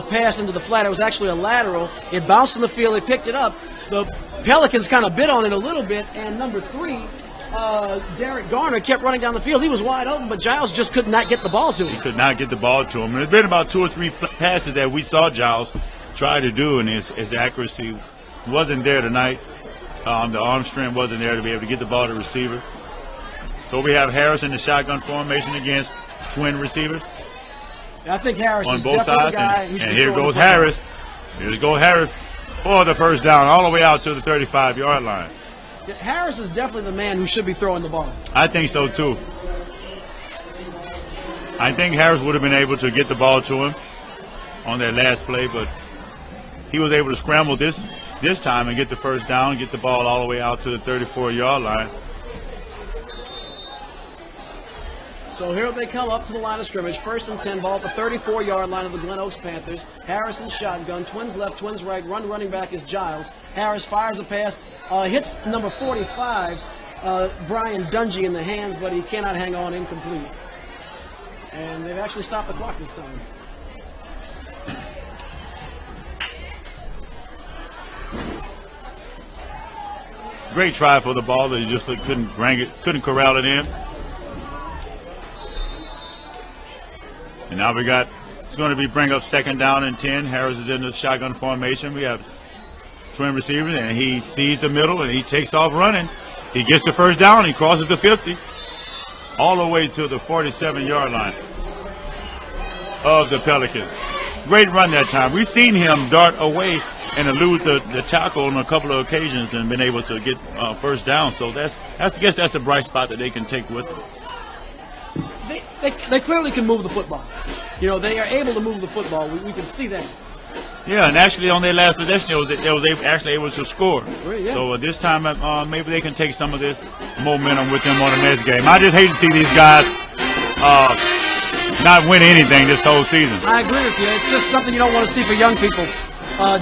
pass into the flat. It was actually a lateral. It bounced in the field. They picked it up. The Pelicans kind of bit on it a little bit, and number 3, Derek Garner kept running down the field. He was wide open, but Giles just could not get the ball to him. He could not get the ball to him. There's been about 2 or 3 passes that we saw Giles try to do, and his accuracy wasn't there tonight. The arm strength wasn't there to be able to get the ball to the receiver. So we have Harris in the shotgun formation against twin receivers. I think Harris on is both definitely sides, the guy. and here goes Harris. Here goes Harris for the first down, all the way out to the 35-yard line. Harris is definitely the man who should be throwing the ball. I think so too. I think Harris would have been able to get the ball to him on that last play, but he was able to scramble this time and get the first down, get the ball all the way out to the 34-yard line. So here they come up to the line of scrimmage. 1st and 10, ball at the 34-yard line of the Glen Oaks Panthers. Harrison shotgun, twins left, twins right. Running back is Giles. Harris fires a pass, hits number 45, Brian Dungy in the hands, but he cannot hang on, incomplete. And they've actually stopped the clock this time. Great try for the ball, but he just couldn't bring it, couldn't corral it in. And now it's going to be bring up 2nd down and 10. Harris is in the shotgun formation. We have twin receivers, and he sees the middle, and he takes off running. He gets the 1st down. He crosses the 50, all the way to the 47-yard line of the Pelicans. Great run that time. We've seen him dart away and elude the tackle on a couple of occasions and been able to get 1st down. So I guess that's a bright spot that they can take with them. They clearly can move the football. You know, they are able to move the football. We can see that. Yeah, and actually on their last possession, they was actually able to score. Really, yeah. So this time, maybe they can take some of this momentum with them on the next game. I just hate to see these guys not win anything this whole season. I agree with you. It's just something you don't want to see for young people.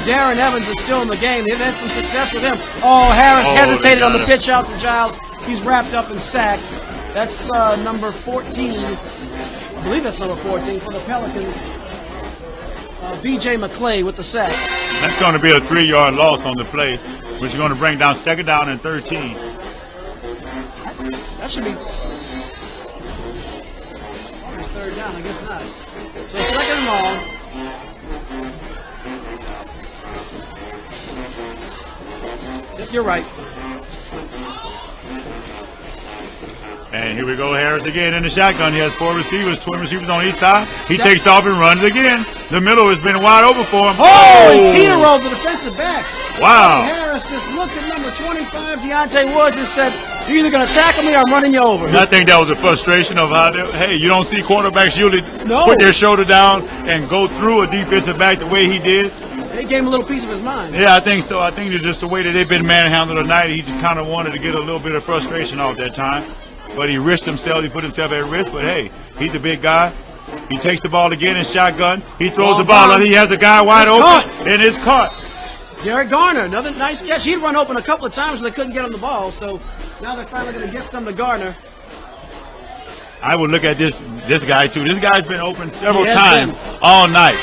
Darren Evans is still in the game. They've had some success with him. Oh, Harris hesitated on the pitch out to Giles. He's wrapped up and sacked. That's number 14. I believe that's number 14 for the Pelicans. B.J. McClay with the sack. That's going to be a 3-yard loss on the play, which is going to bring down 2nd down and 13. That should be 3rd down. I guess not. So 2nd and long. Yep, you're right. And here we go, Harris again in the shotgun. He has 4 receivers, twin receivers on each side. He takes off and runs again. The middle has been wide open for him. Oh! He rolled the defensive back. Wow. Harris just looked at number 25, Deontay Woods, and said, "You're either going to tackle me or I'm running you over." And I think that was a frustration of how you don't see quarterbacks usually put their shoulder down and go through a defensive back the way he did. They gave him a little piece of his mind. Yeah, I think so. I think it's just the way that they've been manhandled tonight. He just kind of wanted to get a little bit of frustration off that time. But he risked himself. He put himself at risk. But, hey, he's a big guy. He takes the ball again in shotgun. He throws the ball. He has a guy wide open, and it's caught. Derek Garner, another nice catch. He'd run open a couple of times and they couldn't get him the ball. So now they're finally going to get some to Garner. I would look at this guy, too. This guy's been open several times all night.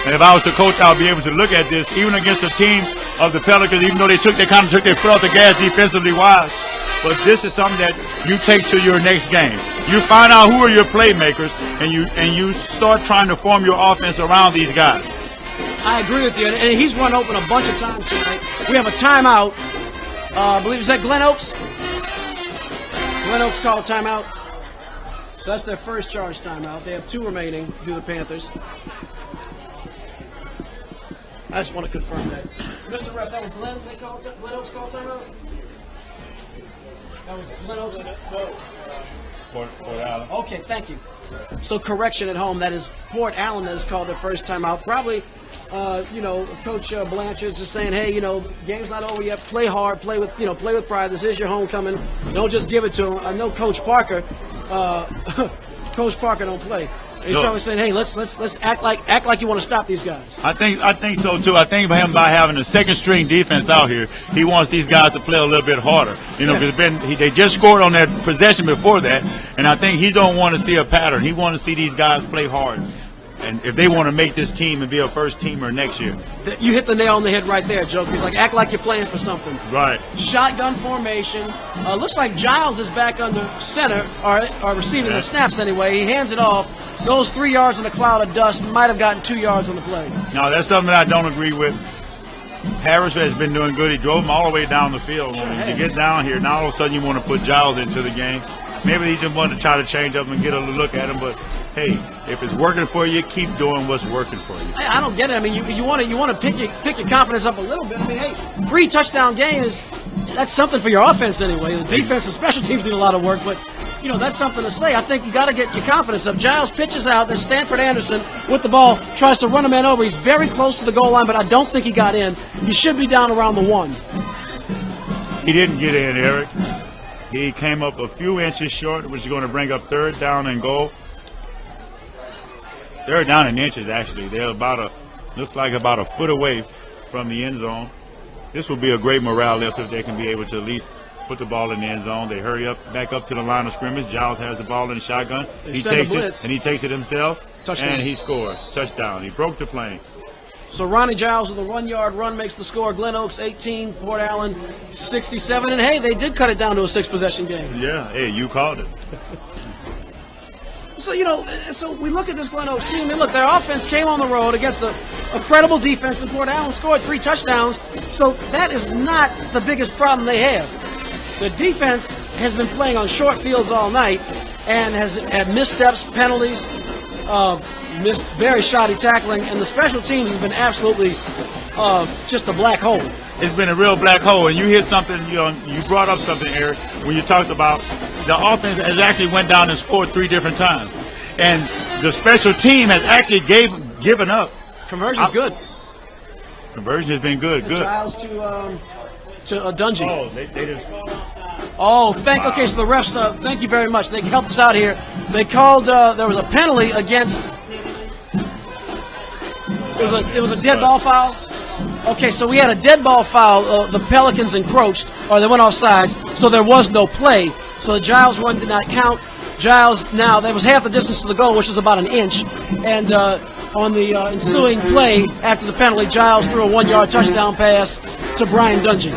And if I was the coach, I would be able to look at this, even against a team of the Pelicans, even though they kind of took their foot off the gas defensively wise. But this is something that you take to your next game. You find out who are your playmakers, and you start trying to form your offense around these guys. I agree with you, and he's run open a bunch of times tonight. We have a timeout. I believe, is that Glen Oaks? Glen Oaks called timeout. So that's their first charge timeout. They have 2 remaining to do the Panthers. I just want to confirm that. Mr. Rep, that was Glen Oaks called timeout? That was Glen Oaks? Fort Allen. Okay, thank you. So correction at home, that is Fort Allen that has called their first timeout. Probably, Coach Blanchard's just saying, hey, game's not over yet. Play hard, play with pride. This is your homecoming. Don't just give it to him. I know Coach Parker. Coach Parker don't play. He's probably saying, hey, let's act like you want to stop these guys. I think so too. I think him by having a second string defense out here, he wants these guys to play a little bit harder. Because they just scored on that possession before that, and I think he don't want to see a pattern. He wants to see these guys play hard. And if they want to make this team and be a first teamer next year. You hit the nail on the head right there, Joe. He's like, act like you're playing for something. Right. Shotgun formation. Looks like Giles is back under center, or receiving the snaps anyway. He hands it off. Goes 3 yards in a cloud of dust. Might have gotten 2 yards on the play. No, that's something I don't agree with. Harris has been doing good. He drove him all the way down the field. When you get down here, now all of a sudden you want to put Giles into the game. Maybe he just wanted to try to change up and get a look at him, but hey, if it's working for you, keep doing what's working for you. I don't get it. I mean, you want to pick your confidence up a little bit. I mean, hey, 3 touchdown game that's something for your offense anyway. The defense and special teams need a lot of work, but that's something to say. I think you got to get your confidence up. Giles pitches out. There's Stanford Anderson with the ball, tries to run a man over. He's very close to the goal line, but I don't think he got in. He should be down around the 1. He didn't get in, Eric. He came up a few inches short, which is going to bring up 3rd down and goal. 3rd down in inches, actually. They're looks like about a foot away from the end zone. This will be a great morale lift if they can be able to at least put the ball in the end zone. They hurry up, back up to the line of scrimmage. Giles has the ball in the shotgun. He takes it, and he takes it himself, and he scores. Touchdown. He broke the flame. So Ronnie Giles with a 1-yard run makes the score. Glen Oaks 18, Port Allen 67. And, hey, they did cut it down to a 6-possession game. Yeah, hey, you called it. So, so we look at this Glen Oaks team, and look, their offense came on the road against a credible defense, and Port Allen scored 3 touchdowns. So that is not the biggest problem they have. The defense has been playing on short fields all night and has had missteps, penalties, missed very shoddy tackling, and the special teams has been absolutely just a black hole. It's been a real black hole, and you hit something, you brought up something, Eric, when you talked about the offense has actually went down and scored 3 different times. And the special team has actually given up. Conversion's good. Conversion has been good. Good. Giles to Dungy. Oh, they just... Okay, so the refs, thank you very much. They helped us out here. They called, there was a penalty against, it was a dead ball foul. Okay, so we had a dead ball foul. The Pelicans encroached, or they went offside, so there was no play. So the Giles one did not count. Giles, now, that was half the distance to the goal, which was about an inch. And on the ensuing play, after the penalty, Giles threw a 1-yard touchdown pass to Brian Dungy.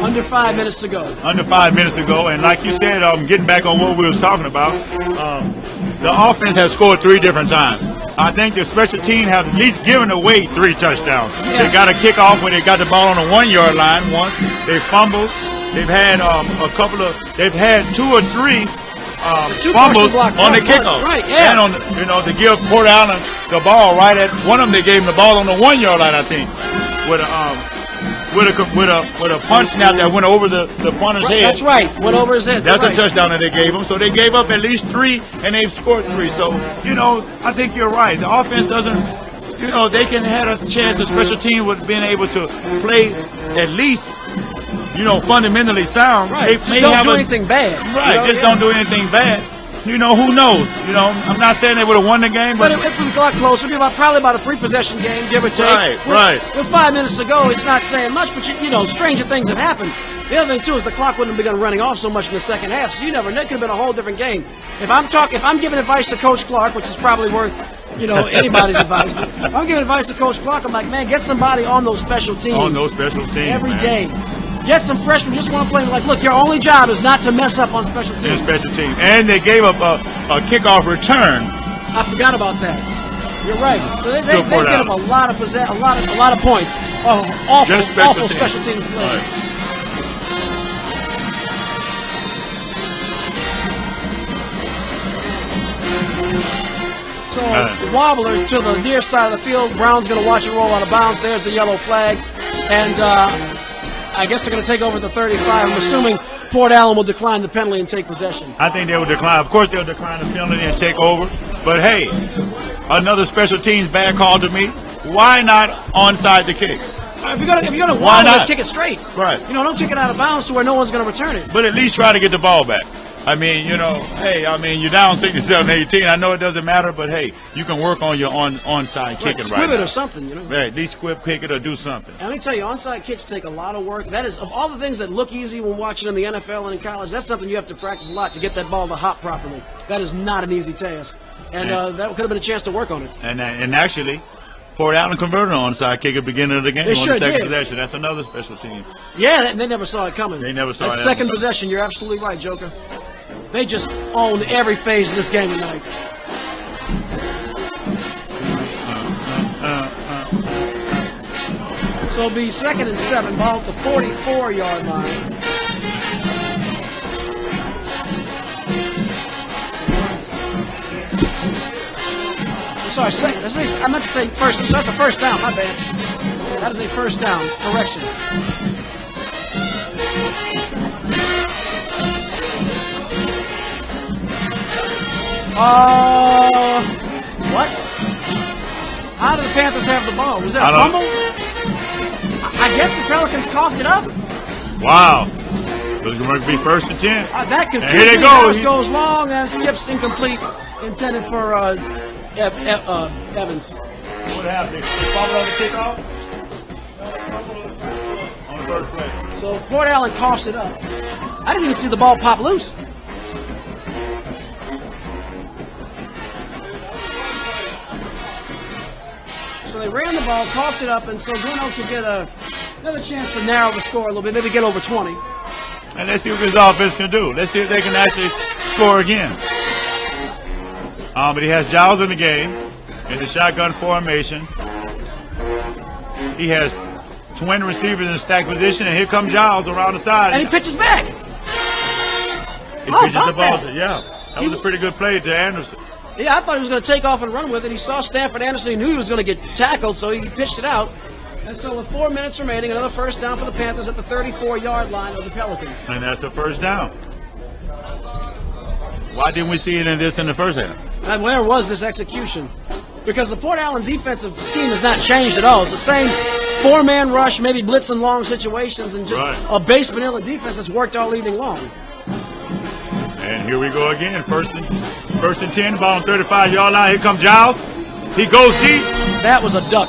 Under 5 minutes to go. Under 5 minutes to go, and like you said, getting back on what we was talking about, the offense has scored 3 different times. I think the special team have at least given away 3 touchdowns. Yes. They got a kickoff when they got the ball on the 1-yard line once. They fumbled. They've had they've had 2 or 3 fumbles on the kickoff. Right, yeah. And on to give Port Allen the ball right at one of them, they gave him the ball on the 1-yard line, I think, with a punch snap that went over the punter's head. That's right, went over his head. That's a touchdown that they gave him. So they gave up at least 3, and they've scored 3. So I think you're right. The offense doesn't. They can have a chance. The special team would have been able to play at least. Fundamentally sound. Right. They don't do anything bad. Right. Don't do anything bad. Who knows? I'm not saying they would have won the game, but if we got close, it would be probably about a 3-possession game, give or take. Right. With 5 minutes to go, it's not saying much, but stranger things have happened. The other thing too is the clock wouldn't have begun running off so much in the second half, so you never know. It could have been a whole different game. If I'm giving advice to Coach Clark, which is probably worth anybody's advice. If I'm giving advice to Coach Clark, I'm like, man, get somebody on those special teams. On those special teams every day. Get some freshmen just want to play. Like, look, your only job is not to mess up on special teams. Special teams. And they gave up a kickoff return. I forgot about that. You're right. So they gave up a lot of points. Awful special teams plays. Right. So wobbler to the near side of the field. Brown's going to watch it roll out of bounds. There's the yellow flag, and I guess they're going to take over the 35. I'm assuming Port Allen will decline the penalty and take possession. I think they will decline. Of course, they'll decline the penalty and take over. But hey, another special teams bad call to me. Why not onside the kick? If you're gonna wobble, kick it straight. Right. Don't kick it out of bounds to where no one's going to return it. But at least try to get the ball back. I mean, you're down 67-18. I know it doesn't matter, but hey, you can work on your onside kicking right now. Squib it or something, Right, at least squib kick it or do something. And let me tell you, onside kicks take a lot of work. That is, of all the things that look easy when watching in the NFL and in college, that's something you have to practice a lot to get that ball to hop properly. That is not an easy task. And that could have been a chance to work on it. And actually, Port Allen converted an onside kick at the beginning of the game on the second possession. That's another special team. Yeah, they never saw it coming. They never saw it. Second possession, you're absolutely right, Joker. They just owned every phase of this game tonight. So it'll be 2nd and 7, ball at the 44-yard line. I'm sorry, I meant to say first. So that's a first down, my bad. That is a first down. Correction. What? How did the Panthers have the ball? Was that a fumble? I guess the Pelicans coughed it up. Wow. So it's going to be 1st and 10. That And confuses here they me. go. Harris goes long and skips incomplete, intended for Evans. What happened? They fumbled on the kickoff? On the first play. So Port Allen coughs it up. I didn't even see the ball pop loose. So they ran the ball, coughed it up, and so Glen Oaks will get another chance to narrow the score a little bit, maybe get over 20. And let's see what this offense can do. Let's see if they can actually score again. But he has Giles in the game in the shotgun formation. He has twin receivers in stack position, and here comes Giles around the side. And he pitches back. He pitches the ball. Yeah, that was a pretty good play to Anderson. Yeah, I thought he was going to take off and run with it. He saw Stanford Anderson. He knew he was going to get tackled, so he pitched it out. And so with 4 minutes remaining, another first down for the Panthers at the 34-yard line of the Pelicans. And that's the first down. Why didn't we see it in the first half? And where was this execution? Because the Port Allen defensive scheme has not changed at all. It's the same four-man rush, maybe blitz in long situations, and just a base vanilla defense that's worked all evening long. And here we go again. First and 10, ball on 35-yard line. Here comes Giles. He goes deep. That was a duck.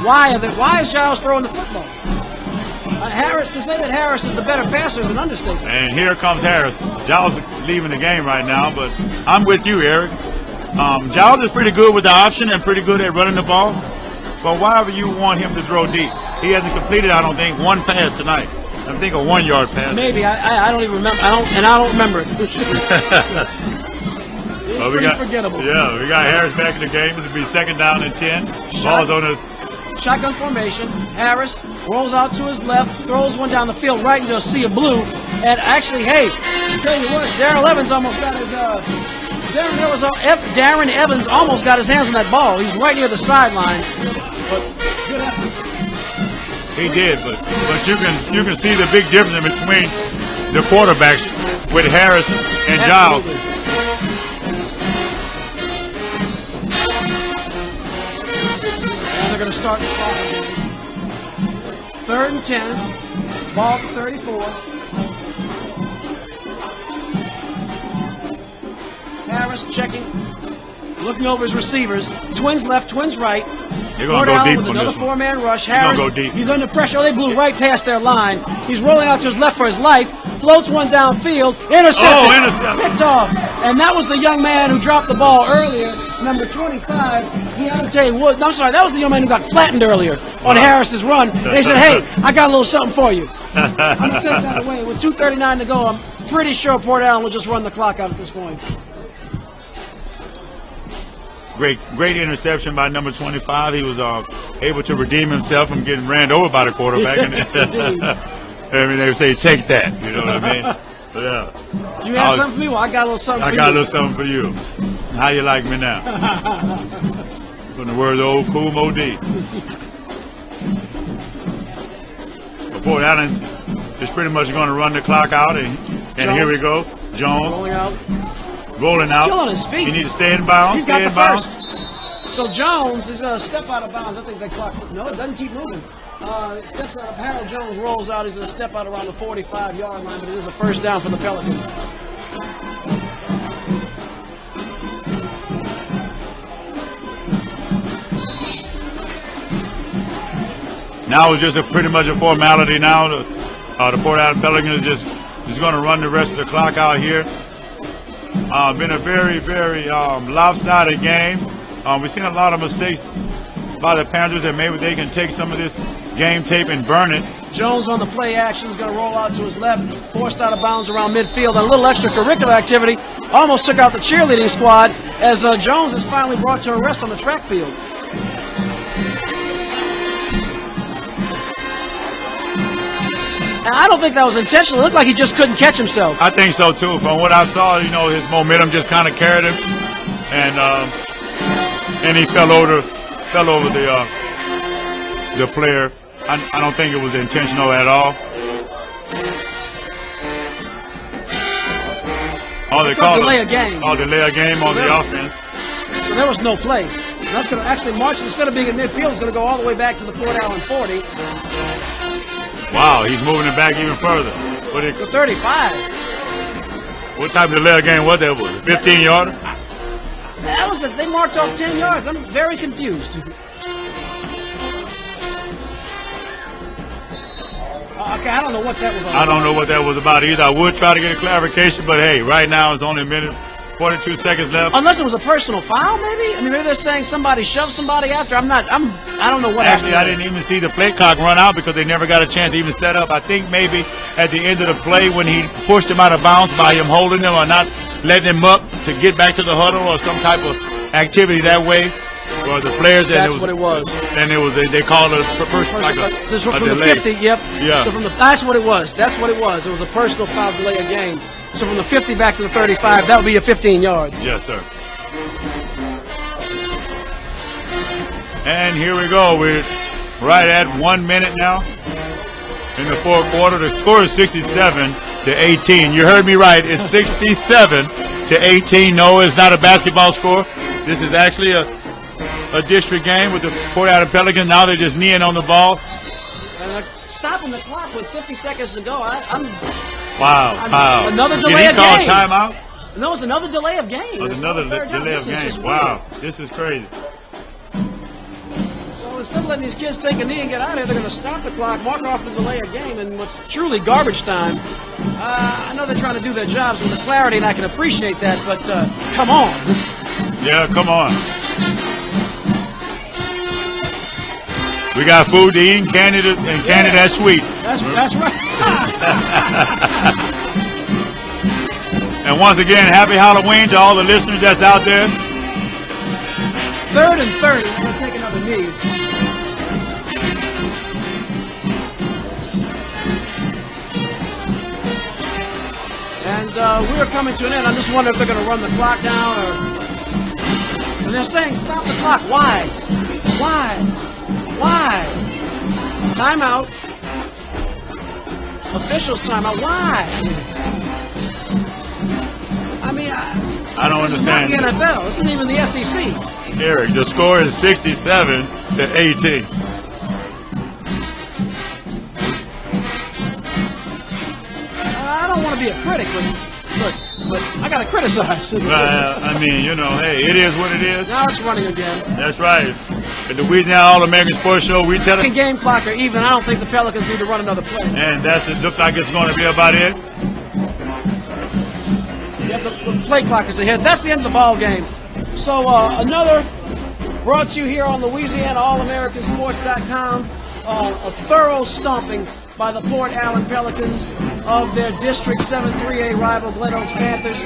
Why is Giles throwing the football? Harris, to say that Harris is the better passer is an understatement. And here comes Harris. Giles is leaving the game right now, but I'm with you, Eric. Giles is pretty good with the option and pretty good at running the ball. But why would you want him to throw deep? He hasn't completed, I don't think, one pass tonight. I think a 1-yard pass. Maybe. I don't even remember. I don't remember it. It's pretty forgettable. Yeah, we got Harris back in the game. It'll be 2nd down and 10. Ball's on the shotgun formation. Harris rolls out to his left, throws one down the field right into a sea of blue. And actually, hey, I'll tell you what, Darren Evans almost got his hands on that ball. He's right near the sideline. But good effort. He did, but you can see the big difference between the quarterbacks with Harris and Giles. And they're going to start the clock again. 3rd and 10, ball at 34. Harris checking, looking over his receivers. Twins left, twins right. They're going to go deep with on another this four-man rush. Harris, go deep. He's under pressure. Oh, they blew right past their line. He's rolling out to his left for his life. Floats one downfield. Intercepted. Picked off. And that was the young man who dropped the ball earlier, number 25. I'm sorry, that was the young man who got flattened earlier on Harris's run. They said, hey, I got a little something for you. I'm going to take that away. With 2:39 to go, I'm pretty sure Port Allen will just run the clock out at this point. Great interception by number 25. He was able to redeem himself from getting ran over by the quarterback. Yes, I mean, they would say, take that. You know what I mean? Yeah. You have something for me? Well, I got a little something for you. I got a little something for you. How you like me now? From the words of old Cool Mo D. But Port Allen is pretty much going to run the clock out. And here we go. Jones. Rolling out. Still on his feet. He needs to stay in bounds. He's got the first. So Jones is going to step out of bounds. I think that clock. No, it doesn't keep moving. Steps out. Harold Jones rolls out. He's going to step out around the 45-yard line, but it is a first down for the Pelicans. Now it's just pretty much a formality. Now the Port Allen Pelicans is going to run the rest of the clock out here. Been a very, very lopsided game. We've seen a lot of mistakes by the Panthers, and maybe they can take some of this game tape and burn it. Jones on the play action is going to roll out to his left, forced out of bounds around midfield. And a little extracurricular activity almost took out the cheerleading squad as Jones is finally brought to a rest on the track field. And I don't think that was intentional. It looked like he just couldn't catch himself. I think so too. From what I saw, his momentum just kind of carried him, and he fell over the player. I don't think it was intentional at all. They called delay a game. Delay a game on the offense. So there was no play. That's going to actually march, instead of being in midfield, it's going to go all the way back to the Port Allen 40. Wow, he's moving it back even further. The 35. What type of delay of game was that? Was it 15-yarder? That was it. They marked off 10 yards. I'm very confused. Okay, I don't know what that was about. I don't know what that was about either. I would try to get a clarification, but hey, right now it's only a minute, 42 seconds left. Unless it was a personal foul, maybe? I mean, maybe they're saying somebody shoved somebody after. I don't know what Actually, happened. I didn't even see the play clock run out because they never got a chance to even set up. I think maybe at the end of the play when he pushed him out of bounds by him holding him or not letting him up to get back to the huddle or some type of activity that way. Well, the players. That's what it was. And it was they called a first like a from delay. The 50, yep. Yeah. So that's what it was. That's what it was. It was a personal foul delay of game. So from the 50 back to the 35, that would be a 15 yards. Yes, sir. And here we go. We're right at 1 minute now in the fourth quarter. The score is 67-18. You heard me right. It's 67-18. No, it's not a basketball score. This is actually a district game with the Port Allen Pelicans. Now they're just kneeing on the ball. And stopping the clock with 50 seconds to go. Wow. Another delay of game. Did he call timeout? No, it's another delay of game. Another delay of game. Wow. This is crazy. So instead of letting these kids take a knee and get out of here, they're going to stop the clock, mark off the delay of game, and what's truly garbage time. I know they're trying to do their jobs with the clarity, and I can appreciate that, but come on. Yeah, come on. We got food to eat and candy that's sweet. That's right. And once again, happy Halloween to all the listeners that's out there. 3rd and 30. I'm going to take another knee. And we're coming to an end. I just wonder if they're going to run the clock down or... And they're saying, stop the clock. Why? Timeout. Officials timeout. Why? I mean, I don't understand. It's not the NFL. This isn't even the SEC. Eric, the score is 67-18. I don't want to be a critic, but I got to criticize. I mean, hey, it is what it is. Now it's running again. That's right. At the Louisiana All-American Sports Show, we tell it. Game clock or even, I don't think the Pelicans need to run another play. And it looks like it's going to be about it. Yeah, the play clock is ahead. That's the end of the ball game. So another brought to you here on LouisianaAllAmericanSports.com. A thorough stomping by the Port Allen Pelicans of their District 7-3A rival Glen Oaks Panthers.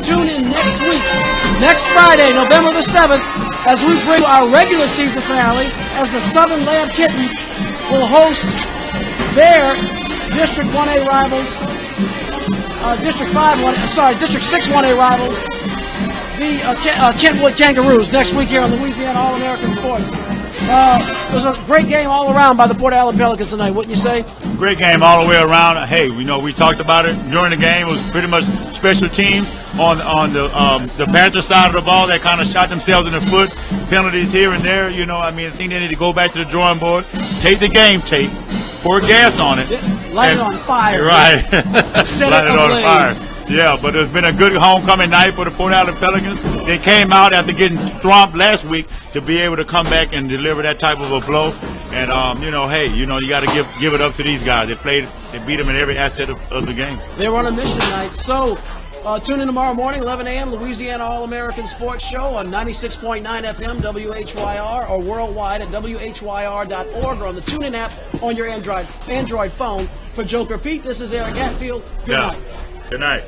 Tune in next week, next Friday, November the 7th, as we bring our regular season finale, as the Southern Lab Kittens will host their District 1A rivals, District 6 1A rivals, the Kentwood Kangaroos, next week here on Louisiana All-American Sports. It was a great game all around by the Port Allen Pelicans tonight, wouldn't you say? Great game all the way around. Hey, we talked about it during the game. It was pretty much special teams on the Panther side of the ball that kind of shot themselves in the foot. Penalties here and there. I think they need to go back to the drawing board, take the game tape, pour gas on it, light it on fire. Right, light it on fire. Yeah, but it's been a good homecoming night for the Port Allen Pelicans. They came out after getting thromped last week to be able to come back and deliver that type of a blow. And you got to give it up to these guys. They beat them in every asset of the game. They were on a mission tonight. So tune in tomorrow morning, 11 a.m., Louisiana All-American Sports Show on 96.9 FM WHYR or worldwide at WHYR.org or on the TuneIn app on your Android phone. For Joker Pete, this is Eric Hatfield. Good night. Good night.